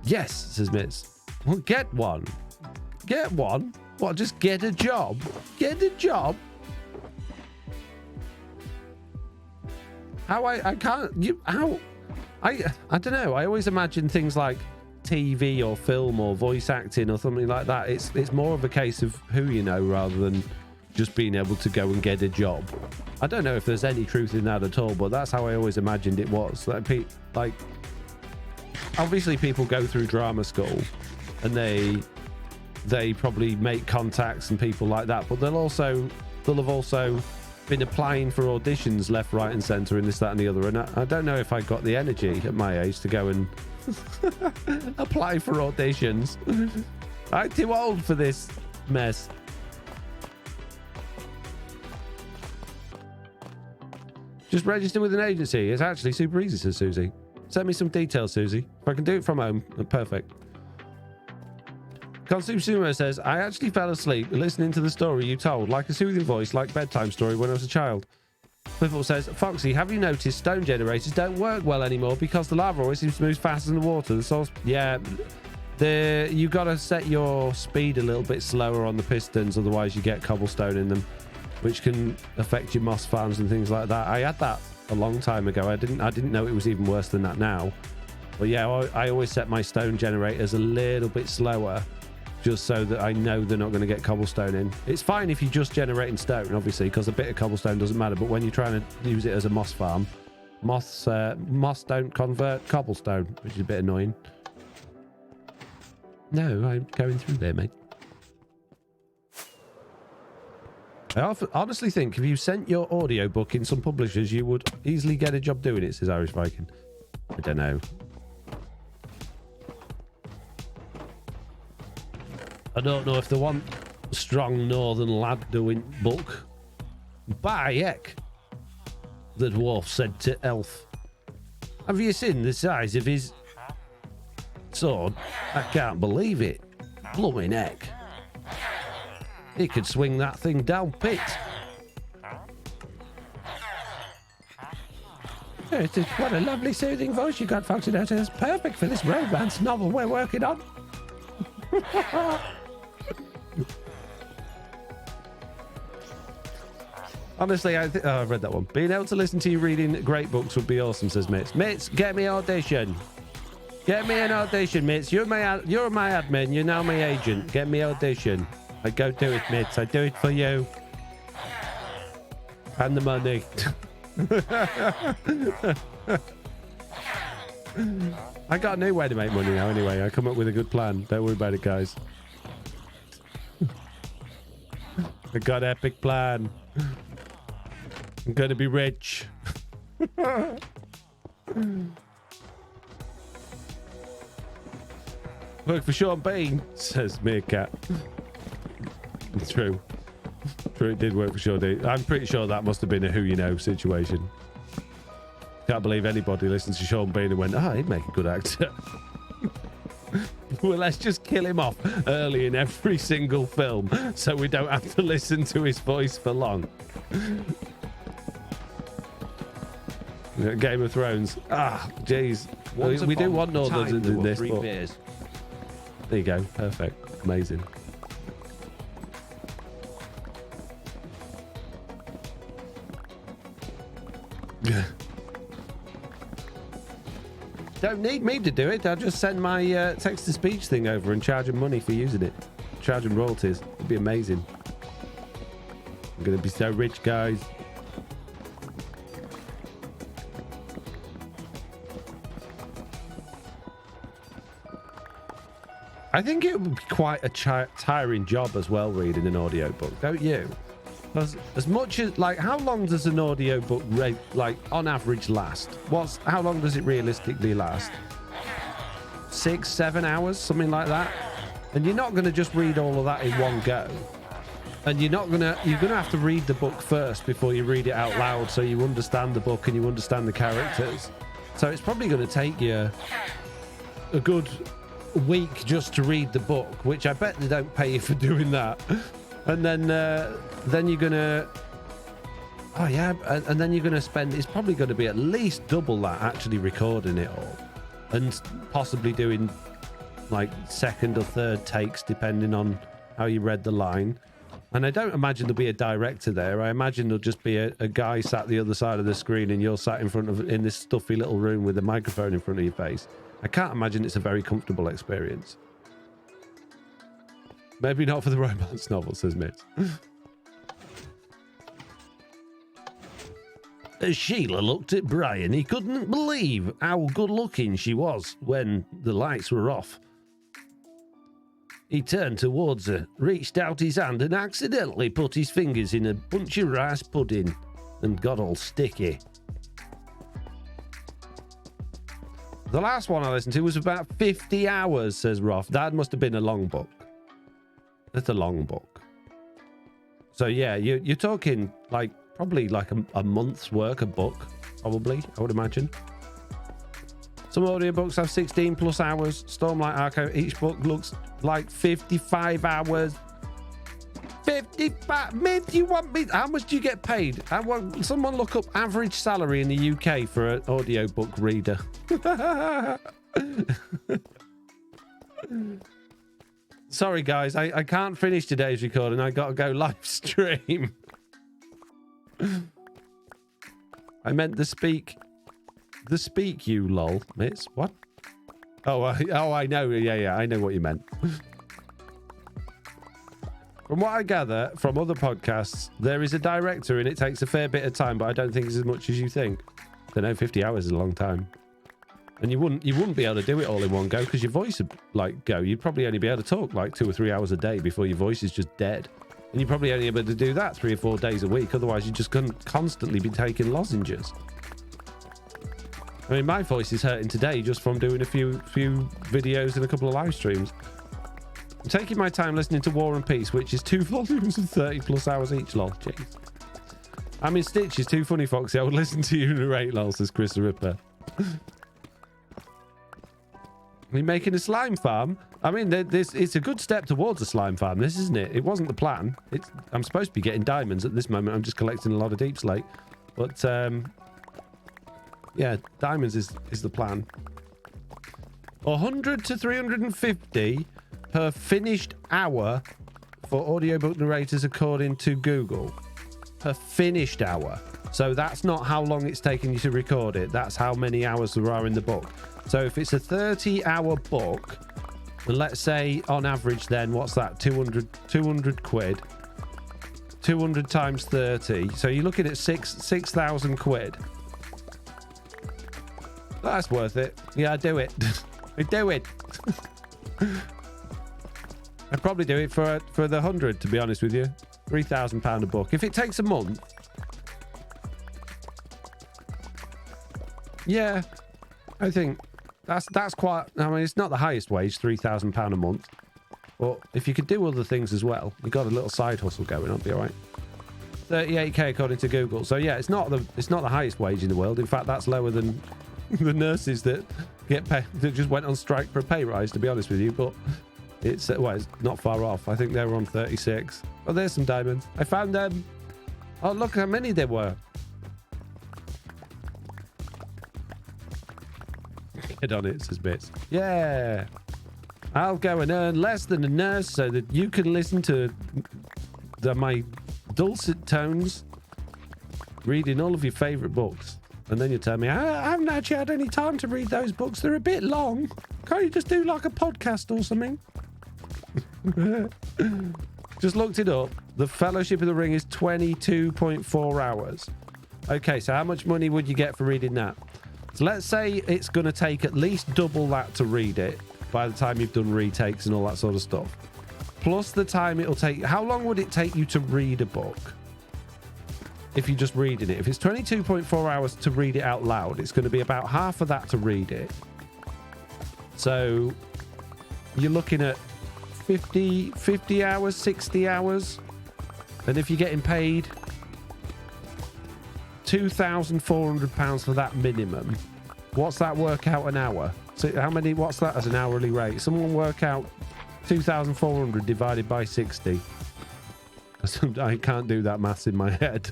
Yes, says Mitz. Well, get one. Get one? What, just get a job? Get a job? How I can't... I don't know. I always imagine things like TV or film or voice acting or something like that. It's more of a case of who you know rather than just being able to go and get a job. I don't know if there's any truth in that at all, but that's how I always imagined it was. Like obviously people go through drama school and they probably make contacts and people like that, but they'll have also been applying for auditions left, right and centre and this, that and the other, and I don't know if I got the energy at my age to go and apply for auditions. I'm too old for this mess. Just register with an agency. It's actually super easy, says Susie. Send me some details, Susie. If I can do it from home, perfect. Consume Sumo says, I actually fell asleep listening to the story you told, like a soothing voice, like bedtime story when I was a child. Whipple says, Foxy, have you noticed stone generators don't work well anymore because the lava always seems to move faster than the water? The source, yeah, you got to set your speed a little bit slower on the pistons, otherwise you get cobblestone in them, which can affect your moss farms and things like that. I had that a long time ago. I didn't know it was even worse than that now. But yeah, I always set my stone generators a little bit slower, just so that I know they're not going to get cobblestone in. It's fine if you're just generating stone, obviously, because a bit of cobblestone doesn't matter. But when you're trying to use it as a moss farm, moss don't convert cobblestone, which is a bit annoying. No, I'm going through there, mate. I honestly think if you sent your audiobook in some publishers, you would easily get a job doing it, says Irish Viking. I don't know. I don't know if they want a strong northern lad doing book. By heck, the dwarf said to Elf. Have you seen the size of his sword? I can't believe it. Blooming heck. He could swing that thing down pit. What a lovely soothing voice you got, Foxy. It's perfect for this romance novel we're working on. Honestly, I've read that one. Being able to listen to you reading great books would be awesome, says Mitz. Mitz, get me audition. Get me an audition, Mitz. You're my admin. You're now my agent. Get me audition. I go do it, Mitz. I do it for you. And the money. I got a new way to make money now anyway. I come up with a good plan. Don't worry about it, guys. I got an epic plan. I'm going to be rich. Work for Sean Bean, says Meerkat. True. True, it did work for Sean Bean. I'm pretty sure that must have been a who you know situation. Can't believe anybody listens to Sean Bean and went, he'd make a good actor. Well, let's just kill him off early in every single film so we don't have to listen to his voice for long. Game of Thrones. Jeez. We do want Northerners in this. But... There you go. Perfect. Amazing. Don't need me to do it. I'll just send my text-to-speech thing over and charge them money for using it. Charge them royalties. It'd be amazing. I'm going to be so rich, guys. I think it would be quite a tiring job as well, reading an audiobook, don't you? As much as, like, how long does an audiobook, like, on average last? How long does it realistically last? 6, 7 hours, something like that? And you're not going to just read all of that in one go. And you're going to have to read the book first before you read it out loud, so you understand the book and you understand the characters. So it's probably going to take you a good week just to read the book, which I bet they don't pay you for doing that. And then you're gonna, and then you're gonna spend. It's probably going to be at least double that actually recording it all, and possibly doing like second or third takes depending on how you read the line. And I don't imagine there'll be a director there. I imagine there'll just be a guy sat the other side of the screen, and you're sat in this stuffy little room with a microphone in front of your face. I can't imagine it's a very comfortable experience. Maybe not for the romance novel, says Mitz. As Sheila looked at Brian, he couldn't believe how good looking she was when the lights were off. He turned towards her, reached out his hand and accidentally put his fingers in a bunch of rice pudding and got all sticky. The last one I listened to was about 50 hours, says Roth. That must have been a long book. That's a long book. So yeah, you're talking like probably like a month's work of book, probably, I would imagine. Some audiobooks have 16 plus hours. Stormlight Archive, each book looks like 55 hours. 55. Myth, you want me? How much do you get paid? I want someone look up average salary in the UK for an audiobook reader. Sorry, guys. I can't finish today's recording. I got to go live stream. I meant the speak. The speak, you lol, Mitz. What? Oh, I know. Yeah. I know what you meant. From what I gather from other podcasts, there is a director and it takes a fair bit of time, but I don't think it's as much as you think. I know 50 hours is a long time. And you wouldn't be able to do it all in one go because your voice would like go. You'd probably only be able to talk like 2 or 3 hours a day before your voice is just dead. And you're probably only able to do that 3 or 4 days a week. Otherwise, you just couldn't constantly be taking lozenges. I mean, my voice is hurting today just from doing a few videos and a couple of live streams. I'm taking my time listening to War and Peace, which is 2 volumes of 30 plus hours each, lol. Jeez. I'm in stitches, too funny, Foxy. I would listen to you narrate, lol, says Chris the Ripper. Are you making a slime farm? I mean, it's a good step towards a slime farm, this, isn't it? It wasn't the plan. I'm supposed to be getting diamonds at this moment. I'm just collecting a lot of deep slate. But, yeah, diamonds is the plan. 100 to 350 per finished hour for audiobook narrators according to Google. Per finished hour. So that's not how long it's taken you to record it. That's how many hours there are in the book. So if it's a 30-hour book, and let's say on average then, what's that? 200 quid. 200 times 30. So you're looking at 6,000 quid. That's worth it. Yeah, I do it. I do it. I'd probably do it for the 100, to be honest with you. £3,000 a book. If it takes a month. Yeah, I think that's quite. I mean, it's not the highest wage, £3,000 a month. But if you could do other things as well, you got a little side hustle going on, be all right. 38k according to Google. So yeah, it's not the highest wage in the world. In fact, that's lower than the nurses that get paid, that just went on strike for a pay rise, to be honest with you. But it's not far off. I think they were on 36. Oh, there's some diamonds. I found them. Oh, look how many there were. Get on it, says Bits. Yeah. I'll go and earn less than a nurse so that you can listen to my dulcet tones reading all of your favourite books. And then you tell me, I haven't actually had any time to read those books. They're a bit long. Can't you just do like a podcast or something? Just looked it up. The Fellowship of the Ring is 22.4 hours. Okay, so how much money would you get for reading that? So let's say it's going to take at least double that to read it by the time you've done retakes and all that sort of stuff. Plus the time it'll take. How long would it take you to read a book? If you're just reading it. If it's 22.4 hours to read it out loud, it's going to be about half of that to read it. So you're looking at 50 hours, 60 hours. And if you're getting paid £2,400 for that minimum, what's that work out an hour? So what's that as an hourly rate? Someone work out 2,400 divided by 60. I can't do that maths in my head.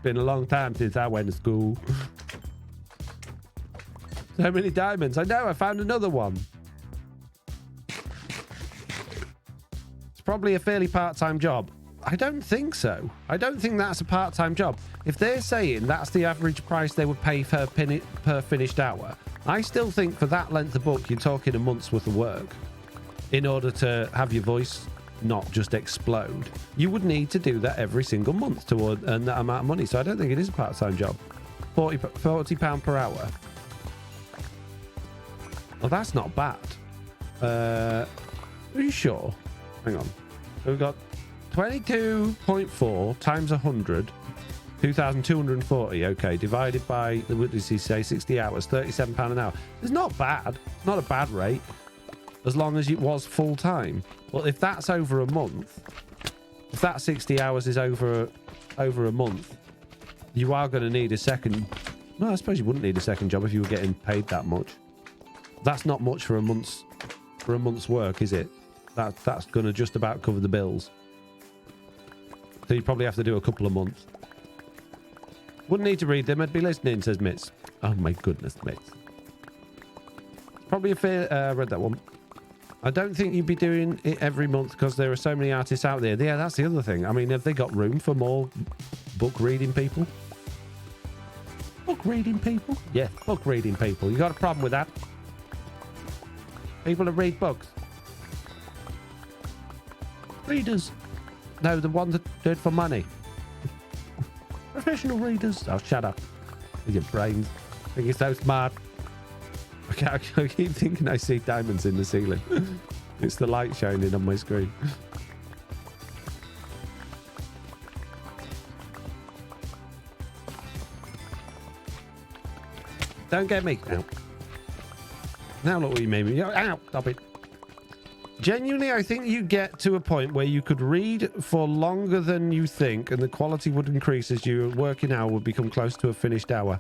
Been a long time since I went to school. So many diamonds. I know, I found another one. It's probably a fairly part-time job. I don't think so. I don't think that's a part-time job. If they're saying that's the average price they would pay per finished hour, I still think for that length of book, you're talking a month's worth of work in order to have your voice not just explode. You would need to do that every single month to earn that amount of money. So I don't think it is a part-time job. £40 per hour. Well, that's not bad. Are you sure? Hang on. So we've got 22.4 times 100, 2,240. Okay, divided by, what does he say, 60 hours, £37 an hour. It's not bad. It's not a bad rate, as long as it was full time. Well, if that's over a month, if that 60 hours is over a month, you are going to need a second. No, I suppose you wouldn't need a second job if you were getting paid that much. That's not much for a month's work, is it? That's going to just about cover the bills. So you probably have to do a couple of months. Wouldn't need to read them. I'd be listening, says Mitz. Oh my goodness, Mitz. Probably a fair. I read that one. I don't think you'd be doing it every month because there are so many artists out there. Yeah, that's the other thing. I mean, have they got room for more book reading people? Book reading people? Yeah, book reading people. You got a problem with that? People that read books. Readers. No, the one that do it for money. Professional readers. Oh, shut up. With your brains. I think you're so smart. I keep thinking I see diamonds in the ceiling. It's the light shining on my screen. Don't get me. Ow. Now look what you made me. Ow, stop it. Genuinely, I think you get to a point where you could read for longer than you think and the quality would increase as your working hour would become close to a finished hour.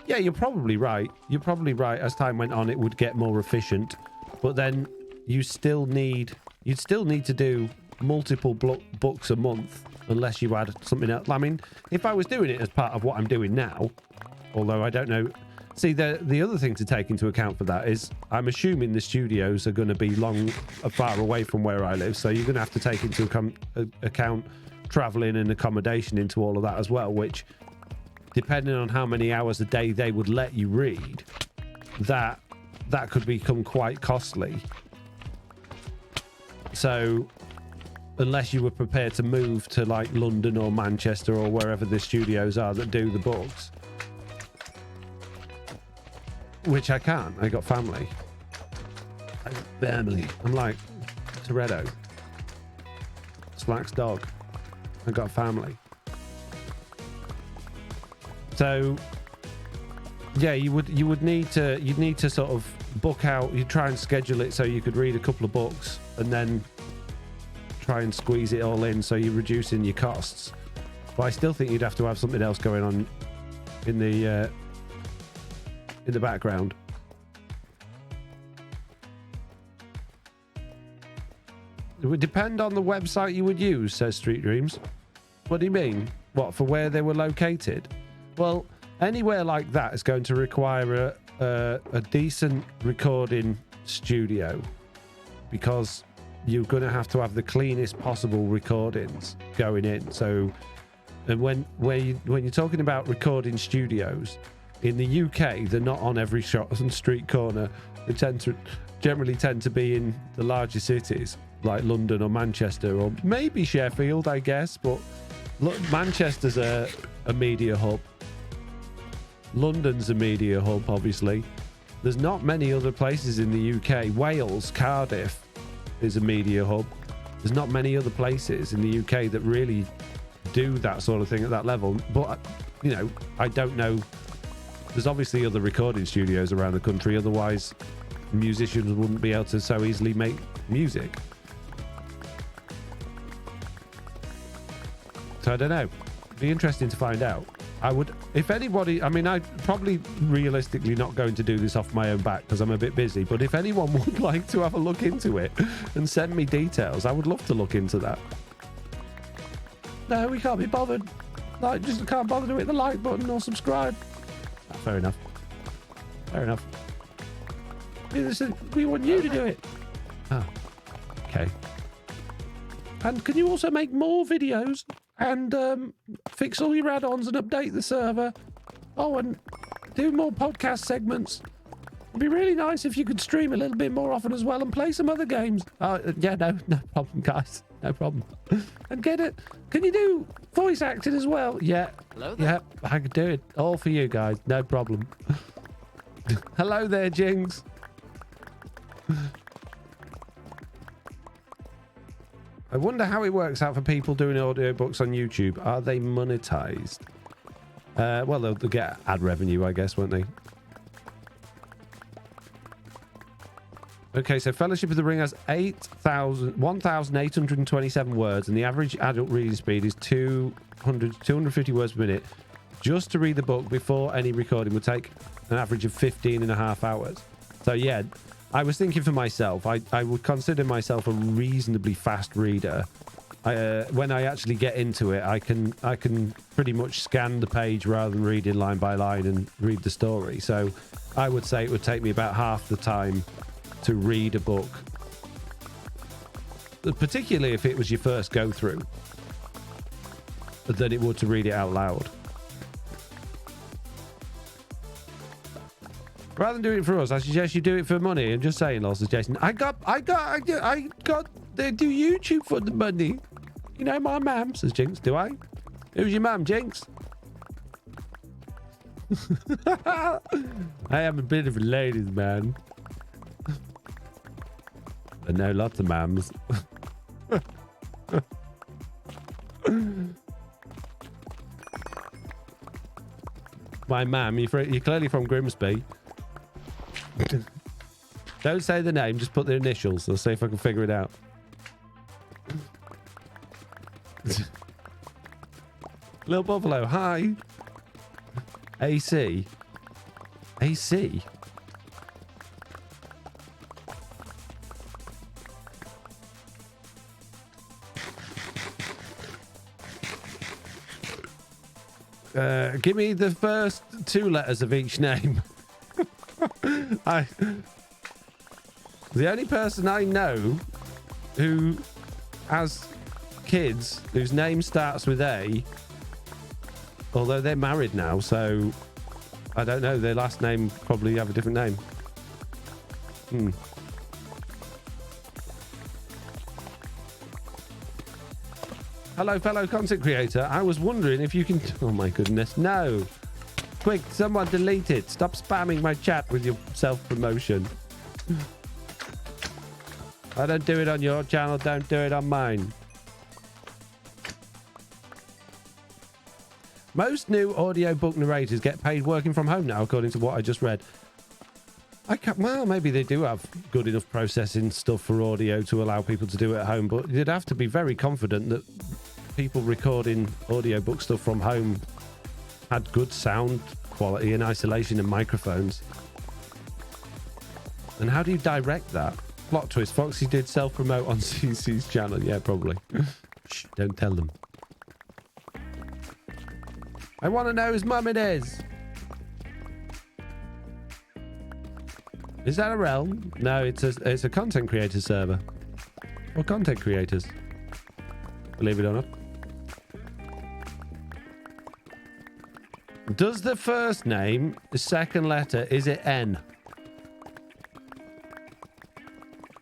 Yeah, you're probably right. You're probably right. As time went on, it would get more efficient. But then you'd still need to do multiple books a month unless you had something else. I mean, if I was doing it as part of what I'm doing now, although I don't know. See, the other thing to take into account for that is I'm assuming the studios are going to be far away from where I live. So you're going to have to take into account traveling and accommodation into all of that as well, which, depending on how many hours a day they would let you read, that could become quite costly. So unless you were prepared to move to like London or Manchester or wherever the studios are that do the books, which I can't. I got family. I'm like Toretto. Slack's dog. I got family. So yeah, you'd need to sort of book out. You'd try and schedule it so you could read a couple of books and then try and squeeze it all in so you're reducing your costs. But I still think you'd have to have something else going on in the background. It would depend on the website you would use, says Street Dreams. What do you mean? What, for where they were located? Well, anywhere like that is going to require a decent recording studio, because you're going to have the cleanest possible recordings going in. So, and when you're talking about recording studios in the UK, they're not on every shop and street corner. They generally tend to be in the larger cities. like London or Manchester or maybe Sheffield, I guess. But look, Manchester's a media hub. London's a media hub, obviously. There's not many other places in the UK. Wales, Cardiff is a media hub. There's not many other places in the UK that really do that sort of thing at that level. But, you know, I don't know. There's obviously other recording studios around the country. Otherwise, musicians wouldn't be able to so easily make music. So I don't know. It'd be interesting to find out. I would, if anybody, I mean, I'm probably realistically not going to do this off my own back because I'm a bit busy, but if anyone would like to have a look into it and send me details, I would love to look into that. No, we can't be bothered. Like, just can't bother to hit the like button or subscribe. Ah, fair enough. Fair enough. We want you to do it. Oh, okay. And can you also make more videos? And fix all your add-ons and update the server. Oh, and do more podcast segments. It'd be really nice if you could stream a little bit more often as well and play some other games. Yeah, no problem, guys. No problem. And get it. Can you do voice acting as well? Yeah. Hello there. Yeah, I could do it. All for you guys. No problem. Hello there, Jinx. I wonder how it works out for people doing audiobooks on YouTube. Are they monetized? Well, they'll get ad revenue, I guess, won't they? Okay, so Fellowship of the Ring has 1,827 words, and the average adult reading speed is 250 words per minute. Just to read the book before any recording would take an average of 15 and a half hours. So, yeah. I was thinking for myself, I would consider myself a reasonably fast reader. When I actually get into it, I can pretty much scan the page rather than reading line by line and read the story. So I would say it would take me about half the time to read a book, particularly if it was your first go through, than it would to read it out loud. Rather than do it for us, I suggest you do it for money. I'm just saying, Lost Jason. I got they do YouTube for the money. You know my mum, says Jinx. Do I? Who's your mum, Jinx? I am a bit of a ladies' man. I know lots of mums. My mum, you're clearly from Grimsby. Don't say the name, just put the initials. I'll see if I can figure it out. Little Buffalo, hi. AC. AC. Give me the first two letters of each name. The only person I know who has kids whose name starts with A, although they're married now, so I don't know, their last name probably have a different name. Hello, fellow content creator. I was wondering if you can... Oh my goodness, no. Quick, someone delete it. Stop spamming my chat with your self-promotion. I don't do it on your channel, don't do it on mine. Most new audiobook narrators get paid working from home now, according to what I just read. Well, maybe they do have good enough processing stuff for audio to allow people to do it at home, but you'd have to be very confident that people recording audiobook stuff from home had good sound quality and isolation and microphones. And how do you direct that? Plot twist, Foxy did self-promote on CC's channel. Yeah, probably. Shh, don't tell them. I want to know whose mum it is. Is that a realm? No, it's a content creator server. Or content creators. Believe it or not. Does the first name, the second letter, is it N?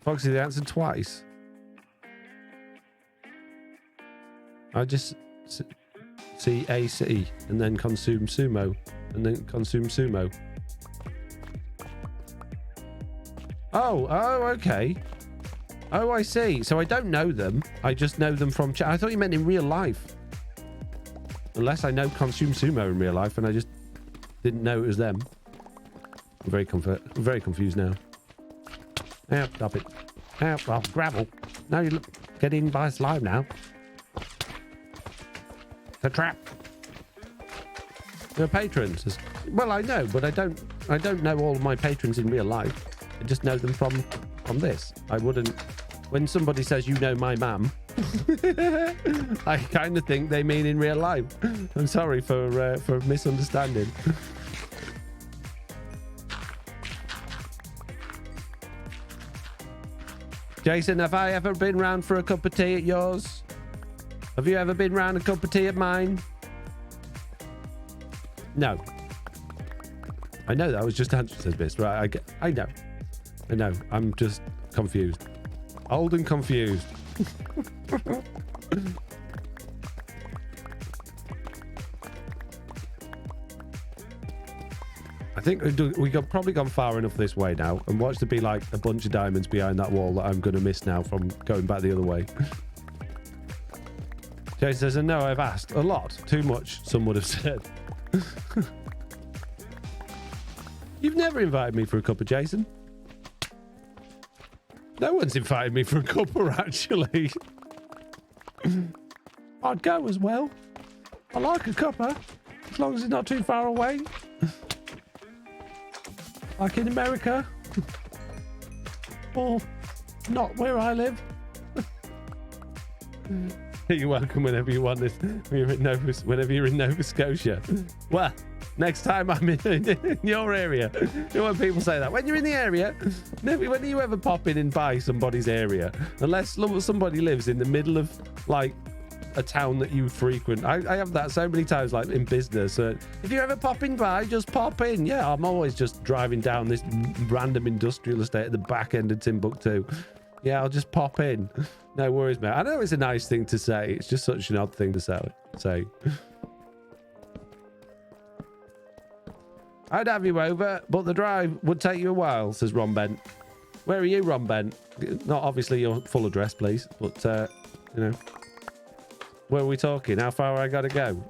Foxy, the answer twice. I just see AC and then consume sumo and then consume sumo. Oh, okay. Oh, I see. So I don't know them. I just know them from chat. I thought you meant in real life. Unless I know consume sumo in real life and I just didn't know it was them. I'm very confused now. Help, stop it. Help, oh, gravel. Now you get in by slime now. It's a trap. They're patrons. Well, I know, but I don't know all of my patrons in real life. I just know them from this. I wouldn't. When somebody says you know my mum, I kind of think they mean in real life. I'm sorry for misunderstanding. Jason, have I ever been round for a cup of tea at yours? Have you ever been round a cup of tea at mine? No. I know that was just answered this, right? I know. I'm just confused. Old and confused. I think we've probably gone far enough this way now, and watch there be like a bunch of diamonds behind that wall that I'm going to miss now from going back the other way. Jason says, no, I've asked. A lot. Too much, some would have said. You've never invited me for a cuppa, Jason. No one's invited me for a cuppa, actually. I'd go as well. I like a cuppa, as long as it's not too far away. Like in America. Or not where I live. You're welcome whenever you want this. Whenever you're in Nova Scotia. Well, next time I'm in your area. You know when people say that? When you're in the area, when you ever pop in and buy somebody's area, unless somebody lives in the middle of like a town that you frequent. I have that so many times, like in business. If you ever pop in by, just pop in. Yeah, I'm always just driving down this random industrial estate at the back end of Timbuktu. Yeah, I'll just pop in. No worries, mate. I know it's a nice thing to say. It's just such an odd thing to say. I'd have you over, but the drive would take you a while, says Ron Bent. Where are you, Ron Bent? Not obviously your full address, please, but, you know. Where are we talking? How far I got to go?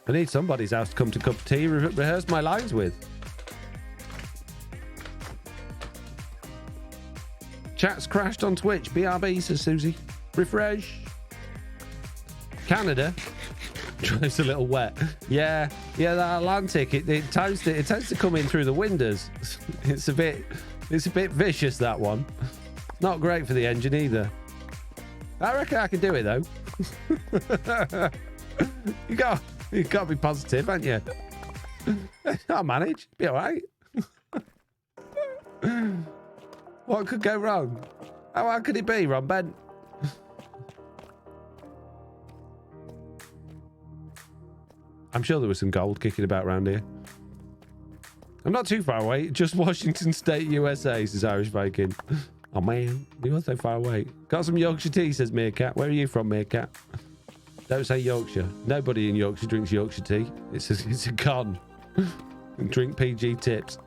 I need somebody's house to come to cup of tea, rehearse my lines with. Chat's crashed on Twitch. BRB, says Susie. Refresh. Canada. Drives a little wet. Yeah, that Atlantic, it tends to come in through the windows. It's a bit vicious, that one. Not great for the engine either. I reckon I can do it though. You got to be positive, haven't you? I'll manage. Be all right. What could go wrong? How hard could it be, Ron Ben? I'm sure there was some gold kicking about around here. I'm not too far away. Just Washington State, USA, says Irish Viking. Oh, man. You are so far away. Got some Yorkshire tea, says Meerkat. Where are you from, Meerkat? Don't say Yorkshire. Nobody in Yorkshire drinks Yorkshire tea. It's a con. Drink PG tips.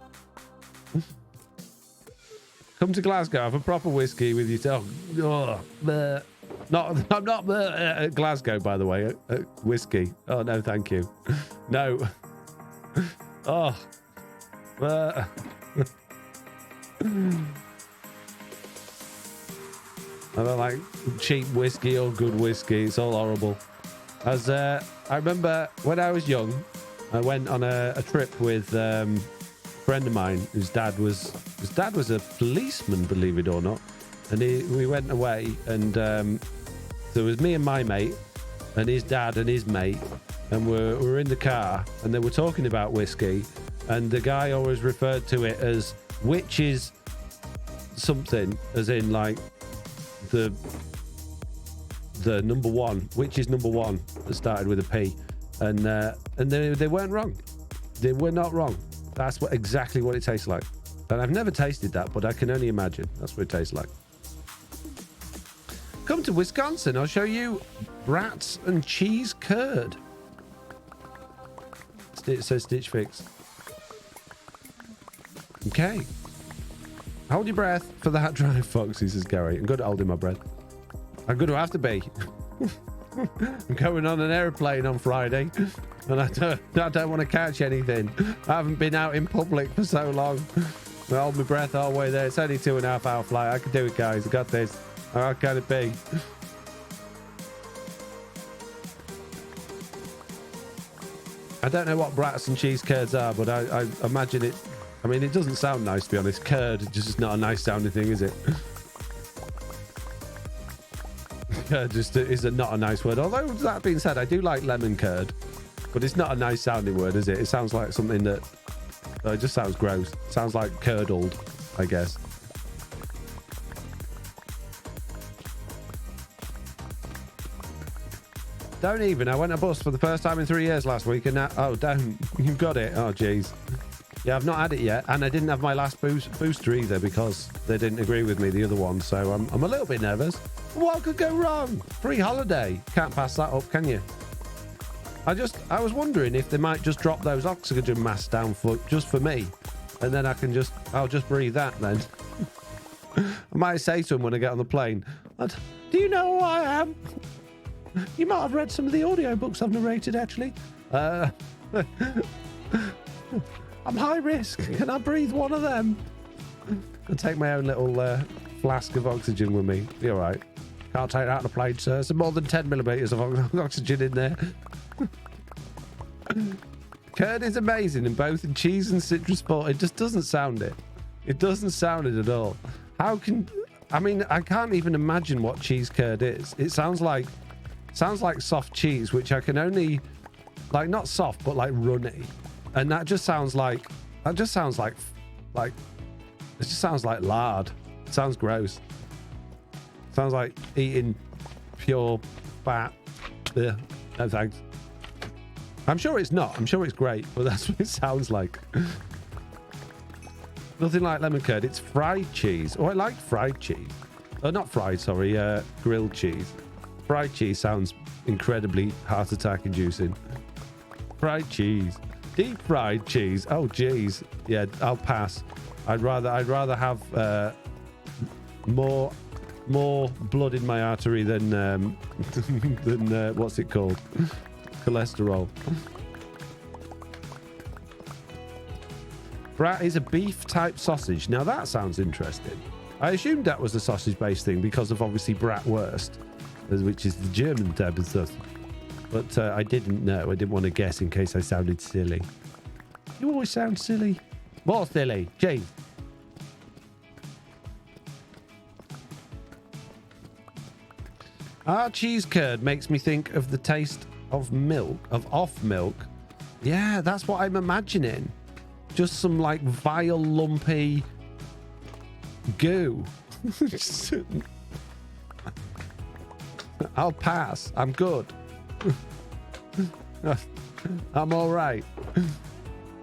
Come to Glasgow. Have a proper whiskey with you. I'm not at Glasgow, by the way. Whiskey. Oh, no, thank you. No. Oh. I don't like cheap whiskey or good whiskey. It's all horrible. I remember when I was young, I went on a trip with a friend of mine whose dad was a policeman, believe it or not. And we went away, and there was me and my mate, and his dad and his mate, and we're in the car, and they were talking about whiskey, and the guy always referred to it as witches something, as in like the number one, which is number one, that started with a P, and they weren't wrong. They were not wrong. That's exactly what it tastes like. And I've never tasted that, but I can only imagine. That's what it tastes like. Come to Wisconsin. I'll show you brats and cheese curd. It says Stitch Fix. Okay. Hold your breath for that drive, Foxy, says Gary. I'm good at holding my breath. I'm going to have to be. I'm going on an airplane on Friday, and I don't want to catch anything. I haven't been out in public for so long. I hold my breath all the way there. It's only 2.5 hour flight. I can do it, guys. I got this. How can it be? I don't know what brats and cheese curds are, but I imagine it. I mean, it doesn't sound nice, to be honest. Curd is just not a nice sounding thing, is it? Curd just is not a nice word. Although, that being said, I do like lemon curd, but it's not a nice sounding word, is it? It sounds like something that it just sounds gross. It sounds like curdled, I guess. Don't even. I went a bus for the first time in 3 years last week, and now, oh, don't. You've got it. Oh, jeez. Yeah, I've not had it yet, and I didn't have my last booster either because they didn't agree with me, the other one, so I'm a little bit nervous. What could go wrong? Free holiday. Can't pass that up, can you? I was wondering if they might just drop those oxygen masks down just for me, and then I'll just breathe that then. I might say to them when I get on the plane, do you know who I am? You might have read some of the audiobooks I've narrated, actually. I'm high risk. Can I breathe one of them? I'll take my own little flask of oxygen with me. You're right. Can't take that on a plane, sir. There's more than 10 millimeters of oxygen in there. Curd is amazing in both in cheese and citrus fruit. It just doesn't sound it. It doesn't sound it at all. I can't even imagine what cheese curd is. It sounds like soft cheese, which I can only, like, not soft, but like runny. And that just sounds like lard. It just sounds like lard. It sounds gross. It sounds like eating pure fat. Ugh. No thanks. I'm sure it's not. I'm sure it's great, but that's what it sounds like. Nothing like lemon curd. It's fried cheese. Oh, I like fried cheese. Oh, not fried, sorry. Grilled cheese. Fried cheese sounds incredibly heart attack inducing. Fried cheese. Deep fried cheese. Oh, jeez. Yeah, I'll pass. I'd rather have more blood in my artery than what's it called? Cholesterol. Brat is a beef type sausage. Now that sounds interesting. I assumed that was a sausage based thing because of obviously bratwurst, which is the German type of sausage. But I didn't know. I didn't want to guess in case I sounded silly. You always sound silly. More silly. Gee. Our cheese curd makes me think of the taste of milk, of off milk. Yeah, that's what I'm imagining. Just some like vile, lumpy goo. I'll pass. I'm good. I'm all right.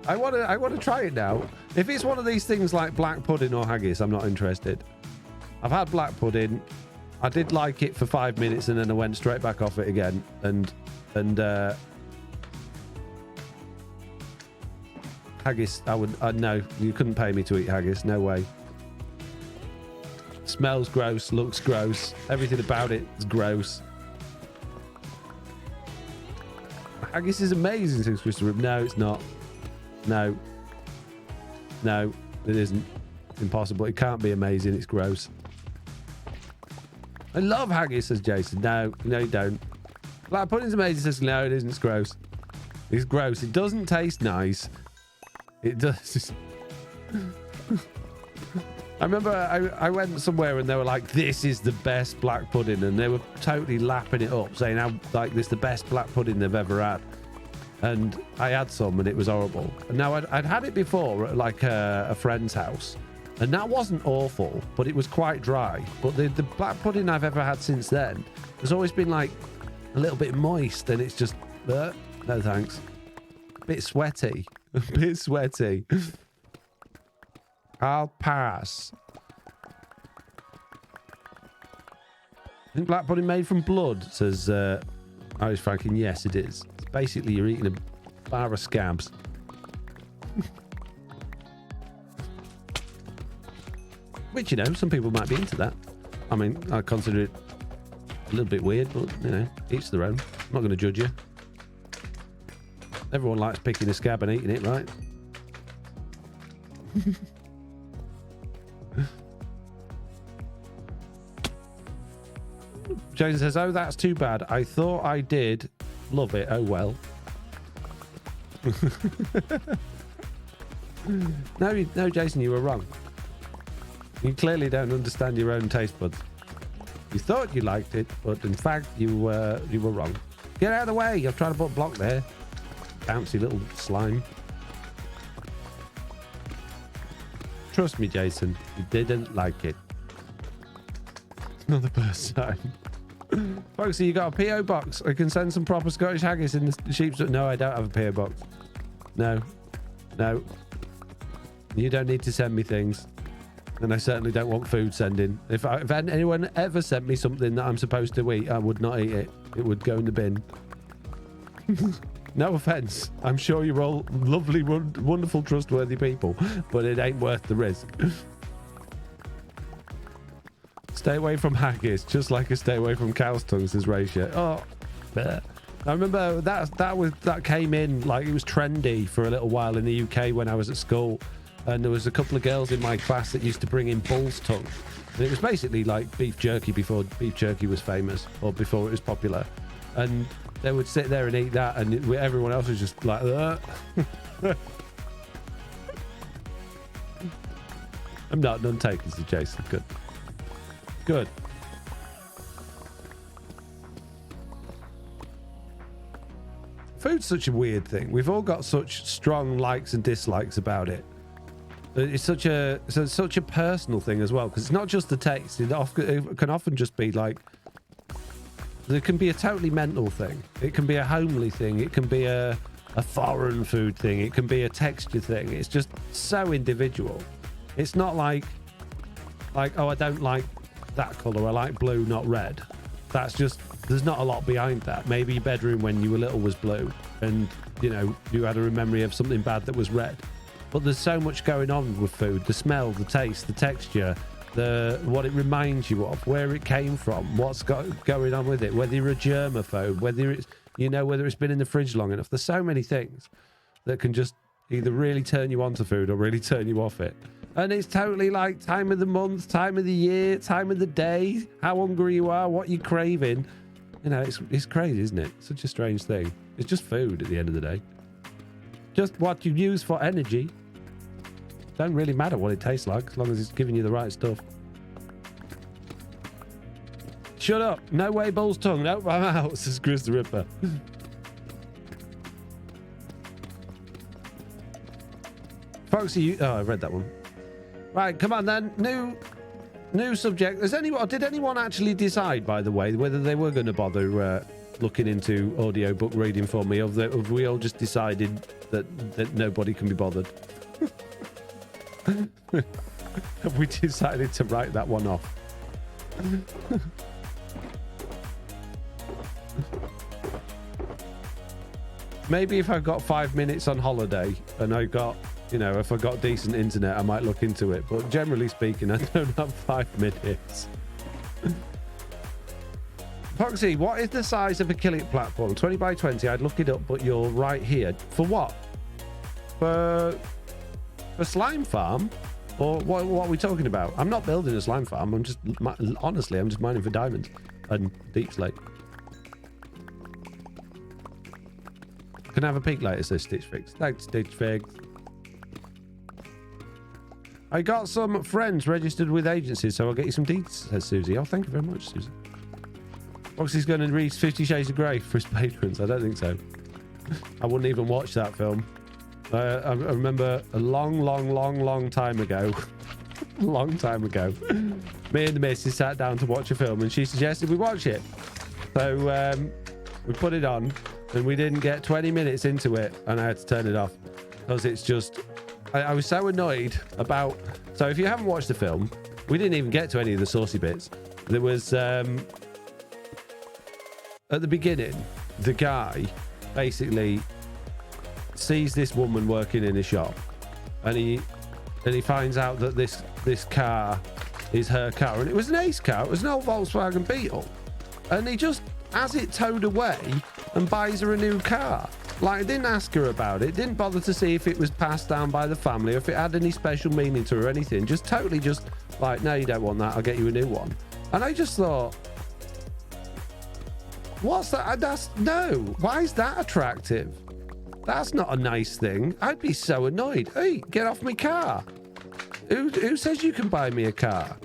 I want to try it now. If it's one of these things like black pudding or haggis, I'm not interested. I've had black pudding. I did like it for 5 minutes and then I went straight back off it again. And haggis, no, you couldn't pay me to eat haggis. No way. Smells gross, looks gross. Everything about it is gross. Haggis is amazing, says Christopher. No, it's not. No, it isn't. Impossible. It can't be amazing. It's gross. I love haggis, says Jason. No, you don't. Black pudding's amazing, says no, it isn't. It's gross. It's gross. It doesn't taste nice. It does. I remember I went somewhere and they were like, this is the best black pudding, and they were totally lapping it up, saying how like this is the best black pudding they've ever had. And I had some and it was horrible. And now I'd had it before at like a friend's house, and that wasn't awful, but it was quite dry. But the black pudding I've ever had since then has always been like a little bit moist, and it's just no thanks. A bit sweaty. A bit sweaty. I'll pass. I think black pudding made from blood, says Irish Franklin. Yes, it is. It's basically, you're eating a bar of scabs. Which, you know, some people might be into that. I mean, I consider it a little bit weird, but, you know, each their own. I'm not going to judge you. Everyone likes picking a scab and eating it, right? Jason says, oh, that's too bad. I thought I did love it. Oh, well. No, Jason, you were wrong. You clearly don't understand your own taste buds. You thought you liked it, but in fact, you were wrong. Get out of the way. You're trying to put a block there. Bouncy little slime. Trust me, Jason, you didn't like it. Not the first time. Foxy, you got a P.O. box? I can send some proper Scottish haggis in the sheep's... No, I don't have a P.O. box. No. You don't need to send me things. And I certainly don't want food sending. If anyone ever sent me something that I'm supposed to eat, I would not eat it. It would go in the bin. No offense. I'm sure you're all lovely, wonderful, trustworthy people, but it ain't worth the risk. Stay away from haggis, just like a stay away from cow's tongue, says Raisha. Oh, bleh. I remember that came in like it was trendy for a little while in the UK when I was at school, and there was a couple of girls in my class that used to bring in bull's tongue, and it was basically like beef jerky before beef jerky was famous or before it was popular, and they would sit there and eat that, and everyone else was just like, I'm not done taking this, Jason. Good. Food's such a weird thing. We've all got such strong likes and dislikes about it. It's such a personal thing as well, because it's not just the taste. It can often just be like, there can be a totally mental thing. It can be a homely thing. It can be a foreign food thing. It can be a texture thing. It's just so individual. It's not like, oh, I don't like that colour. I like blue, not red. That's just, there's not a lot behind that. Maybe your bedroom when you were little was blue and, you know, you had a memory of something bad that was red. But there's so much going on with food. The smell, the taste, the texture, what it reminds you of, where it came from, what's going on with it, whether you're a germaphobe, whether it's been in the fridge long enough. There's so many things that can just either really turn you onto food or really turn you off it. And it's totally like time of the month, time of the year, time of the day, how hungry you are, what you're craving. You know, it's crazy, isn't it? Such a strange thing. It's just food at the end of the day. Just what you use for energy. Don't really matter what it tastes like, as long as it's giving you the right stuff. Shut up. No way, bull's tongue. Nope, I'm out, says Chris the Ripper. Foxy, I read that one. Right, come on then. New subject. Did anyone actually decide, by the way, whether they were going to bother looking into audiobook reading for me, or have we all just decided that nobody can be bothered? Have we decided to write that one off? Maybe if I've got 5 minutes on holiday and if I got decent internet, I might look into it. But generally speaking, I don't have 5 minutes. Foxy, what is the size of a killing platform? 20 by 20. I'd look it up, but you're right here. For what? For a slime farm? Or what are we talking about? I'm not building a slime farm. I'm just mining for diamonds and deep slate. Can I have a peek later, says Stitch Fix. Thanks, Stitch Fix. I got some friends registered with agencies, so I'll get you some deeds, says Susie. Oh, thank you very much, Susie. Foxy's going to read 50 Shades of Grey for his patrons. I don't think so. I wouldn't even watch that film. I remember a long time ago, me and the missus sat down to watch a film and she suggested we watch it. So we put it on and we didn't get 20 minutes into it and I had to turn it off because it's just I was so annoyed about... So if you haven't watched the film, we didn't even get to any of the saucy bits. There was... at the beginning, the guy basically sees this woman working in a shop, and he finds out that this car is her car, and it was an Ace car. It was an old Volkswagen Beetle, and he just has it towed away and buys her a new car. Like, didn't ask her about it, didn't bother to see if it was passed down by the family or if it had any special meaning to her or anything. Just totally just like, no, you don't want that, I'll get you a new one. And I just thought, what's that? No, why is that attractive? That's not a nice thing. I'd be so annoyed. Hey, get off my car. Who says you can buy me a car?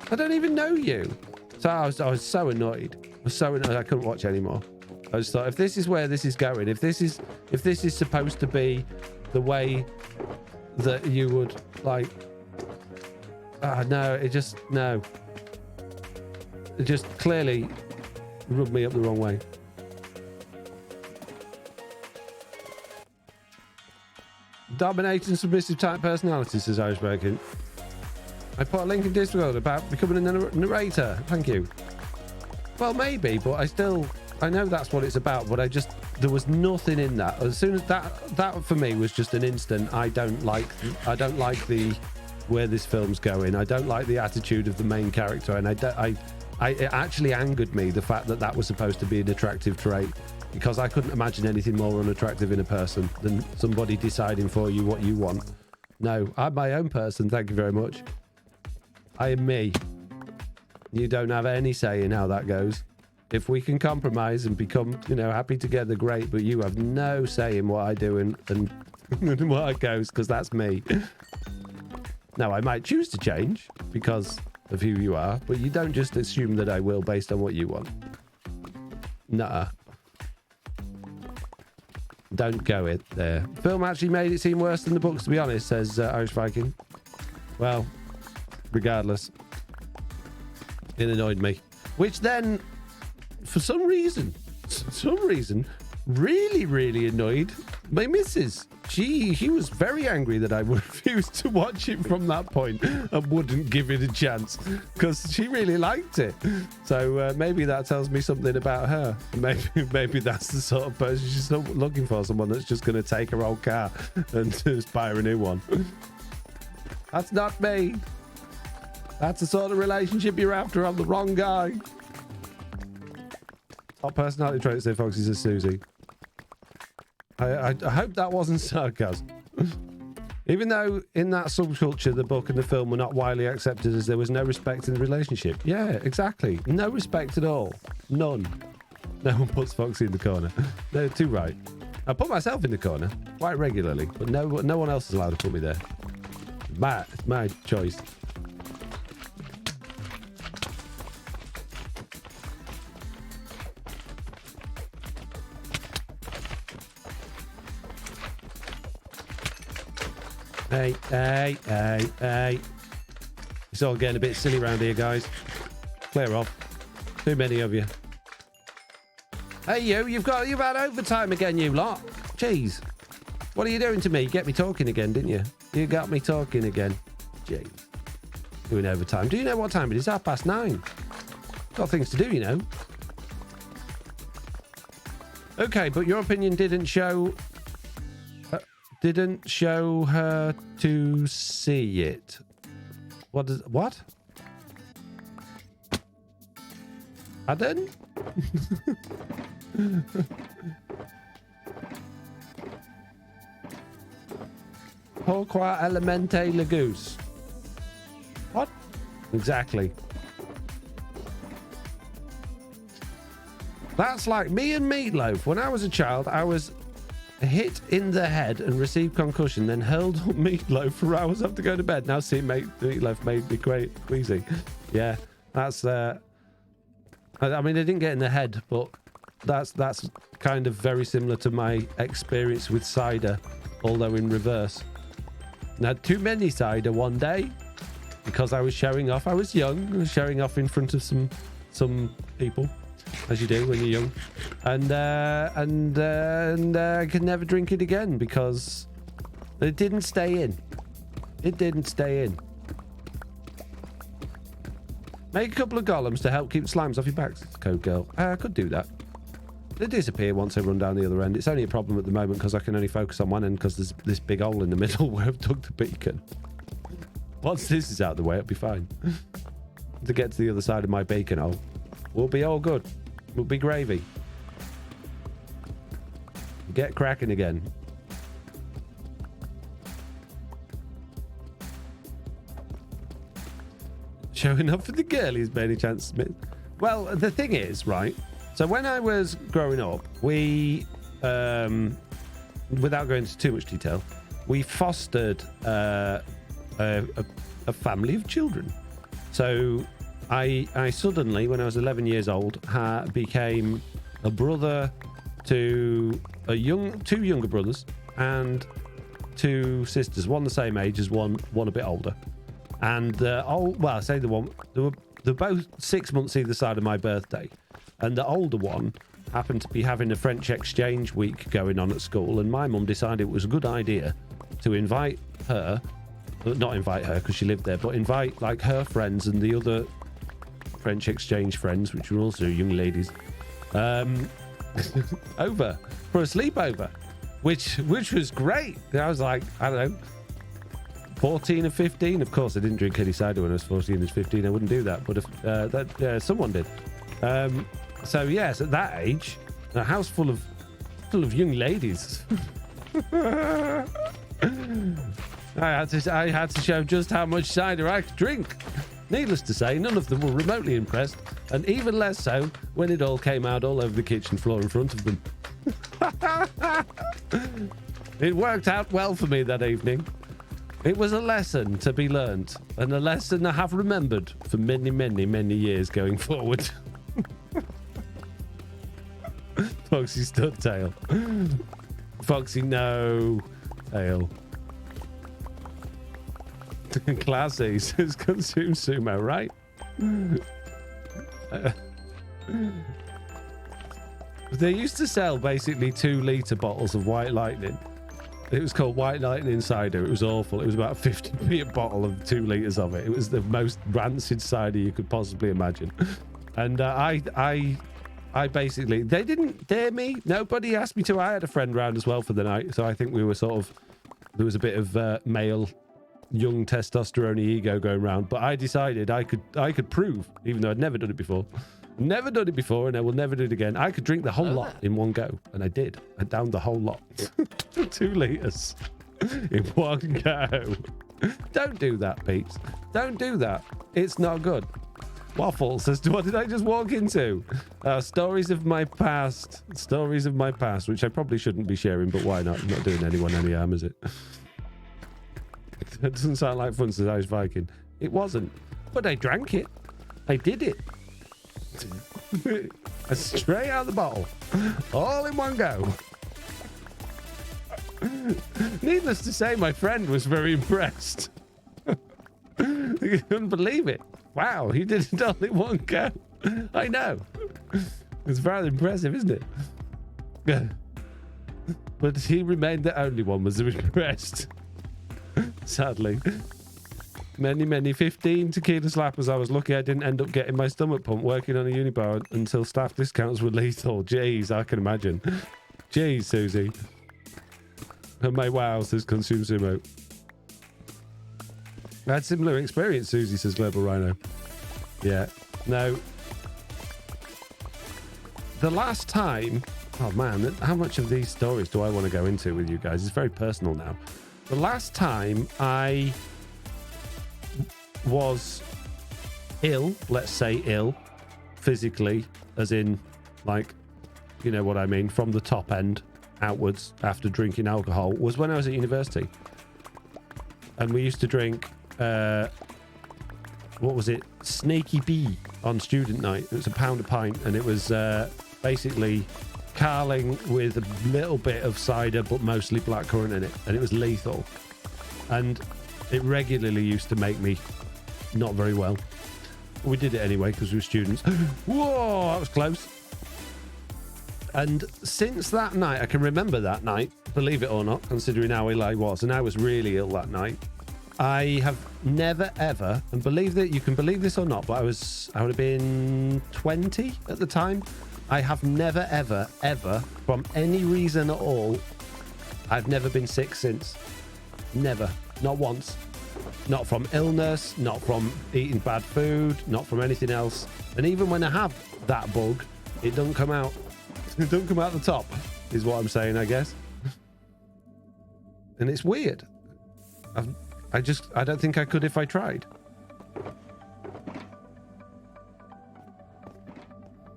I don't even know you. So I was so annoyed. I was so annoyed I couldn't watch anymore. I just thought, if this is where this is going, if this is supposed to be the way that you would like, no, it just clearly rubbed me up the wrong way. Dominating submissive type personality, says Irish American. I put a link in Discord about becoming a narrator. Thank you. Well, maybe, but I know that's what it's about, but there was nothing in that. As soon as that for me was just an instant. I don't like the where this film's going. I don't like the attitude of the main character, and it actually angered me, the fact that was supposed to be an attractive trait, because I couldn't imagine anything more unattractive in a person than somebody deciding for you what you want. No, I'm my own person. Thank you very much. I am me. You don't have any say in how that goes. If we can compromise and become, happy together, great. But you have no say in what I do and what I goes, because that's me. Now, I might choose to change because of who you are, but you don't just assume that I will based on what you want. Nuh-uh. Don't go it there. Film actually made it seem worse than the books, to be honest, says Irish Viking. Well, regardless, it annoyed me. Which then, for some reason, really, really annoyed my missus. She was very angry that I refused to watch it from that point and wouldn't give it a chance, because she really liked it. So maybe that tells me something about her. Maybe that's the sort of person she's looking for, someone that's just going to take her old car and just buy her a new one. That's not me. That's the sort of relationship you're after. I'm the wrong guy. Top personality trait, say Foxy, says Susie. I hope that wasn't sarcasm. Even though in that subculture, the book and the film were not widely accepted, as there was no respect in the relationship. Yeah, exactly. No respect at all. None. No one puts Foxy in the corner. They're too right. I put myself in the corner quite regularly, but no one else is allowed to put me there. It's my choice. Hey. It's all getting a bit silly around here, guys. Clear off. Too many of you. Hey, you've had overtime again, you lot. Jeez. What are you doing to me? You get me talking again, didn't you? You got me talking again. Jeez. Doing overtime. Do you know what time it is? 9:30. Got things to do, Okay, but your opinion didn't show her to see it. What? Pardon? Pourquoi elemente le goose? What? Exactly. That's like me and Meatloaf. When I was a child, I was hit in the head and received concussion, then hurled up Meatloaf for hours after going to bed. Now see, Meatloaf made me queasy. Yeah, that's I mean, I didn't get in the head, but that's kind of very similar to my experience with cider, although in reverse. I had too many cider one day because I was showing off. I was young, I was showing off in front of some people, as you do when you're young, and I could never drink it again because It didn't stay in. It didn't stay in. Make a couple of golems to help keep slimes off your back, Code Girl. I could do that. They disappear once I run down the other end. It's only a problem at the moment because I can only focus on one end because there's this big hole in the middle where I've dug the beacon. Once this is out of the way, it'll be fine. To get to the other side of my beacon hole, we'll be all good. We'll be gravy. Get cracking again. Showing up for the girlies by any chance, Smith? Well, the thing is, right? So when I was growing up, we, without going into too much detail, we fostered a family of children. So I suddenly, when I was 11 years old, became a brother to two younger brothers and two sisters, one the same age as one a bit older. And I say they were both 6 months either side of my birthday. And the older one happened to be having a French exchange week going on at school, and my mum decided it was a good idea to invite her, not invite her because she lived there, but invite like her friends and the other French exchange friends, which were also young ladies, over for a sleepover, which was great. I was like, I don't know, 14 or 15. Of course, I didn't drink any cider when I was 14 and 15. I wouldn't do that, but if someone did. So yes, at that age, a house full of young ladies. I had to show just how much cider I could drink. Needless to say, none of them were remotely impressed, and even less so when it all came out all over the kitchen floor in front of them. It worked out well for me that evening. It was a lesson to be learnt, and a lesson I have remembered for many, many, many years going forward. Foxy Studtail. Foxy no tail. Classy says consume sumo, right? They used to sell basically 2-litre bottles of White Lightning. It was called White Lightning cider. It was awful. It was about 50p a bottle of 2 litres of it. It was the most rancid cider you could possibly imagine. And I basically, they didn't dare me. Nobody asked me to. I had a friend round as well for the night. So I think we were sort of, there was a bit of male, young testosterone ego going around. But I decided I could prove, even though I'd never done it before. Never done it before, and I will never do it again. I could drink the whole lot in one go, and I did. I downed the whole lot. 2 litres in one go. Don't do that, peeps. Don't do that. It's not good. Waffle says, what did I just walk into? Stories of my past. Stories of my past, which I probably shouldn't be sharing, but why not? I'm not doing anyone any harm, is it? It doesn't sound like fun, says Irish Viking. It wasn't. But I drank it. I did it. Straight out of the bottle. All in one go. Needless to say, my friend was very impressed. He couldn't believe it. Wow, he did it all in one go. I know. It's very impressive, isn't it? But he remained the only one was impressed. Sadly. Many 15 tequila slappers. I was lucky I didn't end up getting my stomach pumped working on a unibar until staff discounts were lethal. Jeez, I can imagine. Jeez, Susie. And my wow says consume sumo. I had similar experience, Susie says Global Rhino. Yeah. No. The last time... Oh man, how much of these stories do I want to go into with you guys? It's very personal now. The last time I was ill, let's say ill, physically, as in, like, you know what I mean, from the top end outwards after drinking alcohol, was when I was at university. And we used to drink, what was it? Snaky Bee on student night. It was £1 a pint, and it was basically Carling with a little bit of cider, but mostly blackcurrant in it. And it was lethal. And it regularly used to make me not very well. We did it anyway because we were students. Whoa, that was close. And since that night, I can remember that night believe it or not, considering how ill I was, and I was really ill that night. I have never ever, and believe that you can believe this or not, but I would have been 20 at the time. I have never ever, from any reason at all, I've never been sick since. Never. Not once. Not from illness, not from eating bad food, not from anything else. And even when I have that bug, it doesn't come out. It doesn't come out the top, is what I'm saying, I guess. And it's weird. I don't think I could if I tried.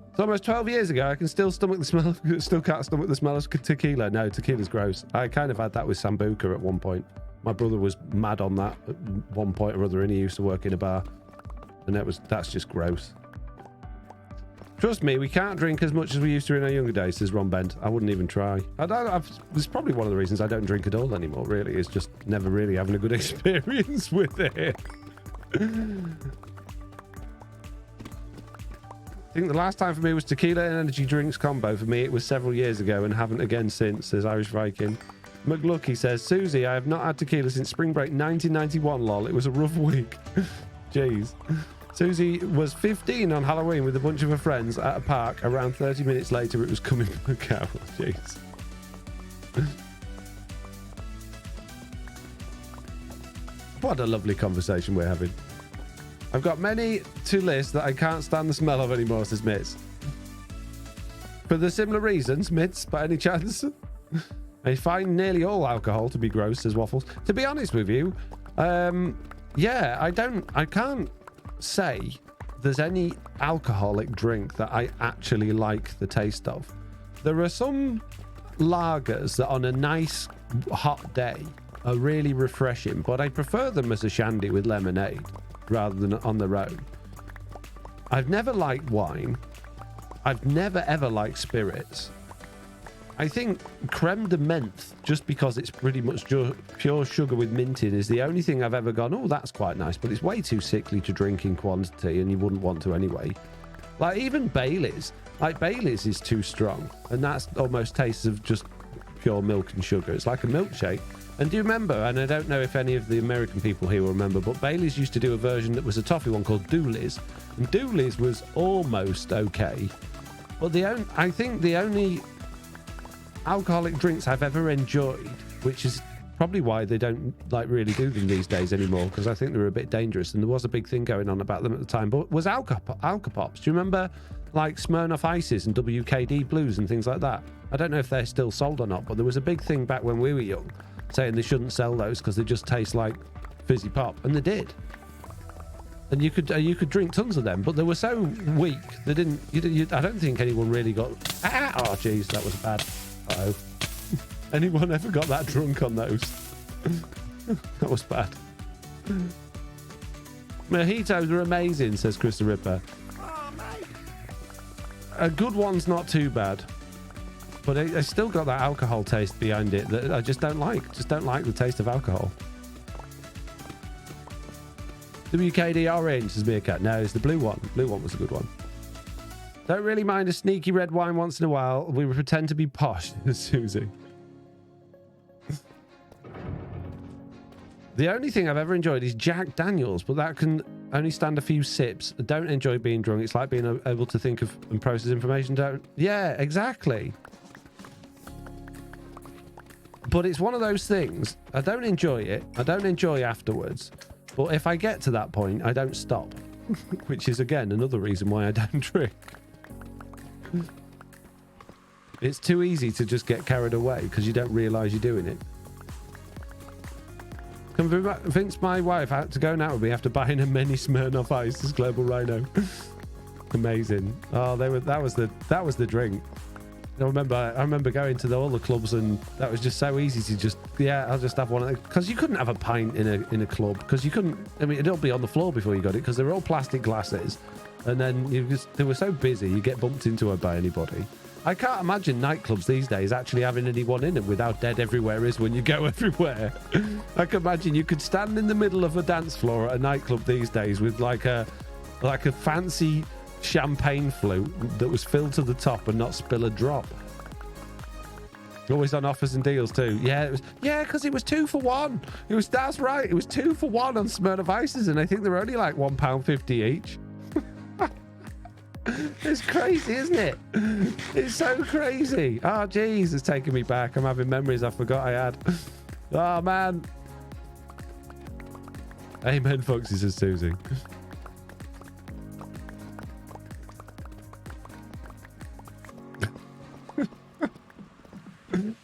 It's almost 12 years ago. I can still stomach the smell. Still can't stomach the smell of tequila. No, tequila's gross. I kind of had that with Sambuca at one point. My brother was mad on that at one point or other, and he used to work in a bar, and that's just gross. Trust me, we can't drink as much as we used to in our younger days, says Ron Bent. I wouldn't even try. It's probably one of the reasons I don't drink at all anymore, really. It's just never really having a good experience with it. I think the last time for me was tequila and energy drinks combo. For me, it was several years ago and haven't again since, says Irish Viking. McLucky says, Susie, I have not had tequila since spring break 1991, lol. It was a rough week. Jeez. Susie was 15 on Halloween with a bunch of her friends at a park. Around 30 minutes later, it was coming back out. Jeez. What a lovely conversation we're having. I've got many to list that I can't stand the smell of anymore, says Mitz. For the similar reasons, Mitz, by any chance? I find nearly all alcohol to be gross, says Waffles. To be honest with you, yeah, I can't say there's any alcoholic drink that I actually like the taste of. There are some lagers that on a nice hot day are really refreshing, but I prefer them as a shandy with lemonade rather than on their own. I've never liked wine. I've never ever liked spirits. I think creme de menthe, just because it's pretty much pure sugar with mint in, is the only thing I've ever gone, oh, that's quite nice, but it's way too sickly to drink in quantity, and you wouldn't want to anyway. Like, even Baileys. Like, Baileys is too strong, and that's almost tastes of just pure milk and sugar. It's like a milkshake. And do you remember, and I don't know if any of the American people here will remember, but Baileys used to do a version that was a toffee one called Dooley's. And Dooley's was almost okay. But I think the only alcoholic drinks I've ever enjoyed, which is probably why they don't like really do them these days anymore, because I think they're a bit dangerous, and there was a big thing going on about them at the time, but was Alka-Pops. Do you remember like Smirnoff Ices and WKD Blues and things like that? I don't know if they're still sold or not, but there was a big thing back when we were young saying they shouldn't sell those because they just taste like fizzy pop, and they did. And you could drink tons of them, but they were so weak they didn't. I don't think anyone really got. Oh, jeez, that was bad. Uh-oh. Anyone ever got that drunk on those? That was bad. Mojitos are amazing, says Chris the Ripper. Oh, mate. A good one's not too bad, but I still got that alcohol taste behind it that I just don't like. Just don't like the taste of alcohol. WKD Orange, says Meerkat. No, it's the blue one. Blue one was a good one. Don't really mind a sneaky red wine once in a while. We pretend to be posh, Susie. The only thing I've ever enjoyed is Jack Daniels, but that can only stand a few sips. I don't enjoy being drunk. It's like being able to think of and process information. Yeah, exactly. But it's one of those things. I don't enjoy it. I don't enjoy afterwards. But if I get to that point, I don't stop. Which is, again, another reason why I don't drink. It's too easy to just get carried away because you don't realise you're doing it. Convince my wife out to go out with me after buying a mini Smirnoff Ice as Global Rhino. Amazing. Oh, that was the drink. I remember going to all the clubs, and that was just so easy to just, yeah, I'll just have one of them. Because you couldn't have a pint in a club, because you couldn't, I mean, it'll be on the floor before you got it, because they were all plastic glasses, and then they were so busy, you get bumped into it by anybody. I can't imagine nightclubs these days actually having anyone in them with how dead everywhere is when you go everywhere. I can imagine you could stand in the middle of a dance floor at a nightclub these days with like a fancy champagne flute that was filled to the top and not spill a drop. Always on offers and deals too. Yeah, it was. Yeah, because it was 2 for 1. It was. That's right. It was 2 for 1 on Smirnoff Ices, and I think they're only like £1.50 each. It's crazy, isn't it? It's so crazy. Oh, jeez, it's taking me back. I'm having memories I forgot I had. Oh man. Amen, Foxy, says Susie.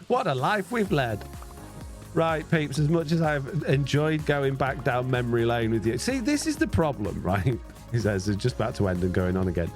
What a life we've led. Right, peeps, as much as I've enjoyed going back down memory lane with you. See, this is the problem, right? He says it's just about to end and going on again.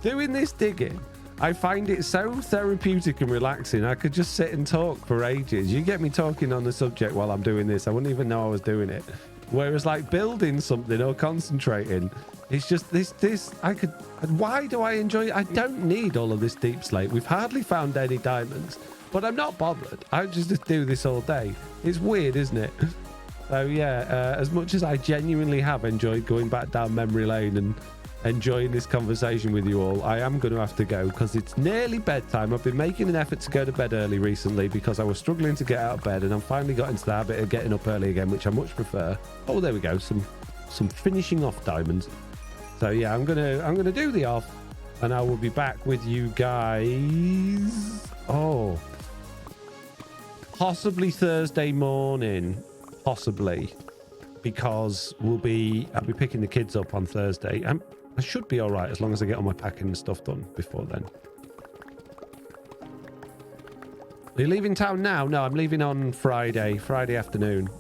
Doing this digging, I find it so therapeutic and relaxing. I could just sit and talk for ages. You get me talking on the subject while I'm doing this, I wouldn't even know I was doing it. Whereas like building something or concentrating, it's just this I could. Why do I enjoy it? I don't need all of this deep slate. We've hardly found any diamonds, but I'm not bothered. I just do this all day. It's weird, isn't it? So yeah, as much as I genuinely have enjoyed going back down memory lane and enjoying this conversation with you all, I am going to have to go because it's nearly bedtime. I've been making an effort to go to bed early recently because I was struggling to get out of bed, and I've finally got into the habit of getting up early again, which I much prefer. Oh, there we go, some finishing off diamonds. So yeah, I'm gonna do the off, and I will be back with you guys. Oh, possibly Thursday morning, possibly, because I'll be picking the kids up on Thursday. I should be all right as long as I get all my packing and stuff done before then. Are you leaving town now? No, I'm leaving on Friday afternoon.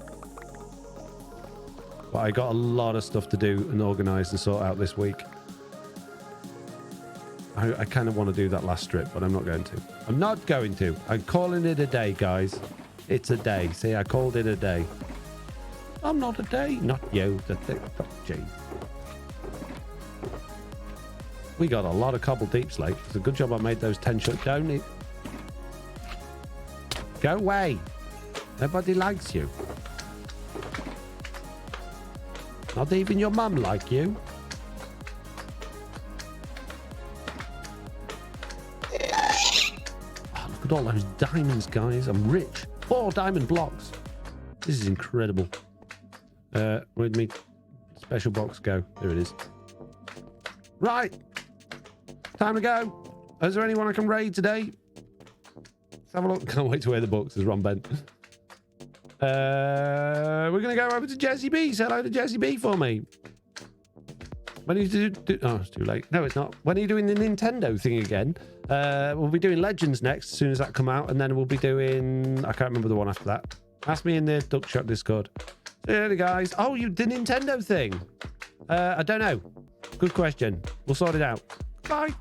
But I got a lot of stuff to do and organise and sort out this week. I kind of want to do that last strip, but I'm not going to. I'm not going to. I'm calling it a day, guys. It's a day. See, I called it a day. I'm not a day. Not you. Gee. We got a lot of cobble deep slate. It's a good job I made those 10 shut down. It. Go away. Nobody likes you. Not even your mum like you. Oh, look at all those diamonds, guys. I'm rich. 4 diamond blocks. This is incredible. Where'd me special box go? There it is. Right. Time to go. Is there anyone I can raid today? Let's have a look. Can't wait to wear the books, as Ron Bent. We're going to go over to Jesse B. Say hello to Jesse B for me. When are you oh, it's too late. No, it's not. When are you doing the Nintendo thing again? We'll be doing Legends next as soon as that come out. And then we'll be doing... I can't remember the one after that. Ask me in the Duckshot Discord. Hey guys. Oh, the Nintendo thing. I don't know. Good question. We'll sort it out. Bye.